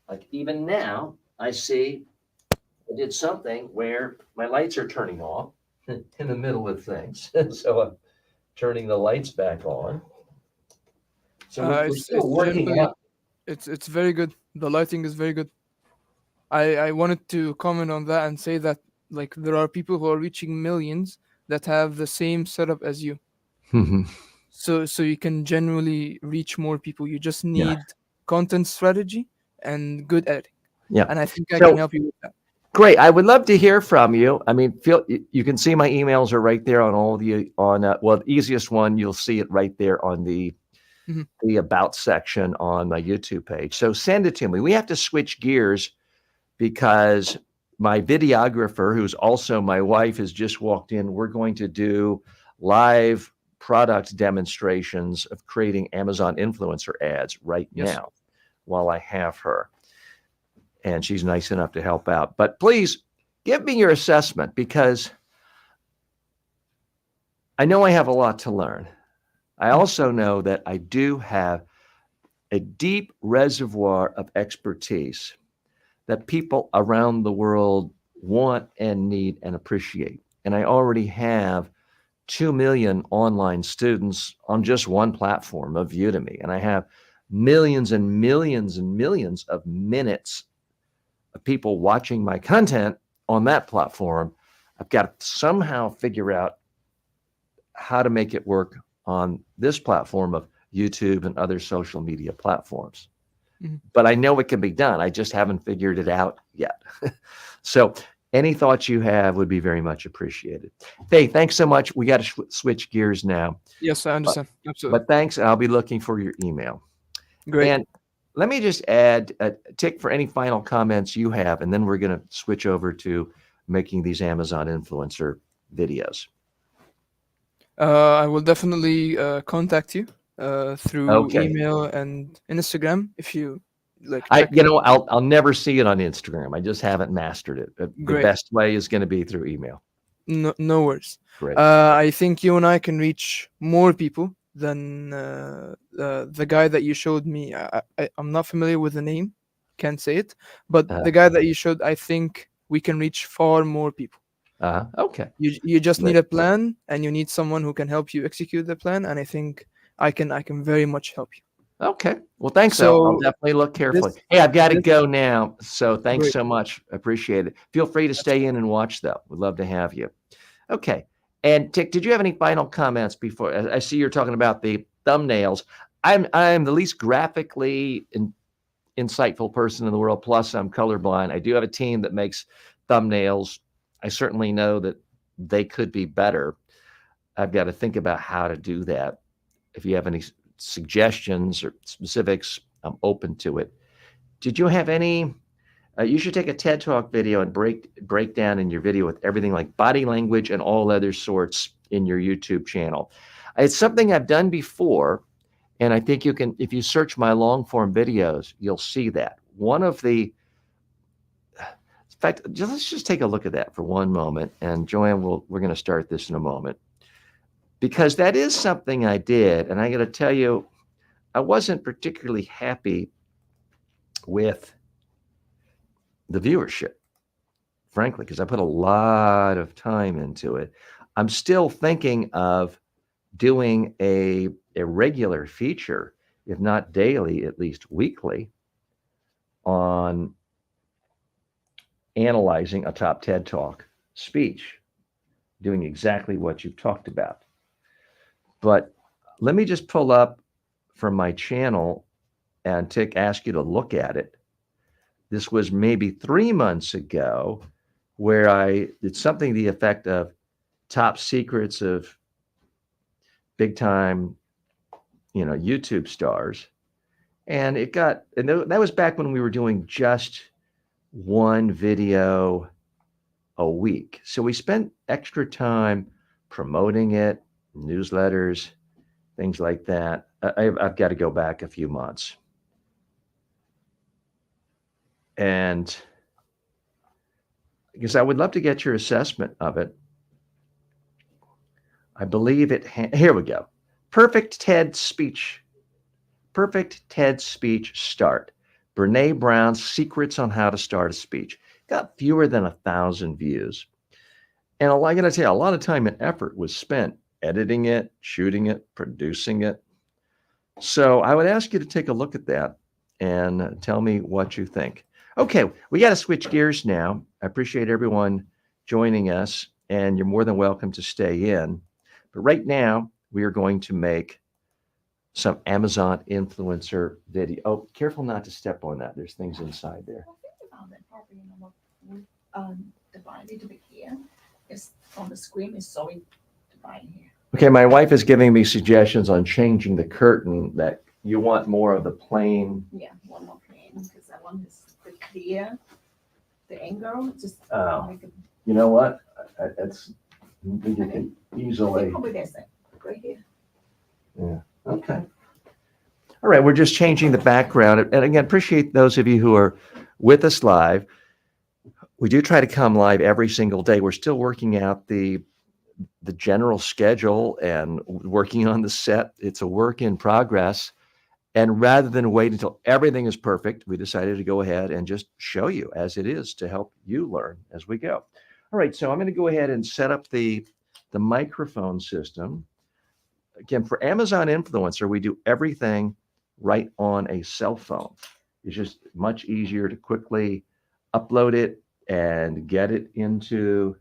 like even now, I see I did something where my lights are turning off in the middle of things. So I'm turning the lights back on. So we're still working generally, out. it's very good. The lighting is very good. I wanted to comment on that and say that like there are people who are reaching millions that have the same setup as you. So you can generally reach more people. You just Yeah. need content strategy and good editing. Yeah. And I think I So- can help you with that. Great. I would love to hear from you. I mean, you can see my emails are right there on all the well, the easiest one, you'll see it right there on the about section on my YouTube page. So send it to me. We have to switch gears because my videographer, who's also my wife, has just walked in. We're going to do live product demonstrations of creating Amazon influencer ads right now while I have her. And she's nice enough to help out. But please give me your assessment because I know I have a lot to learn. I also know that I do have a deep reservoir of expertise that people around the world want and need and appreciate. And I already have 2 million online students on just one platform of Udemy. And I have millions and millions and millions of minutes of people watching my content on that platform. I've got to somehow figure out how to make it work on this platform of YouTube and other social media platforms. But I know it can be done. I just haven't figured it out yet. So any thoughts you have would be very much appreciated. Hey, thanks so much. We got to switch gears now. Yes, I understand. Absolutely. But thanks. I'll be looking for your email. Great. And let me just add, Tick, for any final comments you have, and then we're going to switch over to making these Amazon influencer videos. I will definitely contact you through Okay. email and Instagram if you like. I'll never see it on Instagram. I just haven't mastered it. The Great. best way is going to be through email. No worries. Great. I think you and I can reach more people than the guy that you showed me. I'm not familiar with the name, can't say it, but the guy that you showed, I think we can reach far more people. Okay. You just Great. need a plan, and you need someone who can help you execute the plan. And I think I can very much help you. Okay. Well, thanks. So I'll definitely look carefully. this- Hey, I've got to this- go now. So thanks Great. so much. Appreciate it. Feel free to stay in and watch, though. We'd love to have you. Okay. And Tick, did you have any final comments before? I see you're talking about the thumbnails. I'm the least graphically insightful person in the world. Plus, I'm colorblind. I do have a team that makes thumbnails. I certainly know that they could be better. I've got to think about how to do that. If you have any suggestions or specifics, I'm open to it. Did you have any? You should take a TED Talk video and break down in your video with everything like body language and all other sorts in your YouTube channel. It's something I've done before, and I think you can, if you search my long form videos, you'll see that. In fact, let's just take a look at that for one moment. And Joanne, we're going to start this in a moment, because that is something I did. And I got to tell you, I wasn't particularly happy with the viewership, frankly, because I put a lot of time into it. I'm still thinking of doing a regular feature, if not daily, at least weekly, on analyzing a top TED Talk speech, doing exactly what you've talked about. But let me just pull up from my channel and ask you to look at it. This was maybe 3 months ago, where I did something to the effect of top secrets of big time, YouTube stars. And that was back when we were doing just one video a week. So we spent extra time promoting it, newsletters, things like that. I've got to go back a few months. And because I would love to get your assessment of it. I believe here we go. Perfect TED speech start. Brene Brown's Secrets on How to Start a Speech. Got fewer than 1,000 views. And I got to tell you, a lot of time and effort was spent editing it, shooting it, producing it. So I would ask you to take a look at that and tell me what you think. Okay, we got to switch gears now. I appreciate everyone joining us, and you're more than welcome to stay in. But right now, we are going to make some Amazon influencer video. Oh, careful not to step on that. There's things inside there. Divide a little bit here. It's on the screen. It's showing divide here. Okay, my wife is giving me suggestions on changing the curtain, that you want more of the plain. Yeah, one more plane because I want this to clear the angle. Just Oh. make it. You know what? That's you can easily. Probably that's it. Right here. Yeah. Okay. All right. We're just changing the background. And again, appreciate those of you who are with us live. We do try to come live every single day. We're still working out the general schedule and working on the set. It's a work in progress. And rather than wait until everything is perfect, we decided to go ahead and just show you as it is to help you learn as we go. All right. So I'm going to go ahead and set up the microphone system. Again, for Amazon Influencer, we do everything right on a cell phone. It's just much easier to quickly upload it and get it into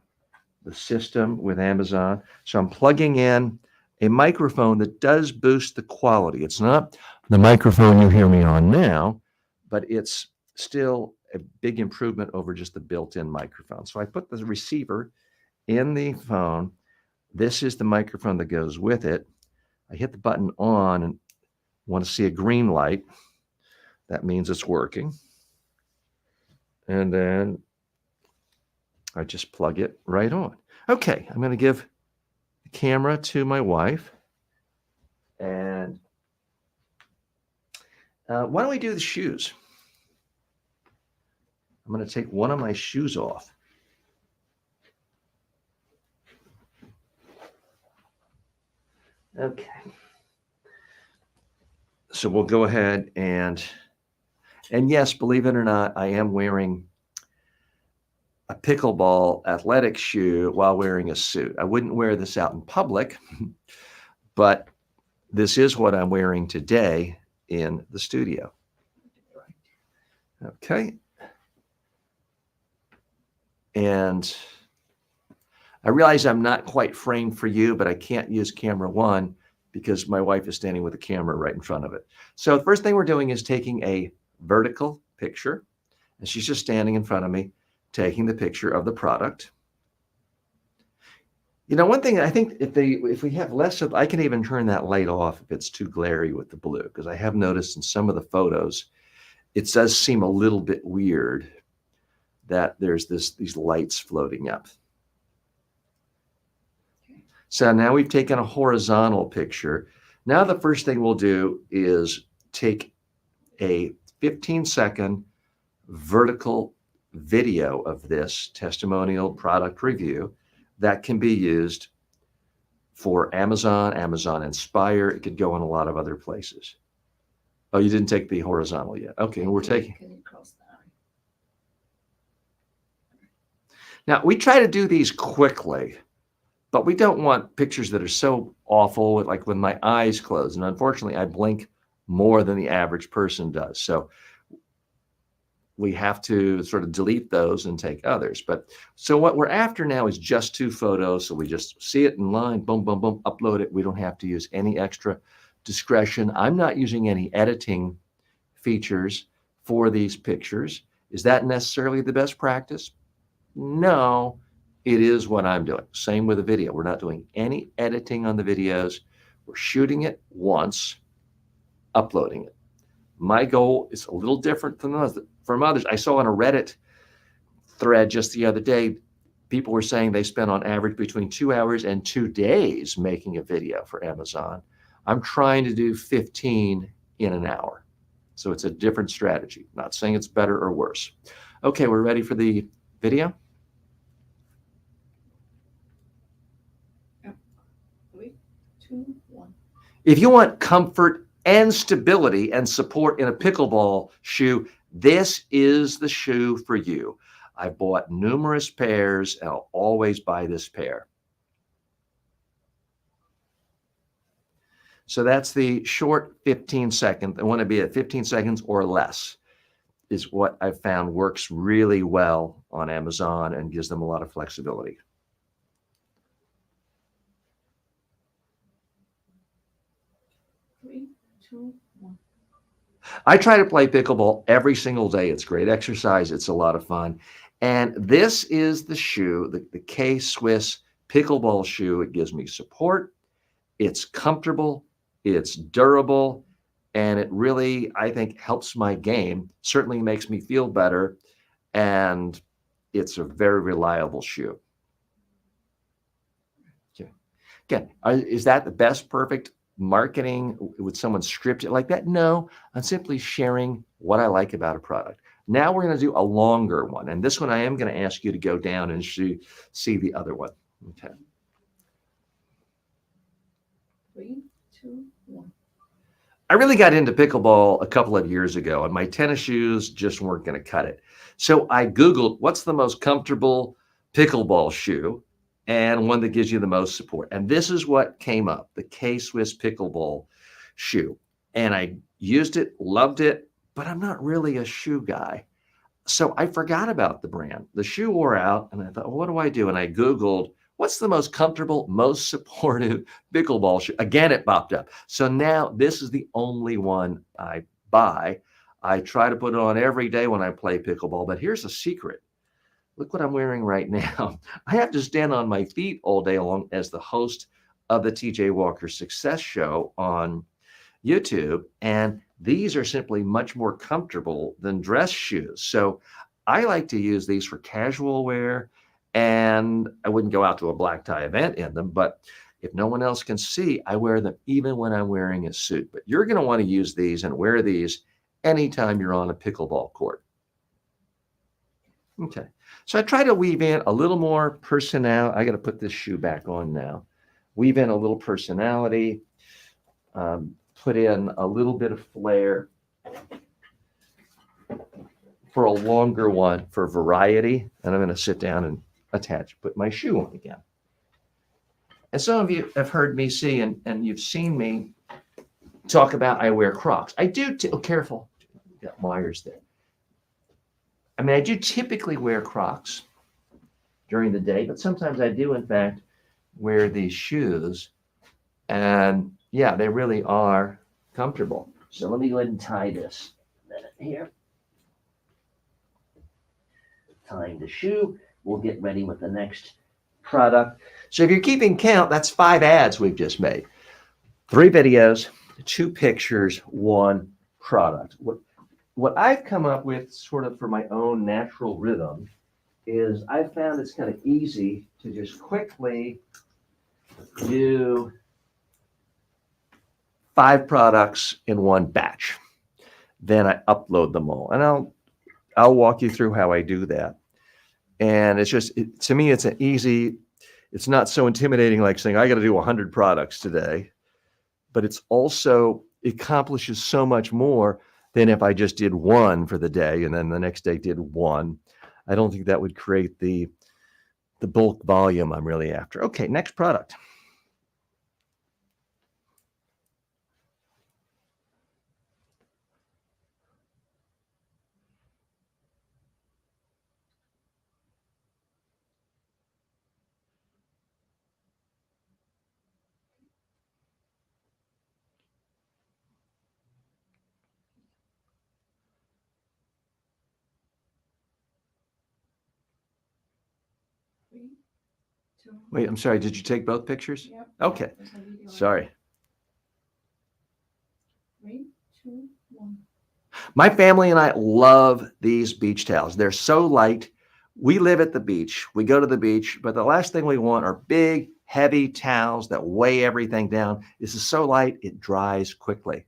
the system with Amazon. So I'm plugging in a microphone that does boost the quality. It's not the microphone you hear me on now, but it's still a big improvement over just the built-in microphone. So I put the receiver in the phone. This is the microphone that goes with it. I hit the button on and want to see a green light. That means it's working. And then I just plug it right on. Okay, I'm going to give the camera to my wife. And why don't we do the shoes? I'm going to take one of my shoes off. Okay. So we'll go ahead and yes, believe it or not, I am wearing a pickleball athletic shoe while wearing a suit. I wouldn't wear this out in public, but this is what I'm wearing today in the studio. Okay. And I realize I'm not quite framed for you, but I can't use camera one because my wife is standing with a camera right in front of it. So the first thing we're doing is taking a vertical picture, and she's just standing in front of me, taking the picture of the product. You know, one thing I think if we have less of, I can even turn that light off if it's too glary with the blue, because I have noticed in some of the photos, it does seem a little bit weird that there's these lights floating up. So now we've taken a horizontal picture. Now the first thing we'll do is take a 15-second vertical video of this testimonial product review that can be used for Amazon, Amazon Inspire. It could go in a lot of other places. Oh, you didn't take the horizontal yet. Okay, we're taking. Now, we try to do these quickly, but we don't want pictures that are so awful, like when my eyes close. And unfortunately, I blink more than the average person does. So we have to sort of delete those and take others. But so what we're after now is just 2 photos. So we just see it in line, boom, boom, boom, upload it. We don't have to use any extra discretion. I'm not using any editing features for these pictures. Is that necessarily the best practice? No, it is what I'm doing. Same with the video. We're not doing any editing on the videos. We're shooting it once, uploading it. My goal is a little different from others. I saw on a Reddit thread just the other day, people were saying they spent on average between 2 hours and 2 days making a video for Amazon. I'm trying to do 15 in an hour. So it's a different strategy. Not saying it's better or worse. Okay, we're ready for the video. 3, 2, 1. If you want comfort and stability and support in a pickleball shoe, this is the shoe for you. I've bought numerous pairs and I'll always buy this pair. So that's the short 15 second. I want to be at 15 seconds or less is what I've found works really well on Amazon and gives them a lot of flexibility. Three, two, one. I try to play pickleball every single day. It's great exercise. It's a lot of fun. And this is the shoe, the K-Swiss pickleball shoe. It gives me support. It's comfortable. It's durable. And it really, I think, helps my game. Certainly makes me feel better. And it's a very reliable shoe. Okay. Again, is that the best perfect marketing? Would someone script it like that? No, I'm simply sharing what I like about a product. Now we're going to do a longer one. And this one, I am going to ask you to go down and see the other one. Okay. 3, 2, 1. I really got into pickleball a couple of years ago, and my tennis shoes just weren't going to cut it. So I Googled what's the most comfortable pickleball shoe and one that gives you the most support. And this is what came up, the K-Swiss pickleball shoe. And I used it, loved it, but I'm not really a shoe guy. So I forgot about the brand. The shoe wore out, and I thought, well, what do I do? And I Googled, what's the most comfortable, most supportive pickleball shoe? Again, it popped up. So now this is the only one I buy. I try to put it on every day when I play pickleball, but here's a secret. Look what I'm wearing right now. I have to stand on my feet all day long as the host of the TJ Walker Success Show on YouTube. And these are simply much more comfortable than dress shoes. So I like to use these for casual wear. And I wouldn't go out to a black tie event in them, but if no one else can see, I wear them even when I'm wearing a suit. But you're going to want to use these and wear these anytime you're on a pickleball court. Okay, so I try to weave in a little more personality. I got to put this shoe back on now. Weave in a little personality, put in a little bit of flair for a longer one for variety. And I'm going to sit down and put my shoe on again. And some of you have heard me see, and you've seen me talk about I wear Crocs. I do, careful, got wires there. I mean, I do typically wear Crocs during the day, but sometimes I do, in fact, wear these shoes. And yeah, they really are comfortable. So let me go ahead and tie this here. Tying the shoe. We'll get ready with the next product. So if you're keeping count, that's 5 ads we've just made. 3 videos, 2 pictures, 1 product. What I've come up with sort of for my own natural rhythm is I've found it's kind of easy to just quickly do 5 products in one batch. Then I upload them all. And I'll walk you through how I do that. And it's just, to me, it's an easy, it's not so intimidating like saying, I got to do 100 products today. But it's also, it accomplishes so much more than if I just did 1 for the day and then the next day did 1. I don't think that would create the bulk volume I'm really after. Okay, next product. Wait, I'm sorry. Did you take both pictures? Yep. Okay. There's a video. Sorry. 3, 2, 1. My family and I love these beach towels. They're so light. We live at the beach. We go to the beach, but the last thing we want are big, heavy towels that weigh everything down. This is so light, it dries quickly.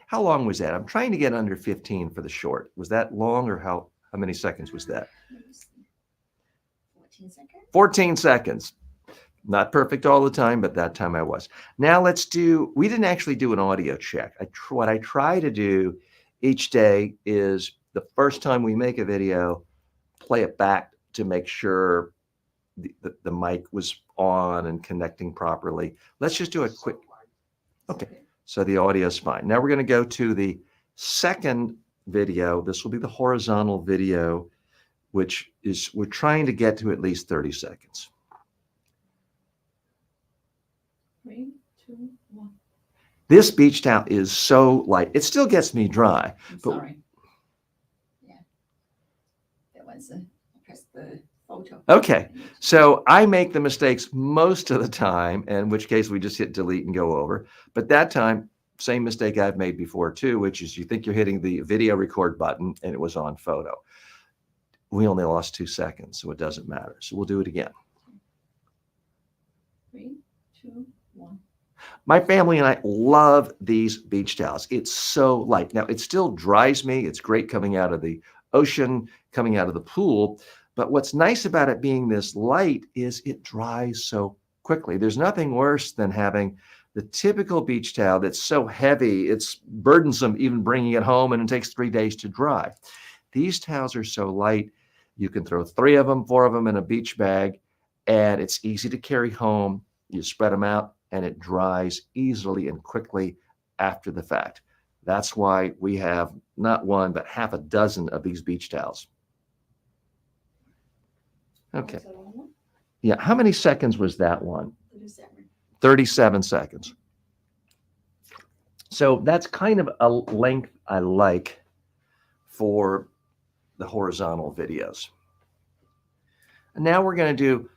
How long was that? I'm trying to get under 15 for the short. Was that long, or how many seconds was that? 14 seconds. 14 seconds. Not perfect all the time, but that time I was. Now we didn't actually do an audio check. What I try to do each day is the first time we make a video, play it back to make sure the mic was on and connecting properly. Let's just do a quick. Okay, so the audio is fine. Now we're going to go to the second video. This will be the horizontal video, which is we're trying to get to at least 30 seconds. 3, 2, 1. This beach towel is so light. It still gets me dry. I'm But- sorry. Yeah. That was I pressed the photo. Okay, so I make the mistakes most of the time, in which case we just hit delete and go over. But that time, same mistake I've made before too, which is you think you're hitting the video record button and it was on photo. We only lost 2 seconds, so it doesn't matter. So we'll do it again. 3, 2, 1. My family and I love these beach towels. It's so light. Now, it still dries me. It's great coming out of the ocean, coming out of the pool. But what's nice about it being this light is it dries so quickly. There's nothing worse than having the typical beach towel that's so heavy, it's burdensome even bringing it home, and it takes 3 days to dry. These towels are so light, you can throw 3 of them, 4 of them in a beach bag, and it's easy to carry home. You spread them out, and it dries easily and quickly after the fact. That's why we have not one, but half a dozen of these beach towels. Okay. Was that all one? Yeah. How many seconds was that one? 37. 37 seconds. So that's kind of a length I like for the horizontal videos. And now we're going to do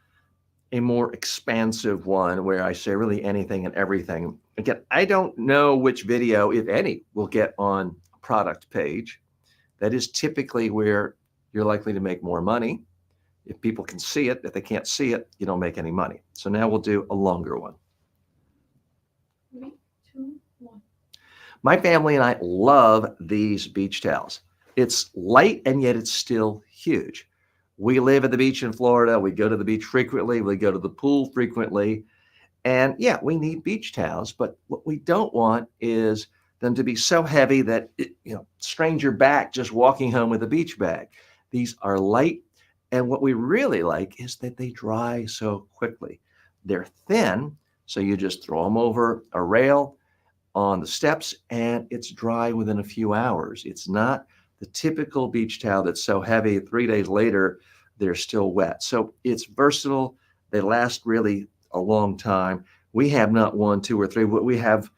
a more expansive one where I say really anything and everything. Again, I don't know which video, if any, will get on a product page. That is typically where you're likely to make more money. If people can see it, if they can't see it, you don't make any money. So now we'll do a longer one. 3, 2, 1. My family and I love these beach towels. It's light and yet it's still huge. We live at the beach in Florida. We go to the beach frequently. We go to the pool frequently. And yeah, we need beach towels, but what we don't want is them to be so heavy that it, strain your back just walking home with a beach bag. These are light, and what we really like is that they dry so quickly. They're thin, so you just throw them over a rail on the steps, and it's dry within a few hours. It's not the typical beach towel that's so heavy, 3 days later, they're still wet. So it's versatile. They last really a long time. We have not 1, 2, or 3. We have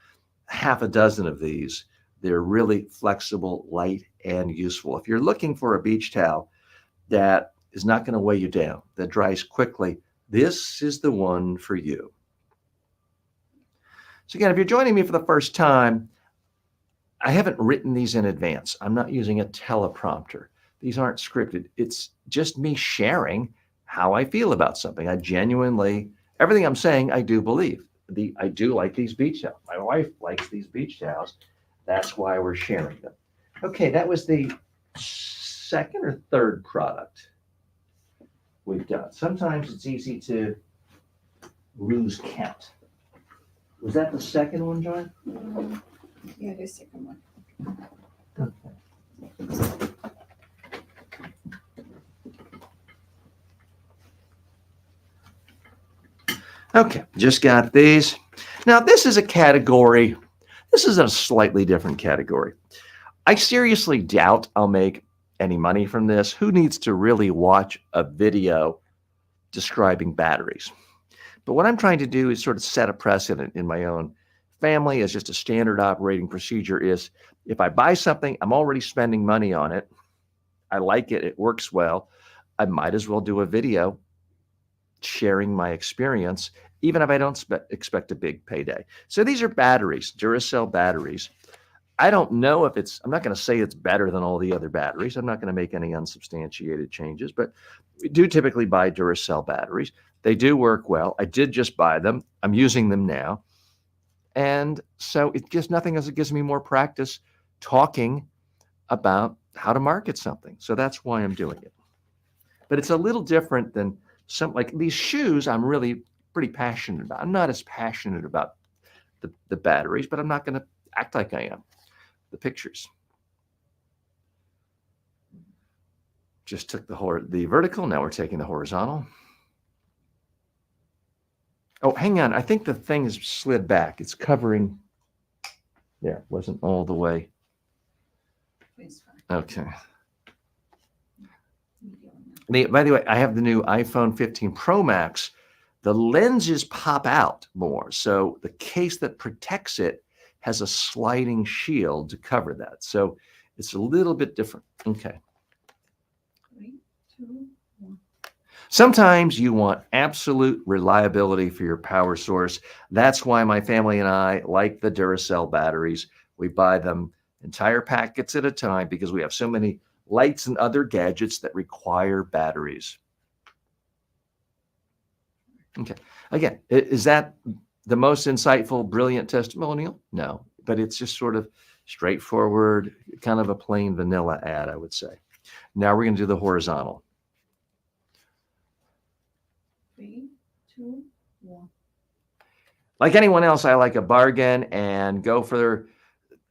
half a dozen of these. They're really flexible, light, and useful. If you're looking for a beach towel that is not going to weigh you down, that dries quickly, this is the one for you. So again, if you're joining me for the first time, I haven't written these in advance. I'm not using a teleprompter. These aren't scripted. It's just me sharing how I feel about something. I genuinely, everything I'm saying, I do believe. I do like these beach towels. My wife likes these beach towels. That's why we're sharing them. Okay, that was the second or third product we've done. Sometimes it's easy to lose count. Was that the second one, John? Yeah, the second one. Okay. Okay, just got these. Now, this is a category. This is a slightly different category. I seriously doubt I'll make any money from this. Who needs to really watch a video describing batteries? But what I'm trying to do is sort of set a precedent in my own family as just a standard operating procedure is if I buy something, I'm already spending money on it. I like it. It works well. I might as well do a video sharing my experience, even if I don't expect a big payday. So these are batteries, Duracell batteries. I don't know if I'm not going to say it's better than all the other batteries. I'm not going to make any unsubstantiated changes, but we do typically buy Duracell batteries. They do work well. I did just buy them. I'm using them now. And so it just nothing else. It gives me more practice talking about how to market something. So that's why I'm doing it. But it's a little different than like these shoes. I'm really pretty passionate about. I'm not as passionate about the batteries, but I'm not going to act like I am. The pictures. Just took the vertical. Now we're taking the horizontal. Oh, hang on. I think the thing is slid back. It's covering. Yeah, it wasn't all the way. It's fine. Okay. By the way, I have the new iPhone 15 Pro Max. The lenses pop out more. So the case that protects it has a sliding shield to cover that. So it's a little bit different. Okay. 3, 2, 1. Sometimes you want absolute reliability for your power source. That's why my family and I like the Duracell batteries. We buy them entire packets at a time because we have so many lights and other gadgets that require batteries. Okay. Again, is that the most insightful, brilliant testimonial? No, but it's just sort of straightforward, kind of a plain vanilla ad, I would say. Now we're going to do the horizontal. 3, 2, 1. Like anyone else, I like a bargain and go for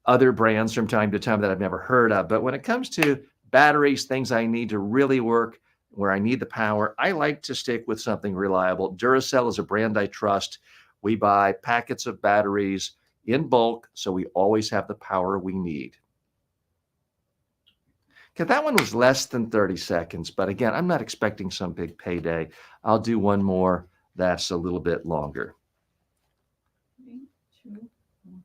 other brands from time to time that I've never heard of. But when it comes to batteries, things I need to really work, where I need the power, I like to stick with something reliable. Duracell is a brand I trust. We buy packets of batteries in bulk, so we always have the power we need. Okay, that one was less than 30 seconds, but again, I'm not expecting some big payday. I'll do one more that's a little bit longer. 3, 2, 1.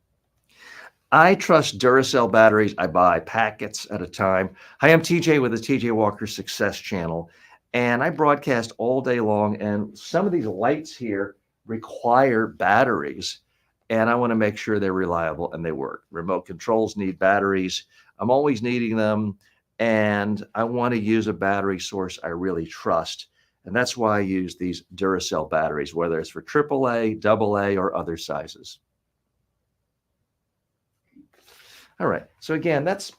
I trust Duracell batteries. I buy packets at a time. Hi, I'm TJ with the TJ Walker Success Channel, and I broadcast all day long, and some of these lights here require batteries, and I want to make sure they're reliable and they work. Remote controls need batteries. I'm always needing them, and I want to use a battery source I really trust, and that's why I use these Duracell batteries, whether it's for AAA, AA, or other sizes. All right. So again, that's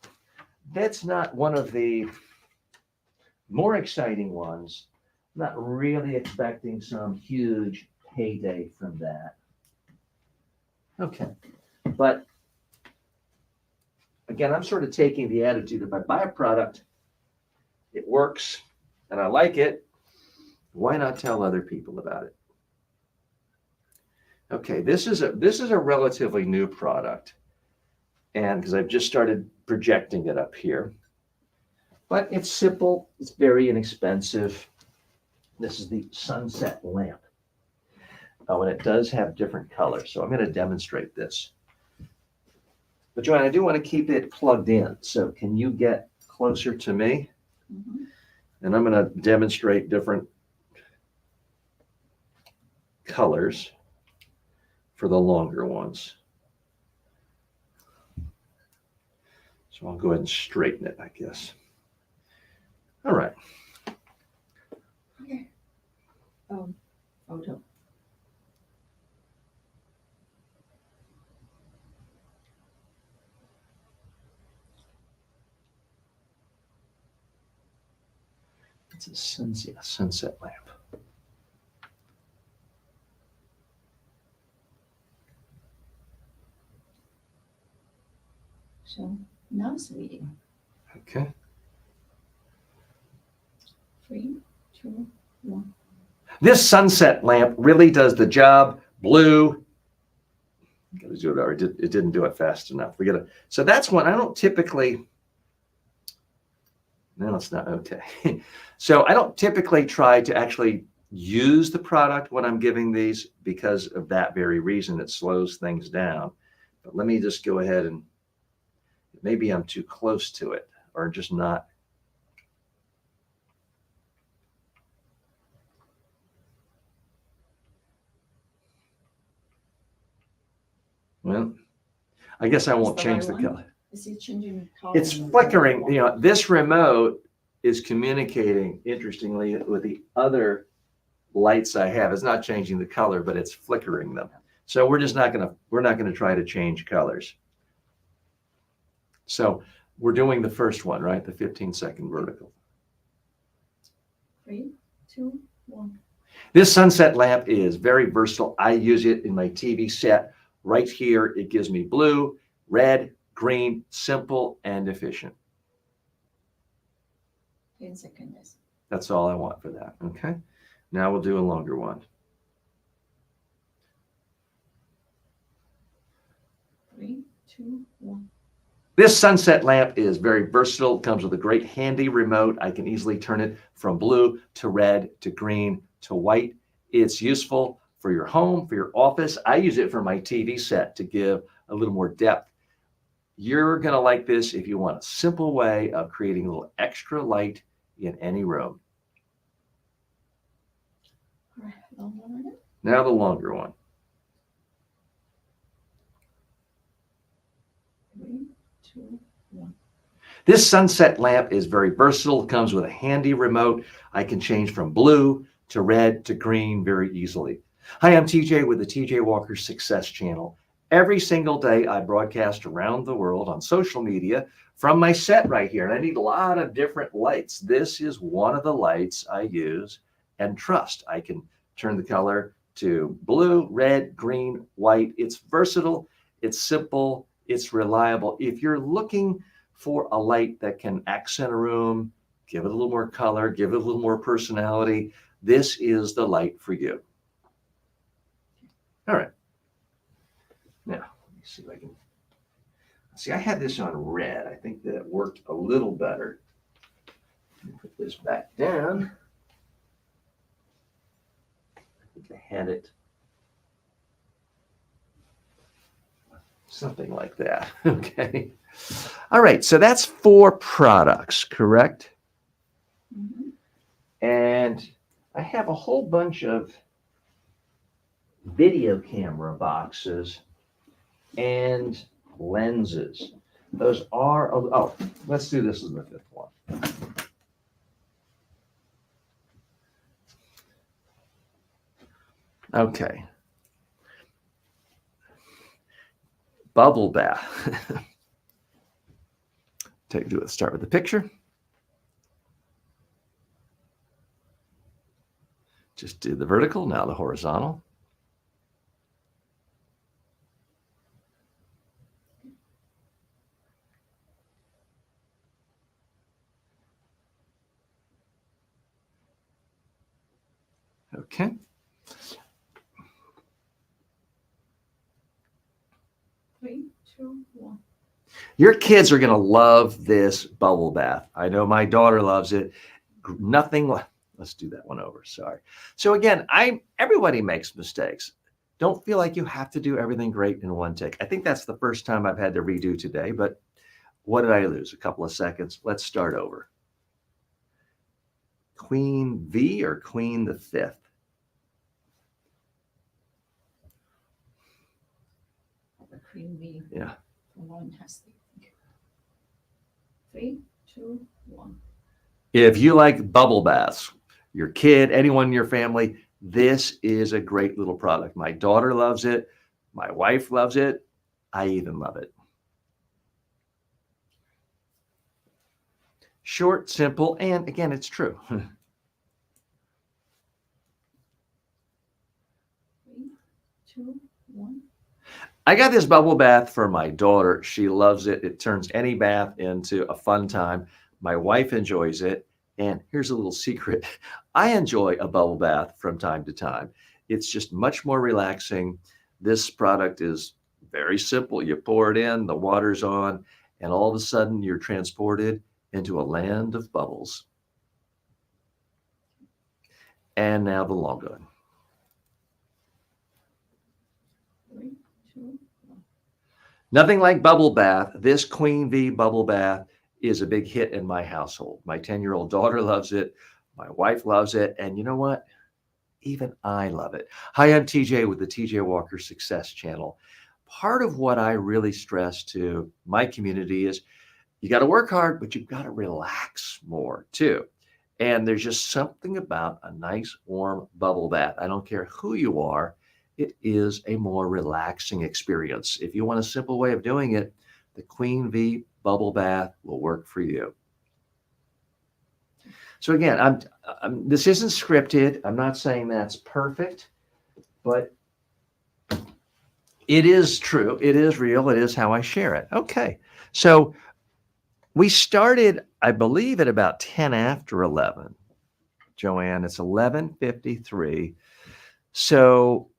not one of the more exciting ones. I'm not really expecting some huge payday from that. Okay. But again, I'm sort of taking the attitude, if I buy a product, it works, and I like it, why not tell other people about it? Okay, this is a relatively new product. And because I've just started projecting it up here, but it's simple, it's very inexpensive. This is the sunset lamp. Oh, and it does have different colors, so I'm going to demonstrate this. But Joanne, I do want to keep it plugged in, so can you get closer to me? Mm-hmm. And I'm going to demonstrate different colors for the longer ones. So I'll go ahead and straighten it, I guess. All right. Okay. Photo. It's a sunset lamp. So now it's reading. Okay. 3, 2, 1. This sunset lamp really does the job. Blue. Gotta do it, or it didn't do it fast enough. So that's one I don't typically. No, it's not okay. So I don't typically try to actually use the product when I'm giving these because of that very reason. It slows things down. But let me just go ahead and maybe I'm too close to it or just not. Well, I guess I won't change the color. Is it changing color? It's flickering. You know, this remote is communicating, interestingly, with the other lights I have. It's not changing the color, but it's flickering them. So we're not gonna try to change colors. So we're doing the first one, right? The 15-second vertical. 3, 2, 1. This sunset lamp is very versatile. I use it in my TV set. Right here, it gives me blue, red, green, simple, and efficient. 10 seconds. That's all I want for that, okay? Now we'll do a longer one. 3, 2, 1. This sunset lamp is very versatile. It comes with a great handy remote. I can easily turn it from blue to red to green to white. It's useful for your home, for your office. I use it for my TV set to give a little more depth. You're going to like this if you want a simple way of creating a little extra light in any room. All right, long one. Now the longer one. 3, 2, 1. This sunset lamp is very versatile. It comes with a handy remote. I can change from blue to red to green very easily. Hi, I'm TJ with the TJ Walker Success Channel. Every single day I broadcast around the world on social media from my set right here. And I need a lot of different lights. This is one of the lights I use and trust. I can turn the color to blue, red, green, white. It's versatile. It's simple. It's reliable. If you're looking for a light that can accent a room, give it a little more color, give it a little more personality, this is the light for you. All right. Now, let me see if I can. See, I had this on red. I think that worked a little better. Let me put this back down. I think I had it. Something like that. Okay. All right. So that's 4 products, correct? Mm-hmm. And I have a whole bunch of video camera boxes and lenses. Those are, oh, let's do this as the 5th one. Okay. Bubble bath. Start with the picture. Just do the vertical, now the horizontal. Okay. Three, two, one. Your kids are going to love this bubble bath. I know my daughter loves it. Let's do that one over. Sorry. So again, everybody makes mistakes. Don't feel like you have to do everything great in one take. I think that's the first time I've had to redo today, but what did I lose? A couple of seconds. Let's start over. Queen V or Queen the 5th? The Queen V. Yeah. Fantastic. 3, 2, 1. If you like bubble baths, your kid, anyone in your family, this is a great little product. My daughter loves it. My wife loves it. I even love it. Short, simple, and again, it's true. 3, 2, 1. I got this bubble bath for my daughter. She loves it. It turns any bath into a fun time. My wife enjoys it. And here's a little secret. I enjoy a bubble bath from time to time. It's just much more relaxing. This product is very simple. You pour it in, the water's on, and all of a sudden you're transported into a land of bubbles. And now the long one. 3, 2, 1. Nothing like bubble bath. This Queen V bubble bath is a big hit in my household. My 10-year-old daughter loves it. My wife loves it. And you know what? Even I love it. Hi, I'm TJ with the TJ Walker Success Channel. part of what I really stress to my community is you got to work hard, but you've got to relax more too. And there's just something about a nice warm bubble bath. I don't care who you are, it is a more relaxing experience. If you want a simple way of doing it, the Queen V bubble bath will work for you. So again, this isn't scripted. I'm not saying that's perfect, but it is true. It is real. It is how I share it. Okay. So we started, I believe, at about 10 after 11. Joanne, it's 11:53. So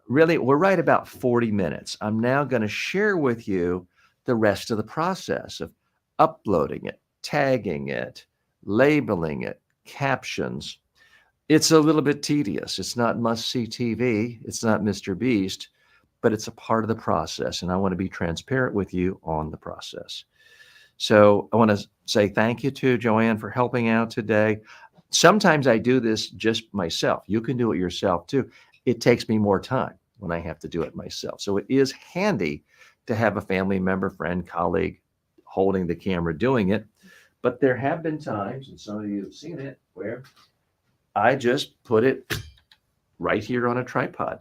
really, we're right about 40 minutes. I'm now going to share with you the rest of the process of uploading it, tagging it, labeling it, captions. It's a little bit tedious. It's not must-see TV. It's not Mr. Beast, but it's a part of the process. And I want to be transparent with you on the process. So I want to say thank you to Joanne for helping out today. Sometimes I do this just myself. You can do it yourself too. It takes me more time when I have to do it myself. So it is handy to have a family member, friend, colleague holding the camera doing it. But there have been times, and some of you have seen it, where I just put it right here on a tripod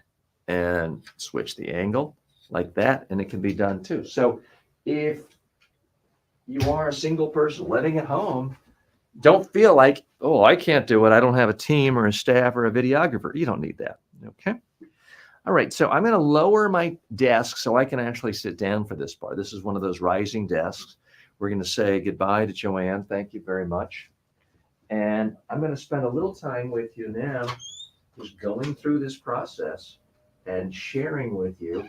and switch the angle like that, and it can be done too. So if you are a single person living at home, don't feel like, oh, I can't do it. I don't have a team or a staff or a videographer. You don't need that. Okay. All right. So I'm going to lower my desk so I can actually sit down for this part. This is one of those rising desks. We're going to say goodbye to Joanne. Thank you very much. And I'm going to spend a little time with you now, just going through this process and sharing with you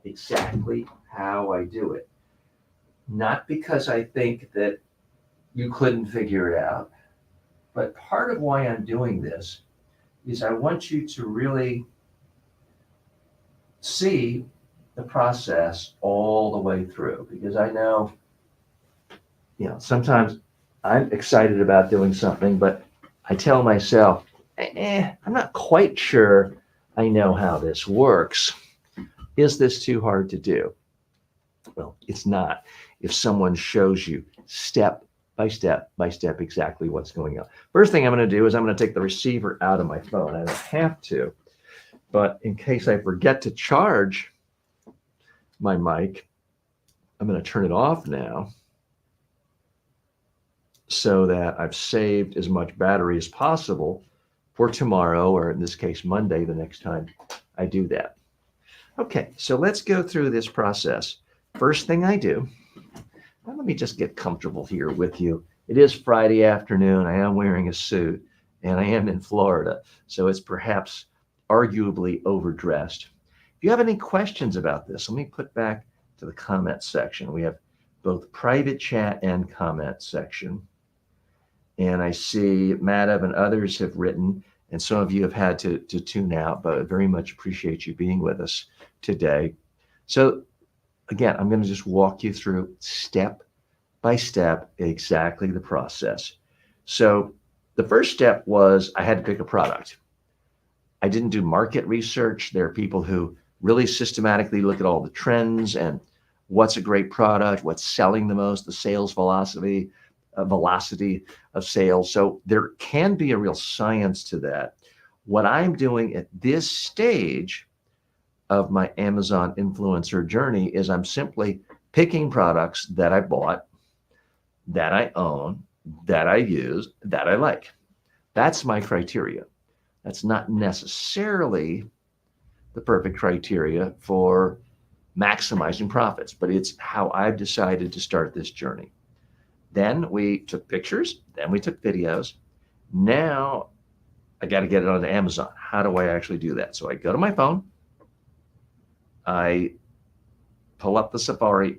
exactly how I do it. Not because I think that you couldn't figure it out, but part of why I'm doing this is I want you to really see the process all the way through, because I know, sometimes I'm excited about doing something, but I tell myself, I'm not quite sure I know how this works. Is this too hard to do? Well, it's not. If someone shows you step by step exactly what's going on. First thing I'm going to do is I'm going to take the receiver out of my phone. I don't have to, but in case I forget to charge my mic, I'm going to turn it off now so that I've saved as much battery as possible for tomorrow, or in this case, Monday, the next time I do that. Okay, so let's go through this process. First thing I do, let me just get comfortable here with you. It is Friday afternoon. I am wearing a suit, and I am in Florida, so it's perhaps arguably overdressed. If you have any questions about this, let me put back to the comment section. We have both private chat and comment section. And I see Madhav and others have written, and some of you have had to tune out, but I very much appreciate you being with us today. So again, I'm going to just walk you through step by step exactly the process. So the first step was I had to pick a product. I didn't do market research. There are people who really systematically look at all the trends and what's a great product, what's selling the most, the sales velocity of sales. So there can be a real science to that. What I'm doing at this stage of my Amazon influencer journey is I'm simply picking products that I bought, that I own, that I use, that I like. That's my criteria. That's not necessarily the perfect criteria for maximizing profits, but it's how I've decided to start this journey. Then we took pictures, then we took videos. Now I got to get it onto Amazon. How do I actually do that? So I go to my phone, I pull up the Safari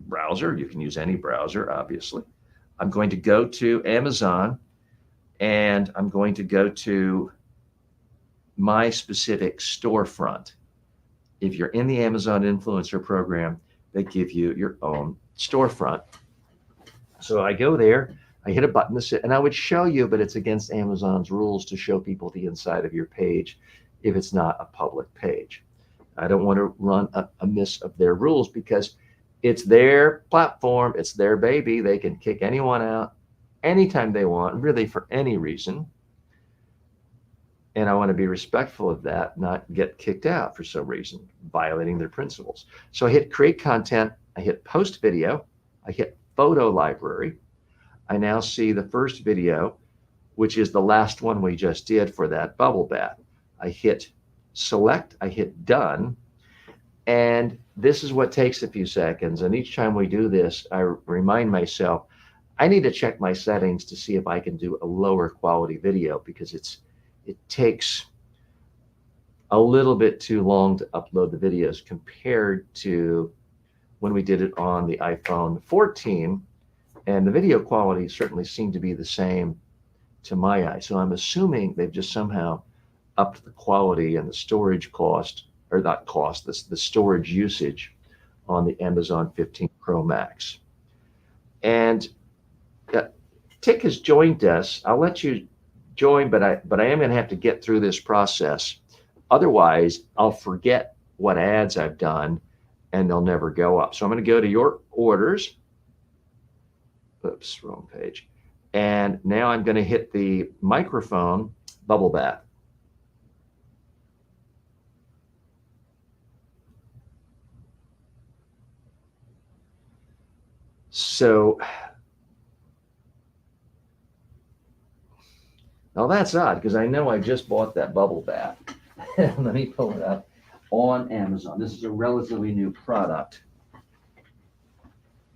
browser. You can use any browser, obviously. I'm going to go to Amazon, and I'm going to go to my specific storefront. If you're in the Amazon influencer program, they give you your own storefront. So I go there, I hit a button to sit, and I would show you, but it's against Amazon's rules to show people the inside of your page if it's not a public page. I don't want to run amiss of their rules because it's their platform, it's their baby. They can kick anyone out anytime they want, really for any reason. And I want to be respectful of that, not get kicked out for some reason, violating their principles. So I hit create content, I hit post video, I hit photo library. I now see the first video, which is the last one we just did for that bubble bath. I hit select, I hit done, and this is what takes a few seconds. And each time we do this, I remind myself, I need to check my settings to see if I can do a lower quality video because it takes a little bit too long to upload the videos compared to when we did it on the iPhone 14, and the video quality certainly seemed to be the same to my eye. So I'm assuming they've just somehow upped the quality and the storage cost, or not cost, the storage usage on the Amazon 15 Pro Max. And Tick has joined us. I'll let you join, but I am going to have to get through this process. Otherwise, I'll forget what ads I've done and they'll never go up. So I'm going to go to your orders. Oops, wrong page. And now I'm going to hit the microphone bubble bath. So now that's odd because I know I just bought that bubble bath. Let me pull it up on Amazon. This is a relatively new product.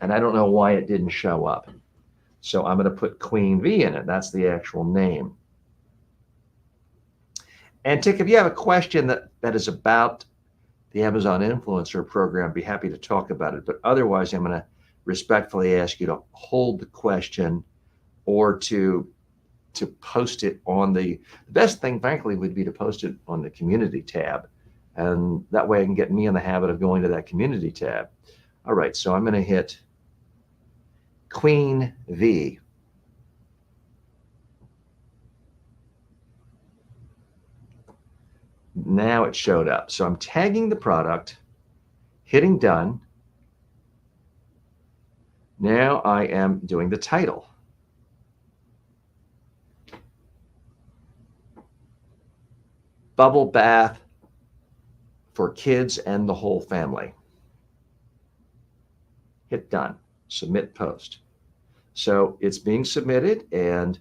And I don't know why it didn't show up. So I'm going to put Queen V in it. That's the actual name. And Tick, if you have a question that is about the Amazon Influencer Program, I'd be happy to talk about it. But otherwise, I'm going to respectfully ask you to hold the question or to post it on the best thing, frankly, would be to post it on the community tab. And that way I can get me in the habit of going to that community tab. All right, so I'm going to hit Queen V. Now it showed up. So I'm tagging the product, hitting done. Now I am doing the title. Bubble bath for kids and the whole family. Hit done, submit post. So it's being submitted, and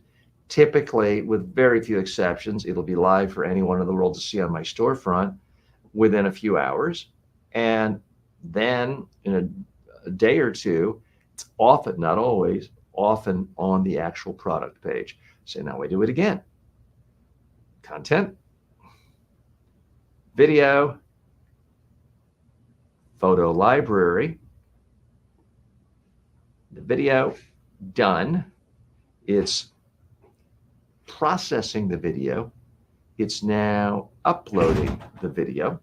typically, with very few exceptions, it'll be live for anyone in the world to see on my storefront within a few hours. And then in a day or two, it's often, not always, often on the actual product page. So now we do it again. Content, video, photo library, the video, done. It's processing the video. It's now uploading the video.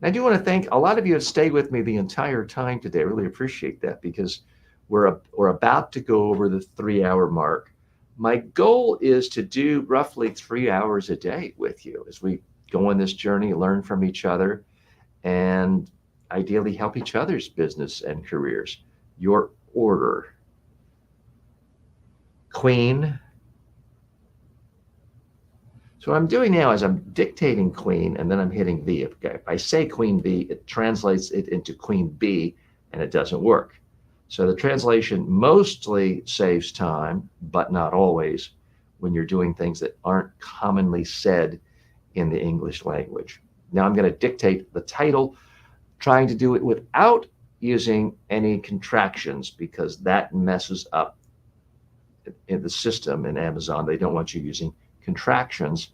And I do want to thank a lot of you have stayed with me the entire time today. I really appreciate that because we're about to go over the 3-hour mark. My goal is to do roughly 3 hours a day with you as we go on this journey, learn from each other, and ideally help each other's business and careers. Your order. Queen. So what I'm doing now is I'm dictating Queen and then I'm hitting V. If I say Queen V, it translates it into Queen B and it doesn't work. So the translation mostly saves time, but not always when you're doing things that aren't commonly said in the English language. Now I'm going to dictate the title, trying to do it without using any contractions because that messes up in the system in Amazon. They don't want you using contractions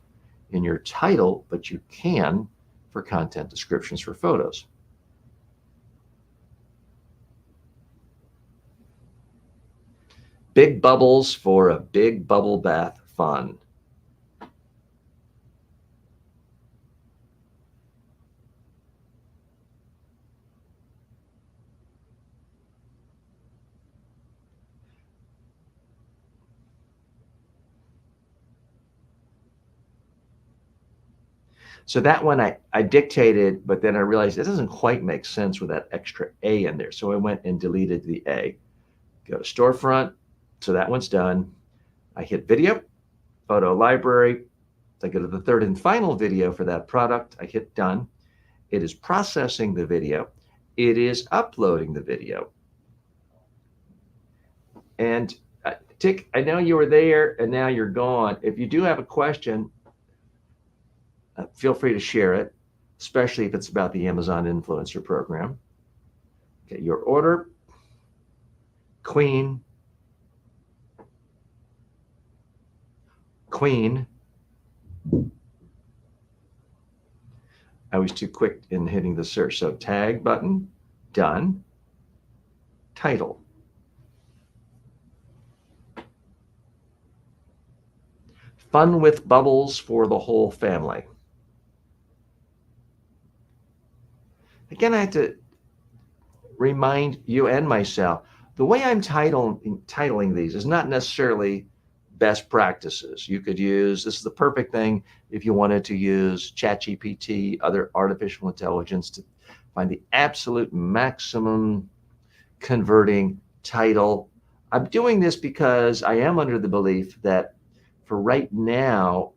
in your title, but you can for content descriptions for photos. Big bubbles for a big bubble bath fun. So that one I dictated, but then I realized it doesn't quite make sense with that extra A in there. So I went and deleted the A. Go to storefront. So that one's done. I hit video, photo library. I go to the third and final video for that product. I hit done. It is processing the video. It is uploading the video. And Tick, I know you were there and now you're gone. If you do have a question, feel free to share it, especially if it's about the Amazon Influencer Program. Okay, your order, queen, I was too quick in hitting the search. So tag button, done, title. Fun with bubbles for the whole family. Again, I have to remind you and myself, the way I'm titling these is not necessarily best practices. You could use, this is the perfect thing if you wanted to use ChatGPT, other artificial intelligence to find the absolute maximum converting title. I'm doing this because I am under the belief that for right now,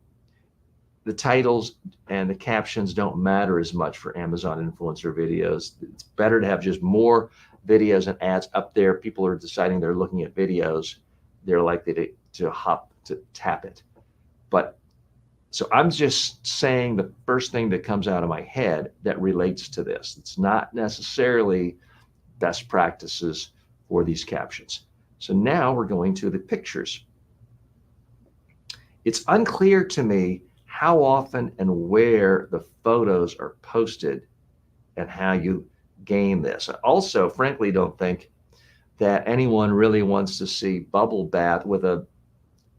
the titles and the captions don't matter as much for Amazon influencer videos. It's better to have just more videos and ads up there. People are deciding they're looking at videos. They're likely to tap it. But so I'm just saying the first thing that comes out of my head that relates to this. It's not necessarily best practices for these captions. So now we're going to the pictures. It's unclear to me how often and where the photos are posted and how you gain this. I also, frankly, don't think that anyone really wants to see bubble bath with a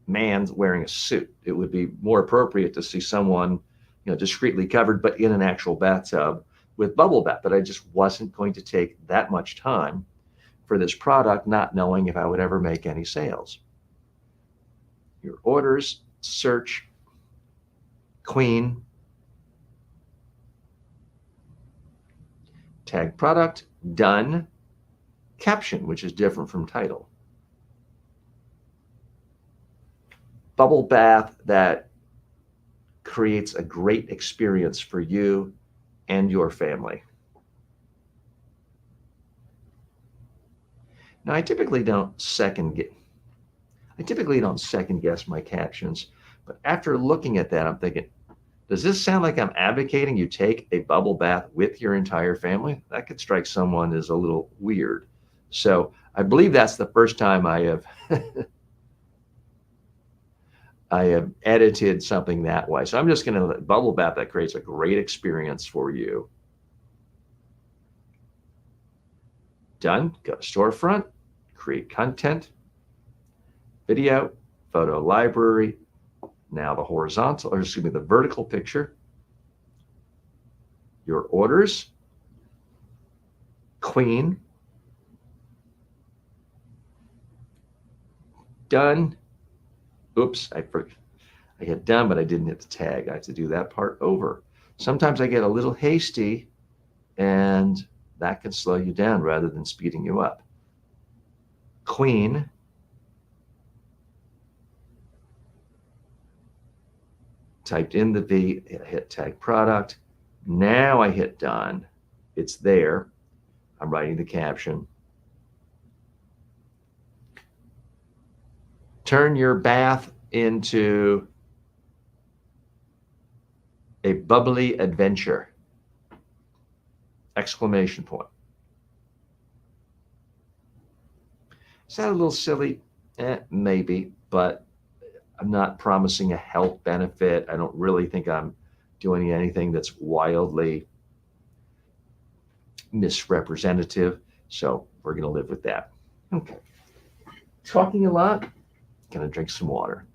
man wearing a suit. It would be more appropriate to see someone, discreetly covered, but in an actual bathtub with bubble bath. But I just wasn't going to take that much time for this product, not knowing if I would ever make any sales. Your orders, search, queen, tag product, done, caption, which is different from title. Bubble bath that creates a great experience for you and your family. Now, I typically don't second guess my captions, but after looking at that, I'm thinking, does this sound like I'm advocating you take a bubble bath with your entire family? That could strike someone as a little weird. So I believe that's the first time I have edited something that way. So I'm just going to bubble bath that creates a great experience for you. Done. Go to storefront, create content, video, photo library. Now the vertical picture. Your orders, queen, done. Oops, I hit done, but I didn't hit the tag. I have to do that part over. Sometimes I get a little hasty, and that can slow you down rather than speeding you up. Queen, typed in the V, hit tag product. Now I hit done. It's there. I'm writing the caption. Turn your bath into a bubbly adventure! Exclamation point. Is that a little silly? Maybe, but I'm not promising a health benefit. I don't really think I'm doing anything that's wildly misrepresentative. So we're going to live with that. Okay. Talking a lot. Going to drink some water.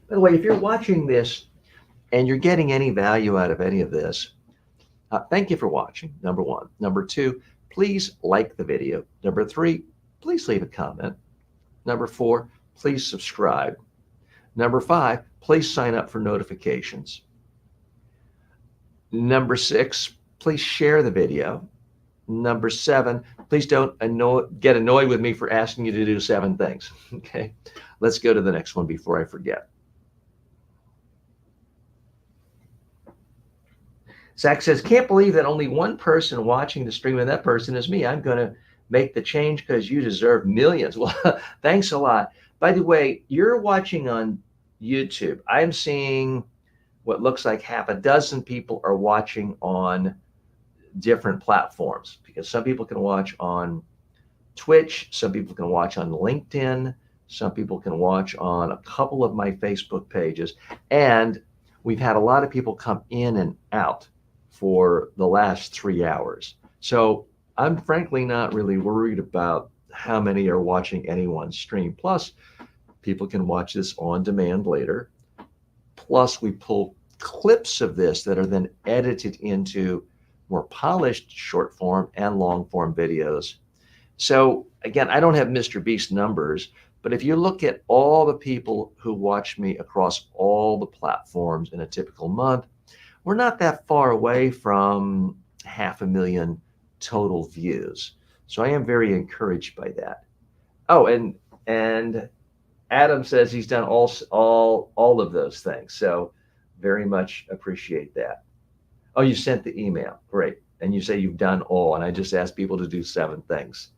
By the way, if you're watching this and you're getting any value out of any of this, thank you for watching, number one. Number two, please like the video. Number three, please leave a comment. Number four, please subscribe. Number 5, please sign up for notifications. Number 6, please share the video. Number 7, please don't get annoyed with me for asking you to do 7 things. Okay, let's go to the next one before I forget. Zach says, can't believe that only one person watching the stream and that person is me. I'm going to make the change because you deserve millions. Well, thanks a lot. By the way, you're watching on YouTube. I'm seeing what looks like half a dozen people are watching on different platforms, because some people can watch on Twitch, some people can watch on LinkedIn, some people can watch on a couple of my Facebook pages, and we've had a lot of people come in and out for the last 3 hours. So I'm frankly not really worried about how many are watching any one stream. Plus, people can watch this on demand later. Plus, we pull clips of this that are then edited into more polished short form and long form videos. So again, I don't have Mr. Beast numbers, but if you look at all the people who watch me across all the platforms in a typical month, we're not that far away from 500,000 total views. So I am very encouraged by that. Oh, and Adam says he's done all of those things. So very much appreciate that. Oh, you sent the email. Great. And you say you've done all, and I just asked people to do 7 things.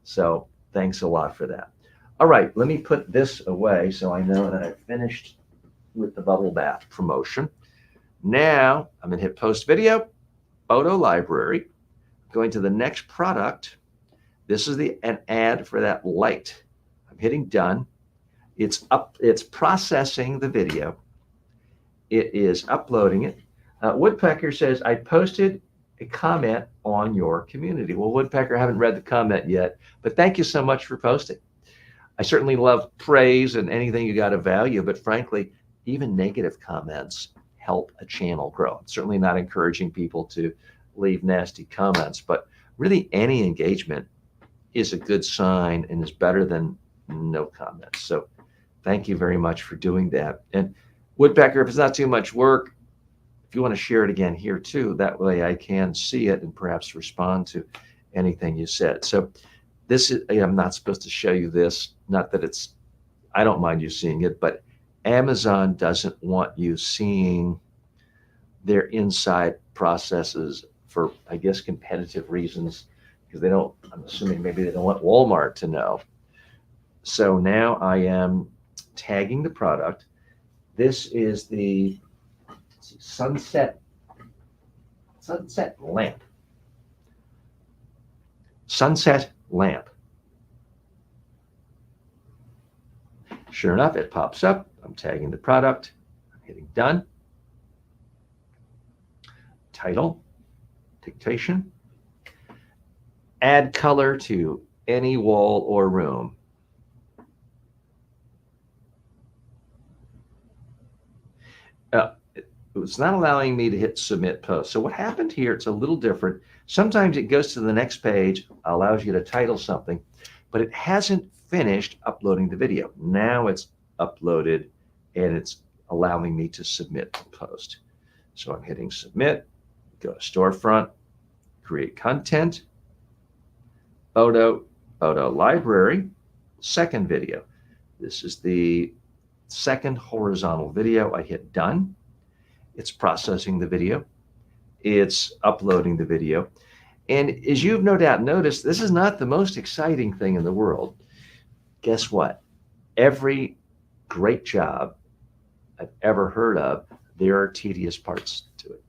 So thanks a lot for that. All right, let me put this away so I know that I've finished with the bubble bath promotion. Now I'm going to hit post video, photo library, going to the next product. This is an ad for that light. I'm hitting done. It's processing the video. It is uploading it. Woodpecker says, I posted a comment on your community. Well, Woodpecker, I haven't read the comment yet, but thank you so much for posting. I certainly love praise and anything you got of value, but frankly, even negative comments help a channel grow. I'm certainly not encouraging people to leave nasty comments, but really any engagement is a good sign and is better than no comments. So thank you very much for doing that. And Woodpecker, if it's not too much work, if you want to share it again here too, that way I can see it and perhaps respond to anything you said. So this is, I'm not supposed to show you this, not that it's, I don't mind you seeing it, but Amazon doesn't want you seeing their inside processes for, I guess, competitive reasons, because they don't, I'm assuming maybe they don't want Walmart to know. So now I am tagging the product. This is the sunset lamp. Sunset lamp. Sure enough, it pops up. I'm tagging the product. I'm hitting done. Title, dictation. Add color to any wall or room. It's not allowing me to hit submit post. So what happened here, it's a little different. Sometimes it goes to the next page, allows you to title something, but it hasn't finished uploading the video. Now it's uploaded and it's allowing me to submit the post. So I'm hitting submit, go to storefront, create content, photo library, second video. This is the second horizontal video. I hit done. It's processing the video. It's uploading the video. And as you've no doubt noticed, this is not the most exciting thing in the world. Guess what? Every great job I've ever heard of, there are tedious parts to it.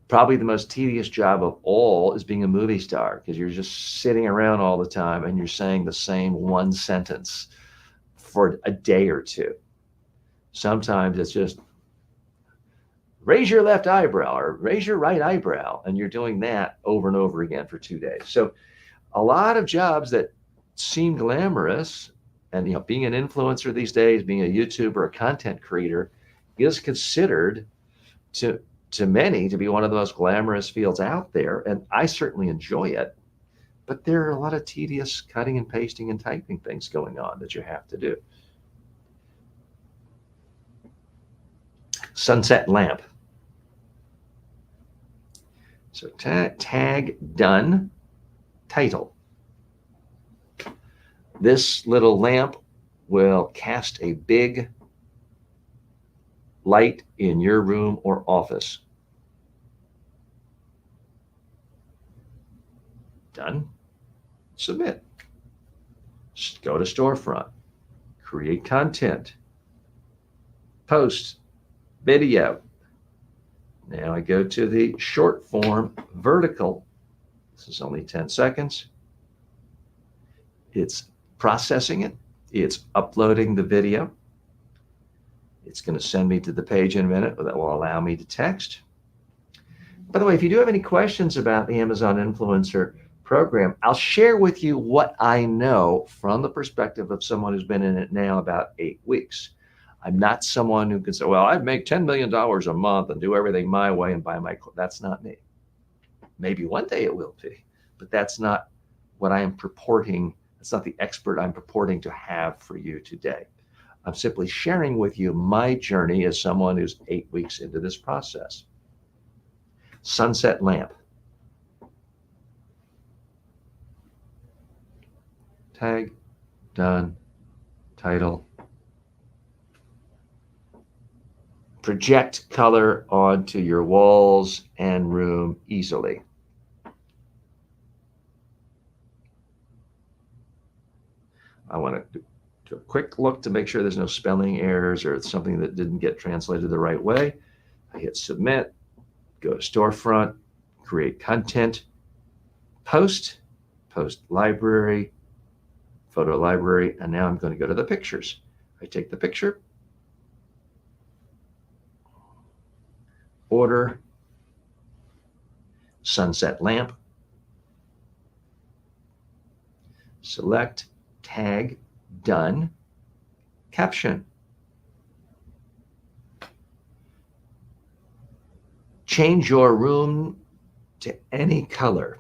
Probably the most tedious job of all is being a movie star, because you're just sitting around all the time and you're saying the same one sentence for a day or two. Sometimes it's just raise your left eyebrow or raise your right eyebrow, and you're doing that over and over again for 2 days. So a lot of jobs that seem glamorous, and being an influencer these days, being a YouTuber, a content creator, is considered to many to be one of the most glamorous fields out there, and I certainly enjoy it. But there are a lot of tedious cutting and pasting and typing things going on that you have to do. sunset lamp. So tag done, title. This little lamp will cast a big light in your room or office. Done. Submit. Go to storefront. Create content. Post. Video. Now I go to the short form vertical. This is only 10 seconds. It's processing it. It's uploading the video. It's going to send me to the page in a minute that will allow me to text. By the way, if you do have any questions about the Amazon Influencer program, I'll share with you what I know from the perspective of someone who's been in it now about 8 weeks. I'm not someone who can say, well, I'd make $10 million a month and do everything my way and buy my clothes. That's not me. Maybe one day it will be, but that's not what I am purporting. That's not the expert I'm purporting to have for you today. I'm simply sharing with you my journey as someone who's 8 weeks into this process. Sunset lamp. Tag, done, title. Project color onto your walls and room easily. I want to do a quick look to make sure there's no spelling errors or it's something that didn't get translated the right way. I hit submit, go to storefront, create content, post library, photo library, and now I'm going to go to the pictures. I take the picture, order, sunset lamp, select, tag, done, caption. Change your room to any color.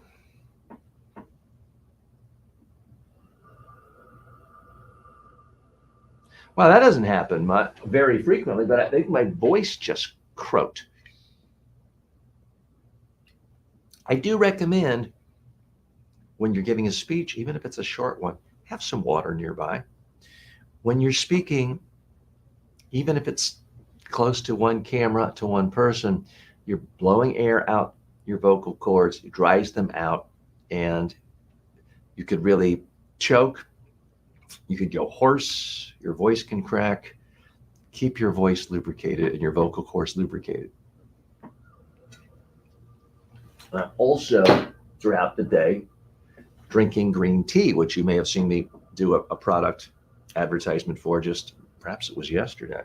Well, that doesn't happen very frequently, but I think my voice just croaked. I do recommend when you're giving a speech, even if it's a short one, have some water nearby. When you're speaking, even if it's close to one camera, to one person, you're blowing air out your vocal cords, it dries them out, and you could really choke. You could go hoarse, your voice can crack. Keep your voice lubricated and your vocal cords lubricated. Also, throughout the day, drinking green tea, which you may have seen me do a product advertisement for just, perhaps it was yesterday.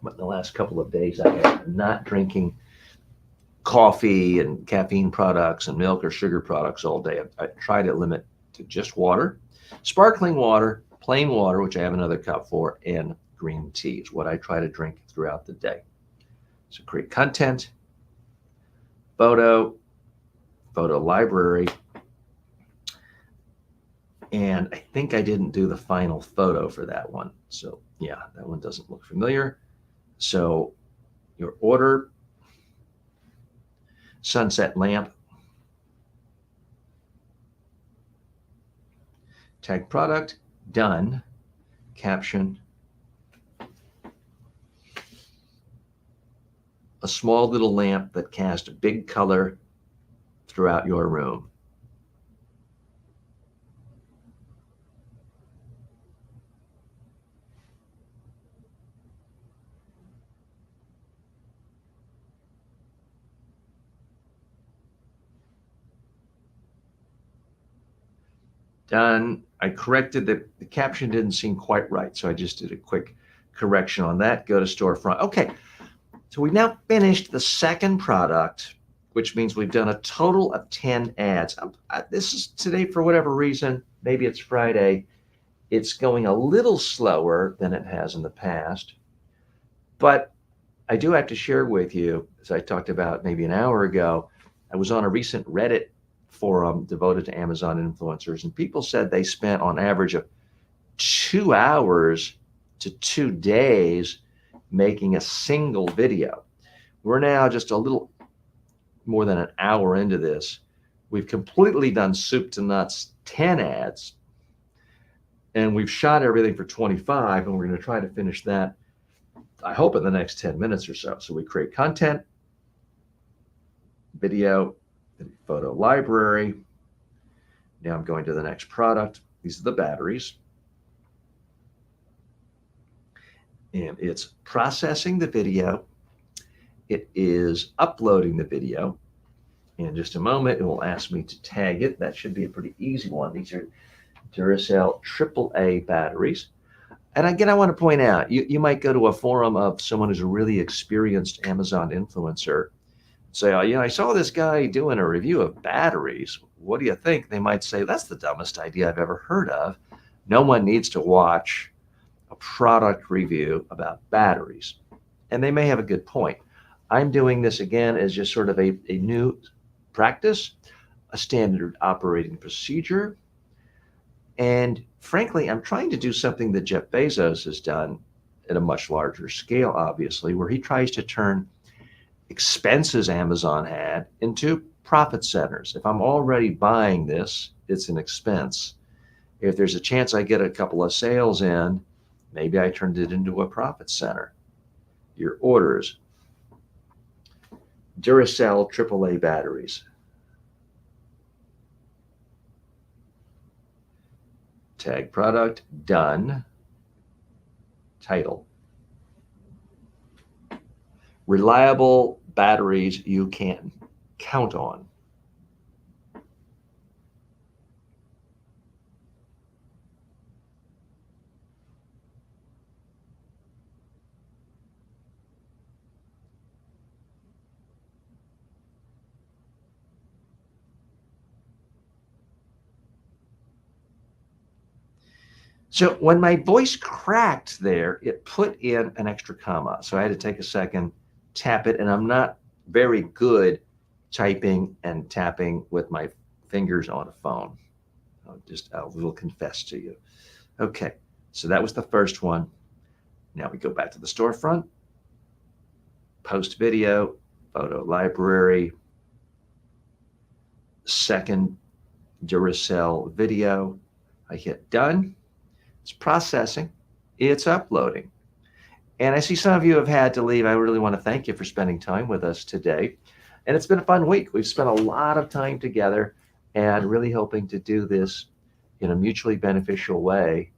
But in the last couple of days, I am not drinking coffee and caffeine products and milk or sugar products all day. I try to limit to just water, sparkling water, plain water, which I have another cup for, and green tea is what I try to drink throughout the day. So create content, photo library, and I think I didn't do the final photo for that one. So yeah, that one doesn't look familiar. So your order, sunset lamp, tag product, done, caption, a small little lamp that casts big color throughout your room. Done. I corrected the caption didn't seem quite right, so I just did a quick correction on that. Go to storefront. Okay, so we've now finished the second product, which means we've done a total of 10 ads. This is today, for whatever reason, maybe it's Friday, it's going a little slower than it has in the past. But I do have to share with you, as I talked about maybe an hour ago, I was on a recent Reddit forum devoted to Amazon influencers, and people said they spent on average of 2 hours to 2 days making a single video. We're now just a little more than an hour into this. We've completely done soup to nuts 10 ads, and we've shot everything for 25, and we're going to try to finish that, I hope, in the next 10 minutes or so. So we create content, video, photo library. Now I'm going to the next product. These are the batteries. And it's processing the video. It is uploading the video. In just a moment, it will ask me to tag it. That should be a pretty easy one. These are Duracell AAA batteries. And again, I want to point out, you might go to a forum of someone who's a really experienced Amazon influencer, say, oh, I saw this guy doing a review of batteries. What do you think? They might say, that's the dumbest idea I've ever heard of. No one needs to watch a product review about batteries. And they may have a good point. I'm doing this again as just sort of a new practice, a standard operating procedure. And frankly, I'm trying to do something that Jeff Bezos has done at a much larger scale, obviously, where he tries to turn expenses Amazon had into profit centers. If I'm already buying this, it's an expense. If there's a chance I get a couple of sales in, maybe I turned it into a profit center. Your orders. Duracell AAA batteries. Tag product, done. Title. Reliable batteries you can count on. So when my voice cracked there, it put in an extra comma. So I had to take a second, tap it, and I'm not very good typing and tapping with my fingers on a phone. I will confess to you. Okay, so that was the first one. Now we go back to the storefront, post video, photo library, second Duracell video. I hit done. It's processing. It's uploading. And I see some of you have had to leave. I really want to thank you for spending time with us today. And it's been a fun week. We've spent a lot of time together and really hoping to do this in a mutually beneficial way,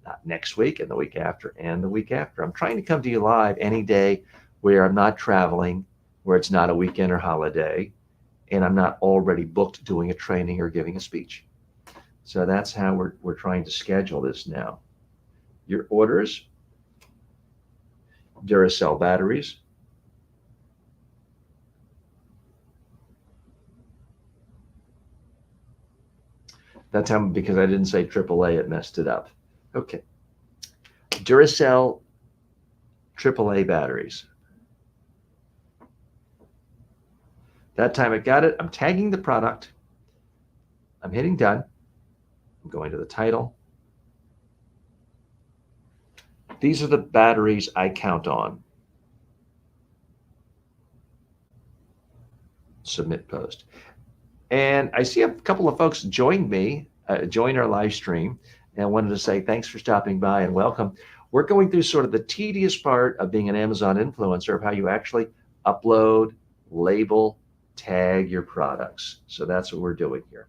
not next week and the week after and the week after. I'm trying to come to you live any day where I'm not traveling, where it's not a weekend or holiday, and I'm not already booked doing a training or giving a speech. So that's how we're trying to schedule this now. Your orders, Duracell batteries. That time, because I didn't say AAA, it messed it up. Okay. Duracell AAA batteries. That time I got it. I'm tagging the product. I'm hitting done. I'm going to the title. These are the batteries I count on. Submit post. And I see a couple of folks joined our live stream, and I wanted to say thanks for stopping by and welcome. We're going through sort of the tedious part of being an Amazon influencer of how you actually upload, label, tag your products. So that's what we're doing here.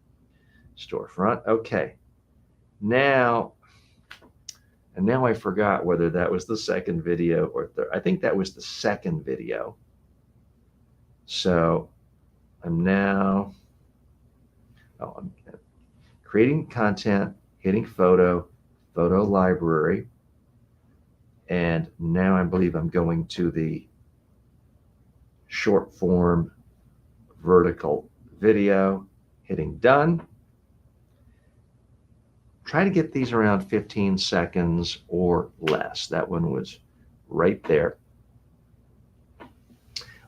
Storefront. Okay. Now I forgot whether that was the second video or third. I think that was the second video. So I'm creating content, hitting photo library. And now I believe I'm going to the short form vertical video, hitting done. Try to get these around 15 seconds or less. That one was right there.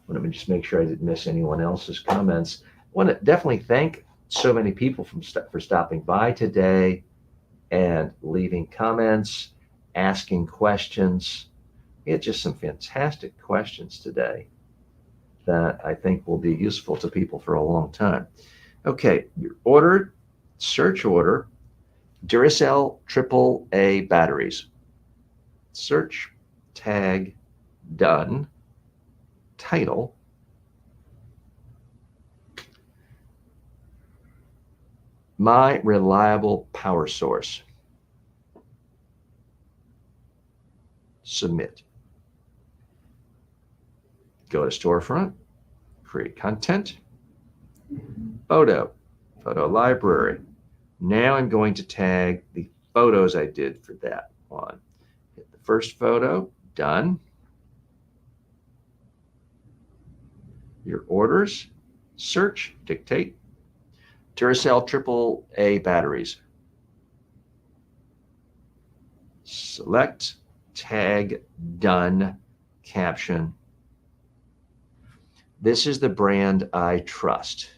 Let me just make sure I didn't miss anyone else's comments. I want to definitely thank so many people for stopping by today and leaving comments, asking questions. We had just some fantastic questions today that I think will be useful to people for a long time. Okay, your order, search order, Duracell AAA batteries. Search, tag, done, title. My reliable power source. Submit. Go to storefront, create content, photo library. Now I'm going to tag the photos I did for that one. Hit the first photo, done. Your orders, search, dictate. Duracell AAA batteries. Select, tag, done, caption. This is the brand I trust.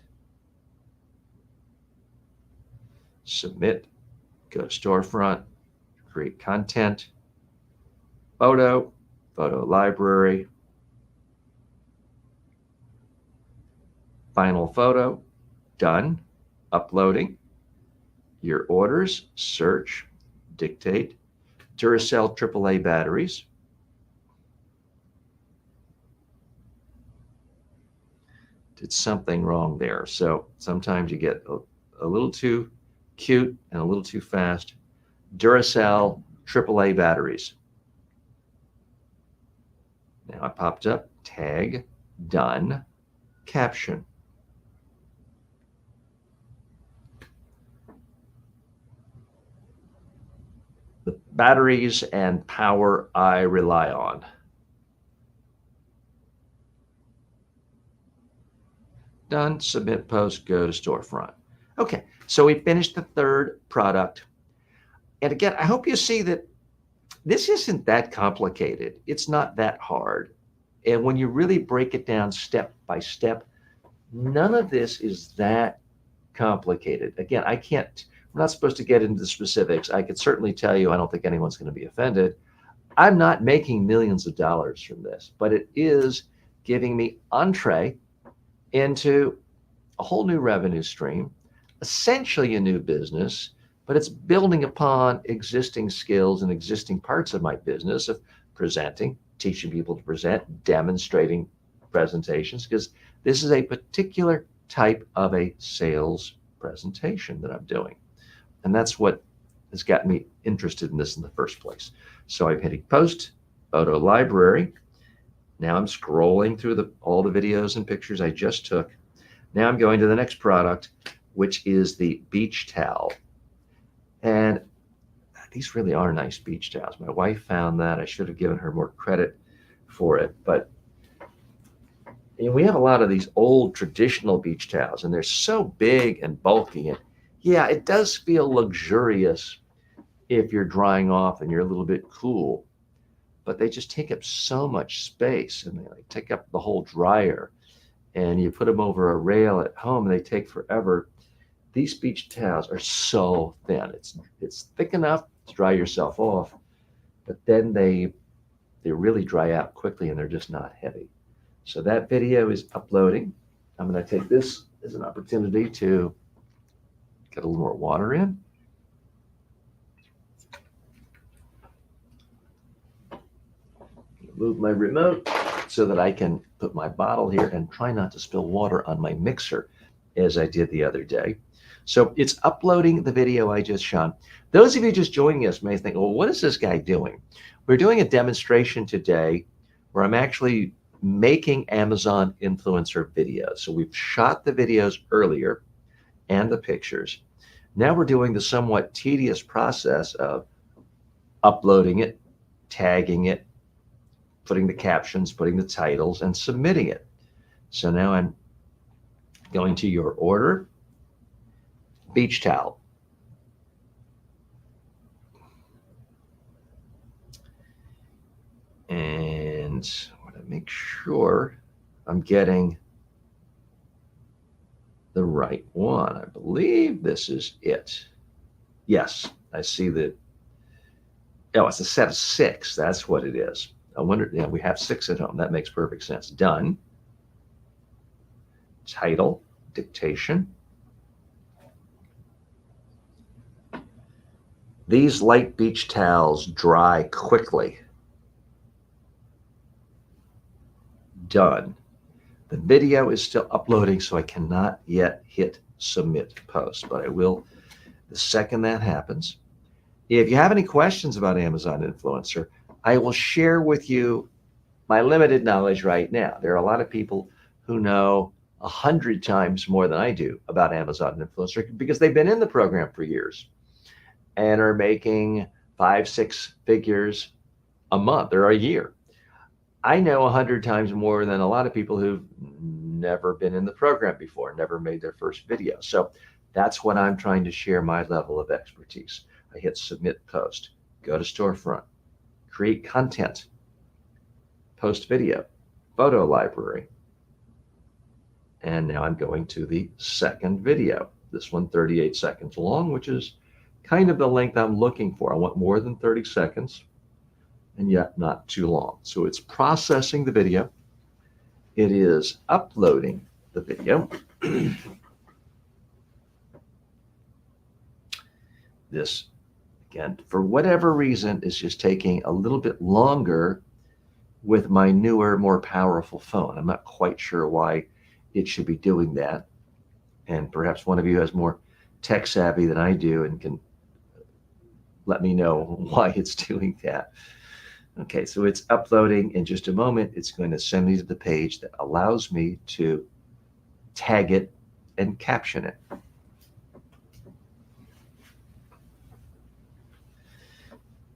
Submit, go to storefront, create content, photo library, final photo, done, uploading. Your orders, search, dictate, Duracell AAA batteries. Did something wrong there. So sometimes you get a little too cute and a little too fast. Duracell AAA batteries. Now I popped up, tag, done, caption. The batteries and power I rely on. Done, submit post, go to storefront. Okay, so we finished the third product. And again, I hope you see that this isn't that complicated. It's not that hard. And when you really break it down step by step, none of this is that complicated. Again, we're not supposed to get into the specifics. I could certainly tell you, I don't think anyone's going to be offended. I'm not making millions of dollars from this, but it is giving me entree into a whole new revenue stream, essentially a new business, but it's building upon existing skills and existing parts of my business of presenting, teaching people to present, demonstrating presentations, because this is a particular type of a sales presentation that I'm doing. And that's what has gotten me interested in this in the first place. So I'm hitting post, photo library. Now I'm scrolling through all the videos and pictures I just took. Now I'm going to the next product, which is the beach towel. And these really are nice beach towels. My wife found that. I should have given her more credit for it. But we have a lot of these old traditional beach towels, and they're so big and bulky. And yeah, it does feel luxurious if you're drying off and you're a little bit cool. But they just take up so much space, and they take up the whole dryer. And you put them over a rail at home, and they take forever. These beach towels are so thin. It's thick enough to dry yourself off, but then they really dry out quickly, and they're just not heavy. So that video is uploading. I'm going to take this as an opportunity to get a little more water in. Move my remote so that I can put my bottle here and try not to spill water on my mixer as I did the other day. So it's uploading the video I just shot. Those of you just joining us may think, well, what is this guy doing? We're doing a demonstration today where I'm actually making Amazon influencer videos. So we've shot the videos earlier and the pictures. Now we're doing the somewhat tedious process of uploading it, tagging it, putting the captions, putting the titles, and submitting it. So now I'm going to your order, beach towel. And I want to make sure I'm getting the right one. I believe this is it. Yes, I see that. Oh, it's a set of 6. That's what it is. I wonder, yeah, we have 6 at home. That makes perfect sense. Done. Title, dictation. These light beach towels dry quickly. Done. The video is still uploading, so I cannot yet hit submit post, but I will the second that happens. If you have any questions about Amazon Influencer, I will share with you my limited knowledge right now. There are a lot of people who know 100 times more than I do about Amazon Influencer because they've been in the program for years and are making 5-6 figures a month or a year. I know 100 times more than a lot of people who've never been in the program before, never made their first video. So that's what I'm trying to share, my level of expertise. I hit submit post, go to storefront, create content, post video, photo library. And now I'm going to the second video. This one 38 seconds long, which is kind of the length I'm looking for. I want more than 30 seconds and yet not too long. So it's processing the video. It is uploading the video. This, again, for whatever reason, is just taking a little bit longer with my newer, more powerful phone. I'm not quite sure why it should be doing that. And perhaps one of you has more tech savvy than I do and can let me know why it's doing that. Okay, so it's uploading. In just a moment, it's going to send me to the page that allows me to tag it and caption it.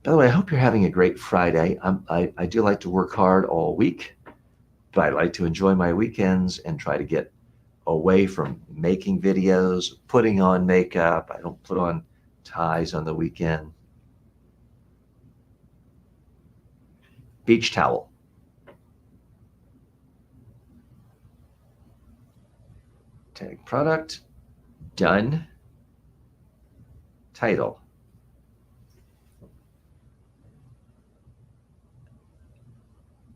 By the way, I hope you're having a great Friday. I do like to work hard all week, but I like to enjoy my weekends and try to get away from making videos, putting on makeup. I don't put on ties on the weekend. Beach towel. Tag product. Done. Title.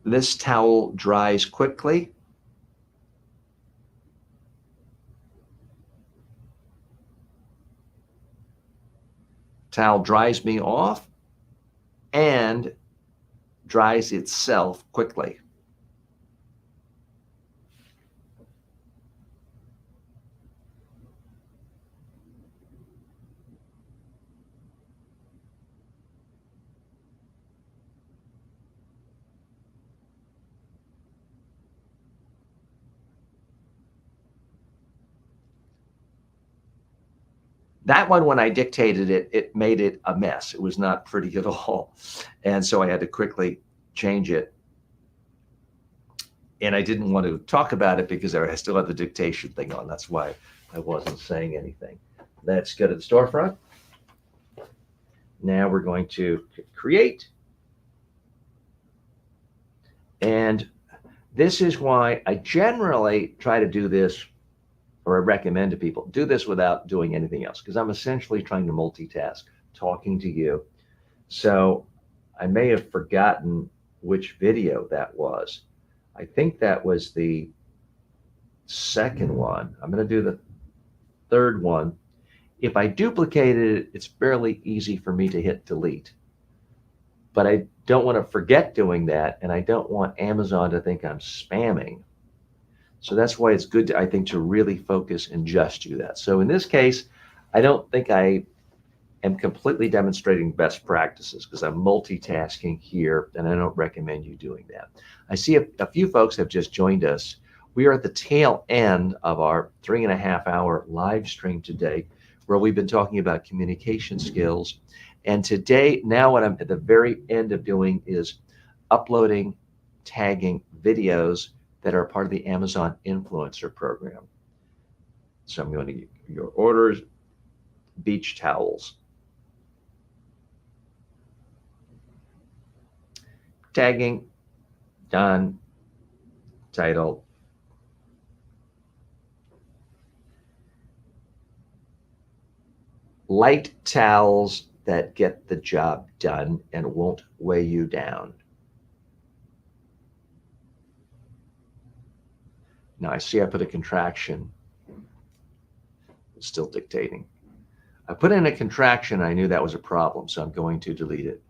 This towel dries quickly. Towel dries me off and dries itself quickly. That one, when I dictated it, it made it a mess. It was not pretty at all. And so I had to quickly change it. And I didn't want to talk about it because I still had the dictation thing on. That's why I wasn't saying anything. Let's go to the storefront. Now we're going to create. And this is why I generally try to do this, or I recommend to people, do this without doing anything else, because I'm essentially trying to multitask, talking to you. So I may have forgotten which video that was. I think that was the second one. I'm going to do the third one. If I duplicated it, it's fairly easy for me to hit delete. But I don't want to forget doing that, and I don't want Amazon to think I'm spamming. So that's why it's good, I think, to really focus and just do that. So in this case, I don't think I am completely demonstrating best practices because I'm multitasking here, and I don't recommend you doing that. I see a few folks have just joined us. We are at the tail end of our 3.5-hour live stream today, where we've been talking about communication skills. And today, now what I'm at the very end of doing is uploading, tagging videos that are part of the Amazon Influencer program. So I'm going to get your orders, beach towels. Tagging, done, title. Light towels that get the job done and won't weigh you down. Now I see I put a contraction. It's still dictating. I put in a contraction. I knew that was a problem, so I'm going to delete it.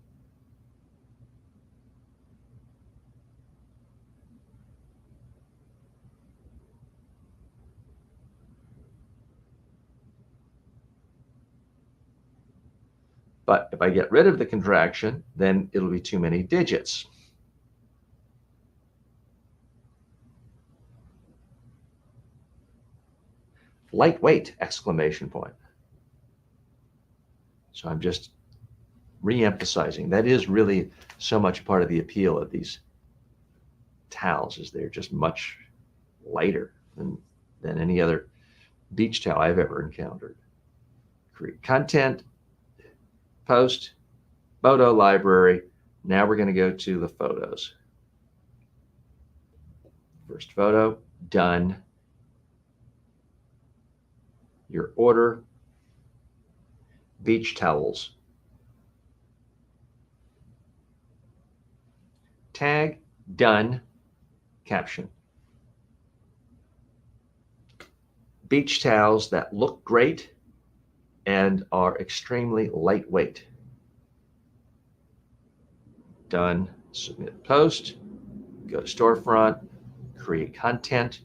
But if I get rid of the contraction, then it'll be too many digits. Lightweight, exclamation point. So I'm just re-emphasizing. That is really so much part of the appeal of these towels, is they're just much lighter than any other beach towel I've ever encountered. Create content, post, photo library. Now we're going to go to the photos. First photo, done. Your order, beach towels. Tag, done, caption. Beach towels that look great and are extremely lightweight. Done, submit post, go to storefront, create content,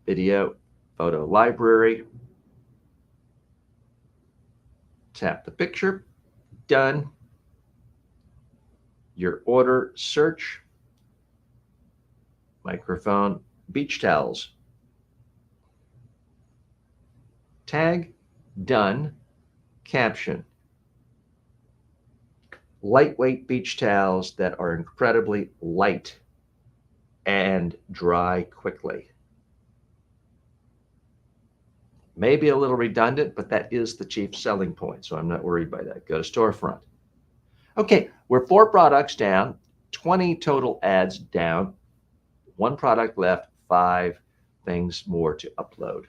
video, photo library, tap the picture, done. Your order, search, microphone, beach towels. Tag, done, caption. Lightweight beach towels that are incredibly light and dry quickly. Maybe a little redundant, but that is the chief selling point, so I'm not worried by that. Go to storefront. Okay, we're 4 products down, 20 total ads down, 1 product left, 5 things more to upload.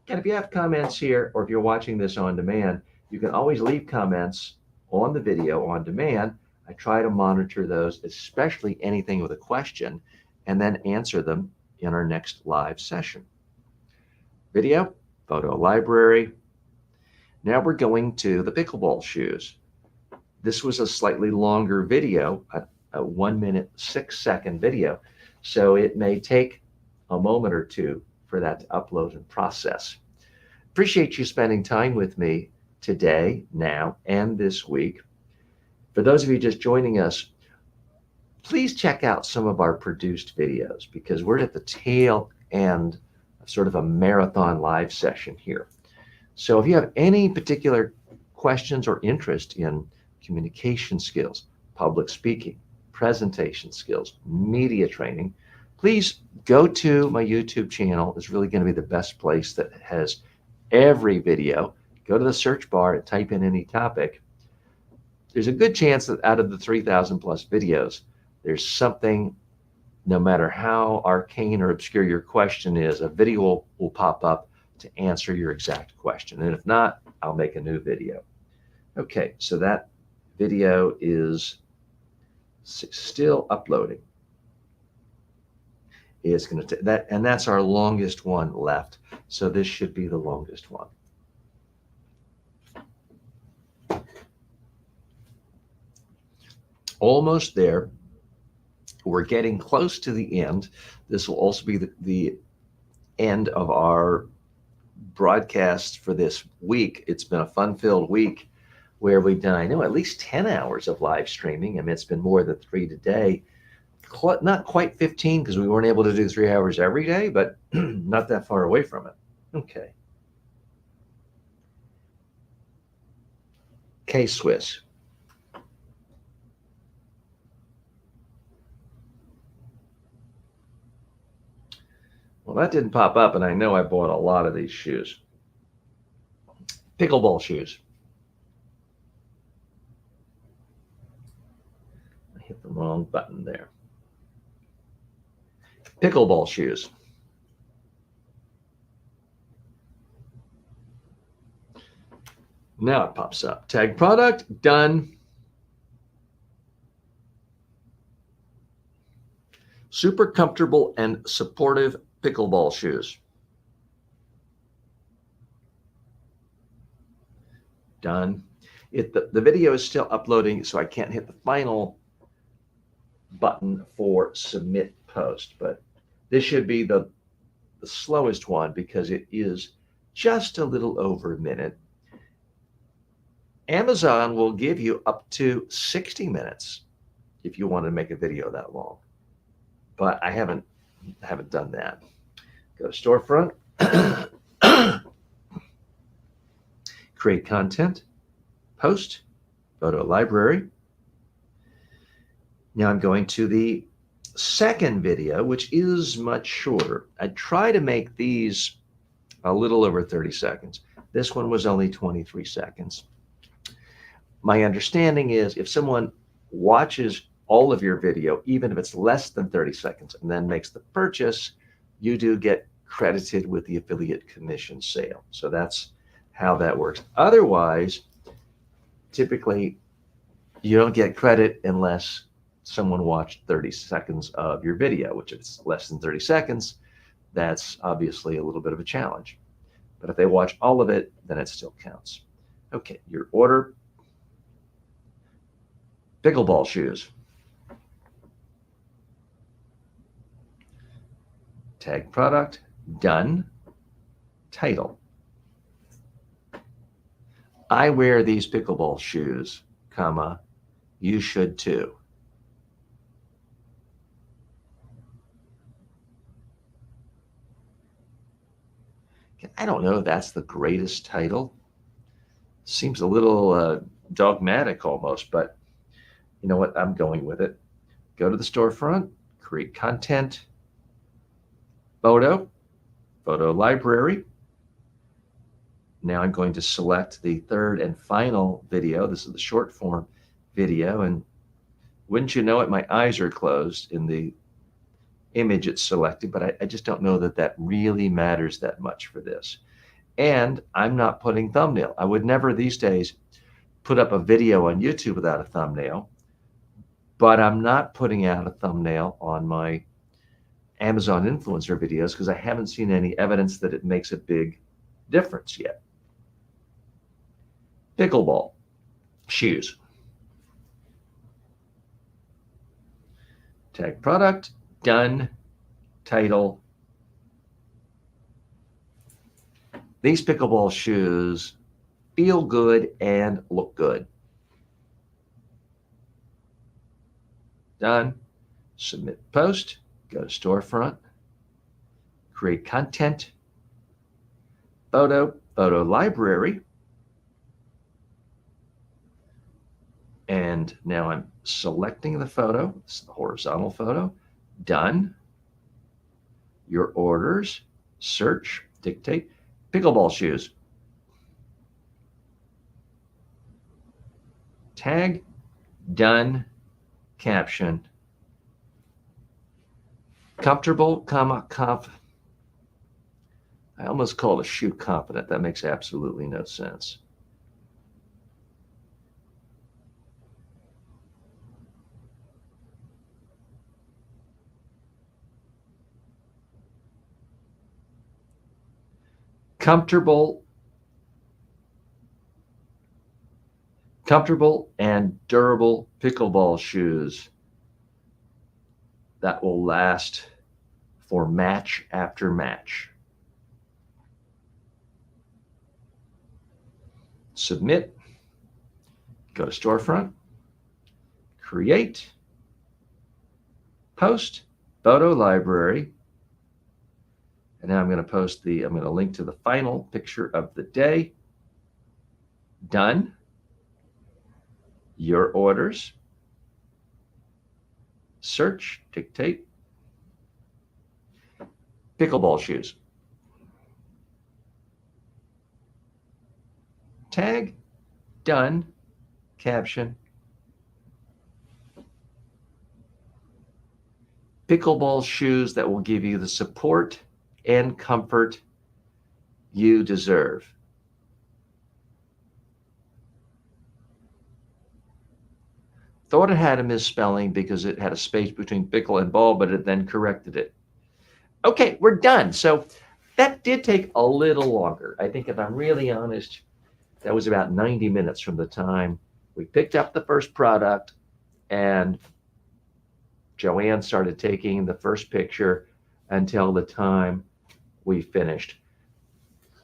And if you have comments here, or if you're watching this on demand, you can always leave comments on the video on demand. I try to monitor those, especially anything with a question, and then answer them in our next live session. Video, photo library. Now we're going to the pickleball shoes. This was a slightly longer video, a 1 minute, 6 second video. So it may take a moment or two for that to upload and process. Appreciate you spending time with me today, now, and this week. For those of you just joining us, please check out some of our produced videos because we're at the tail end of sort of a marathon live session here. So if you have any particular questions or interest in communication skills, public speaking, presentation skills, media training, please go to my YouTube channel. It's really going to be the best place that has every video. Go to the search bar and type in any topic. There's a good chance that out of the 3,000 plus videos, there's something, no matter how arcane or obscure your question is, a video will pop up to answer your exact question. And if not, I'll make a new video. Okay, so that video is still uploading. It's going to take that, and that's our longest one left. So this should be the longest one. Almost there. We're getting close to the end. This will also be the end of our broadcast for this week. It's been a fun-filled week where we've done, I know, at least 10 hours of live streaming. I mean, it's been more than 3 today. Not quite 15 because we weren't able to do 3 hours every day, but not that far away from it. Okay. K-Swiss. Well, that didn't pop up, and I know I bought a lot of these shoes. Pickleball shoes. I hit the wrong button there. Pickleball shoes. Now it pops up. Tag product, done. Super comfortable and supportive pickleball shoes. Done. The video is still uploading, so I can't hit the final button for submit post, but this should be the slowest one because it is just a little over a minute. Amazon will give you up to 60 minutes if you want to make a video that long, but I haven't done that. Go to storefront, create content, post, photo library. Now I'm going to the second video, which is much shorter. I try to make these a little over 30 seconds. This one was only 23 seconds. My understanding is if someone watches all of your video, even if it's less than 30 seconds, and then makes the purchase, you do get credited with the affiliate commission sale. So that's how that works. Otherwise, typically, you don't get credit unless someone watched 30 seconds of your video, which if it's less than 30 seconds, that's obviously a little bit of a challenge. But if they watch all of it, then it still counts. Okay, your order. Pickleball shoes. Tag product, done. Title. I wear these pickleball shoes, comma, you should too. I don't know if that's the greatest title. Seems a little dogmatic almost, but you know what? I'm going with it. Go to the storefront, create content, photo library. Now I'm going to select the third and final video. This is the short form video, and wouldn't you know it, my eyes are closed in the image it's selected, but I just don't know that that really matters that much for this. And I'm not putting thumbnail. I would never these days put up a video on YouTube without a thumbnail, but I'm not putting out a thumbnail on my Amazon influencer videos because I haven't seen any evidence that it makes a big difference yet. Pickleball shoes. Tag product, done. Title. These pickleball shoes feel good and look good. Done. Submit post. Go to storefront. Create content. Photo library. And now I'm selecting the photo. This is the horizontal photo. Done. Your orders. Search. Dictate. Pickleball shoes. Tag. Done. Caption. Comfortable, comma, I almost call it a shoe confident. That makes absolutely no sense. Comfortable and durable pickleball shoes that will last for match after match. Submit. Go to storefront. Create. Post. Photo library. And now I'm going to link to the final picture of the day. Done. Your orders. Search, dictate. Pickleball shoes. Tag, done, caption. Pickleball shoes that will give you the support and comfort you deserve. thought it had a misspelling because it had a space between pickle and ball, but it then corrected it. Okay, we're done. So that did take a little longer. I think if I'm really honest, that was about 90 minutes from the time we picked up the first product and Joanne started taking the first picture until the time we finished.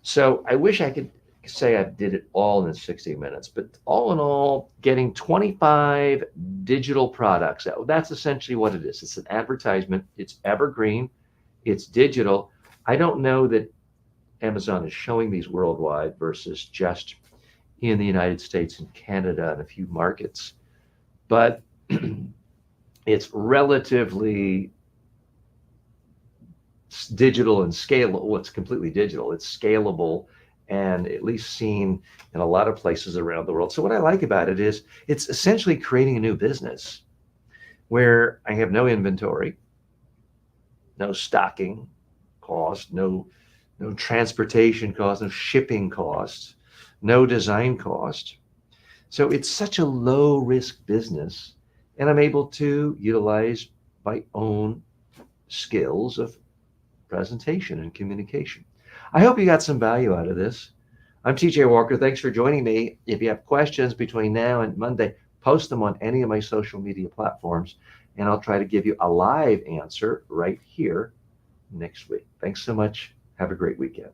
So I wish I could say I did it all in 60 minutes, but all in all, getting 25 digital products, that's essentially what it is. It's an advertisement. It's evergreen. It's digital. I don't know that Amazon is showing these worldwide versus just in the United States and Canada and a few markets, but it's relatively digital and scalable. Well, it's completely digital. It's scalable and at least seen in a lot of places around the world. So what I like about it is it's essentially creating a new business where I have no inventory, no stocking cost, no transportation cost, no shipping cost, no design cost. So it's such a low risk business, and I'm able to utilize my own skills of presentation and communication. I hope you got some value out of this. I'm TJ Walker. Thanks for joining me. If you have questions between now and Monday, post them on any of my social media platforms, and I'll try to give you a live answer right here next week. Thanks so much. Have a great weekend.